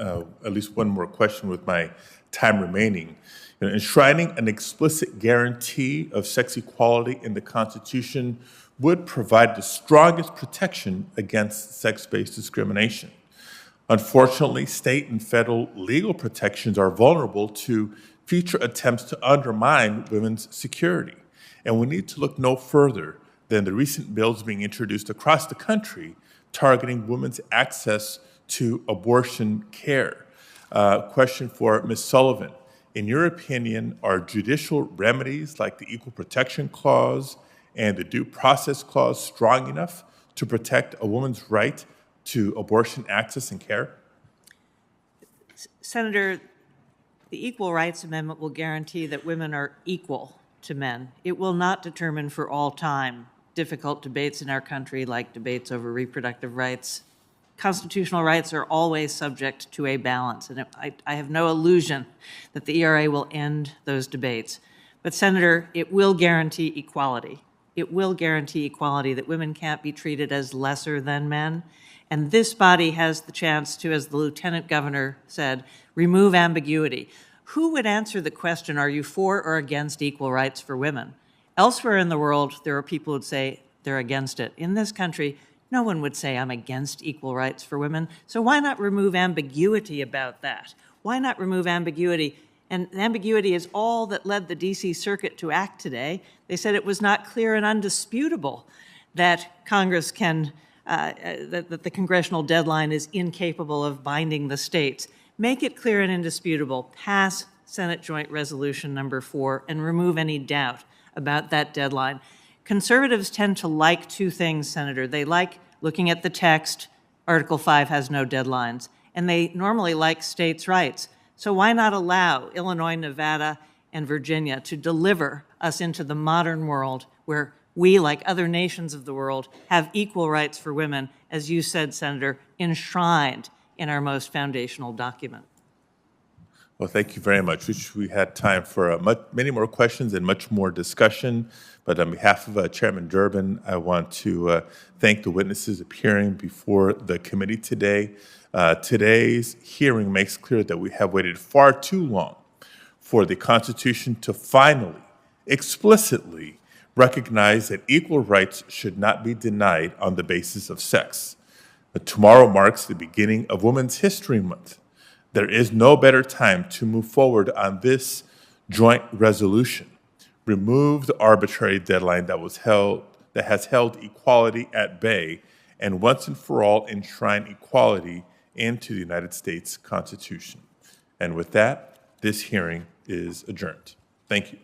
Speaker 4: at least one more question with my time remaining. Enshrining an explicit guarantee of sex equality in the Constitution would provide the strongest protection against sex-based discrimination. Unfortunately, state and federal legal protections are vulnerable to future attempts to undermine women's security. And we need to look no further than the recent bills being introduced across the country targeting women's access to abortion care. Question for Ms. Sullivan. In your opinion, are judicial remedies like the Equal Protection Clause and the Due Process Clause strong enough to protect a woman's right to abortion access and care?
Speaker 12: Senator, the Equal Rights Amendment will guarantee that women are equal to men. It will not determine for all time difficult debates in our country, like debates over reproductive rights. Constitutional rights are always subject to a balance, and I have no illusion that the ERA will end those debates. But Senator, it will guarantee equality. It will guarantee equality, that women can't be treated as lesser than men. And this body has the chance to, as the Lieutenant Governor said, remove ambiguity. Who would answer the question, are you for or against equal rights for women? Elsewhere in the world, there are people who would say they're against it. In this country, no one would say I'm against equal rights for women. So why not remove ambiguity about that? Why not remove ambiguity? And ambiguity is all that led the D.C. Circuit to act today. They said it was not clear and undisputable that Congress can, that the congressional deadline is incapable of binding the states. Make it clear and indisputable. Pass Senate Joint Resolution number 4 and remove any doubt about that deadline. Conservatives tend to like two things, Senator. They like looking at the text, Article 5 has no deadlines, and they normally like states' rights. So why not allow Illinois, Nevada, and Virginia to deliver us into the modern world where we, like other nations of the world, have equal rights for women, as you said, Senator, enshrined in our most foundational document?
Speaker 4: Well, thank you very much. Wish we had time for many more questions and much more discussion. But on behalf of Chairman Durbin, I want to thank the witnesses appearing before the committee today. Today's hearing makes clear that we have waited far too long for the Constitution to finally, explicitly recognize that equal rights should not be denied on the basis of sex. But tomorrow marks the beginning of Women's History Month. There is no better time to move forward on this joint resolution. Remove the arbitrary deadline that has held equality at bay, and once and for all enshrine equality into the United States Constitution. And with that, this hearing is adjourned. Thank you.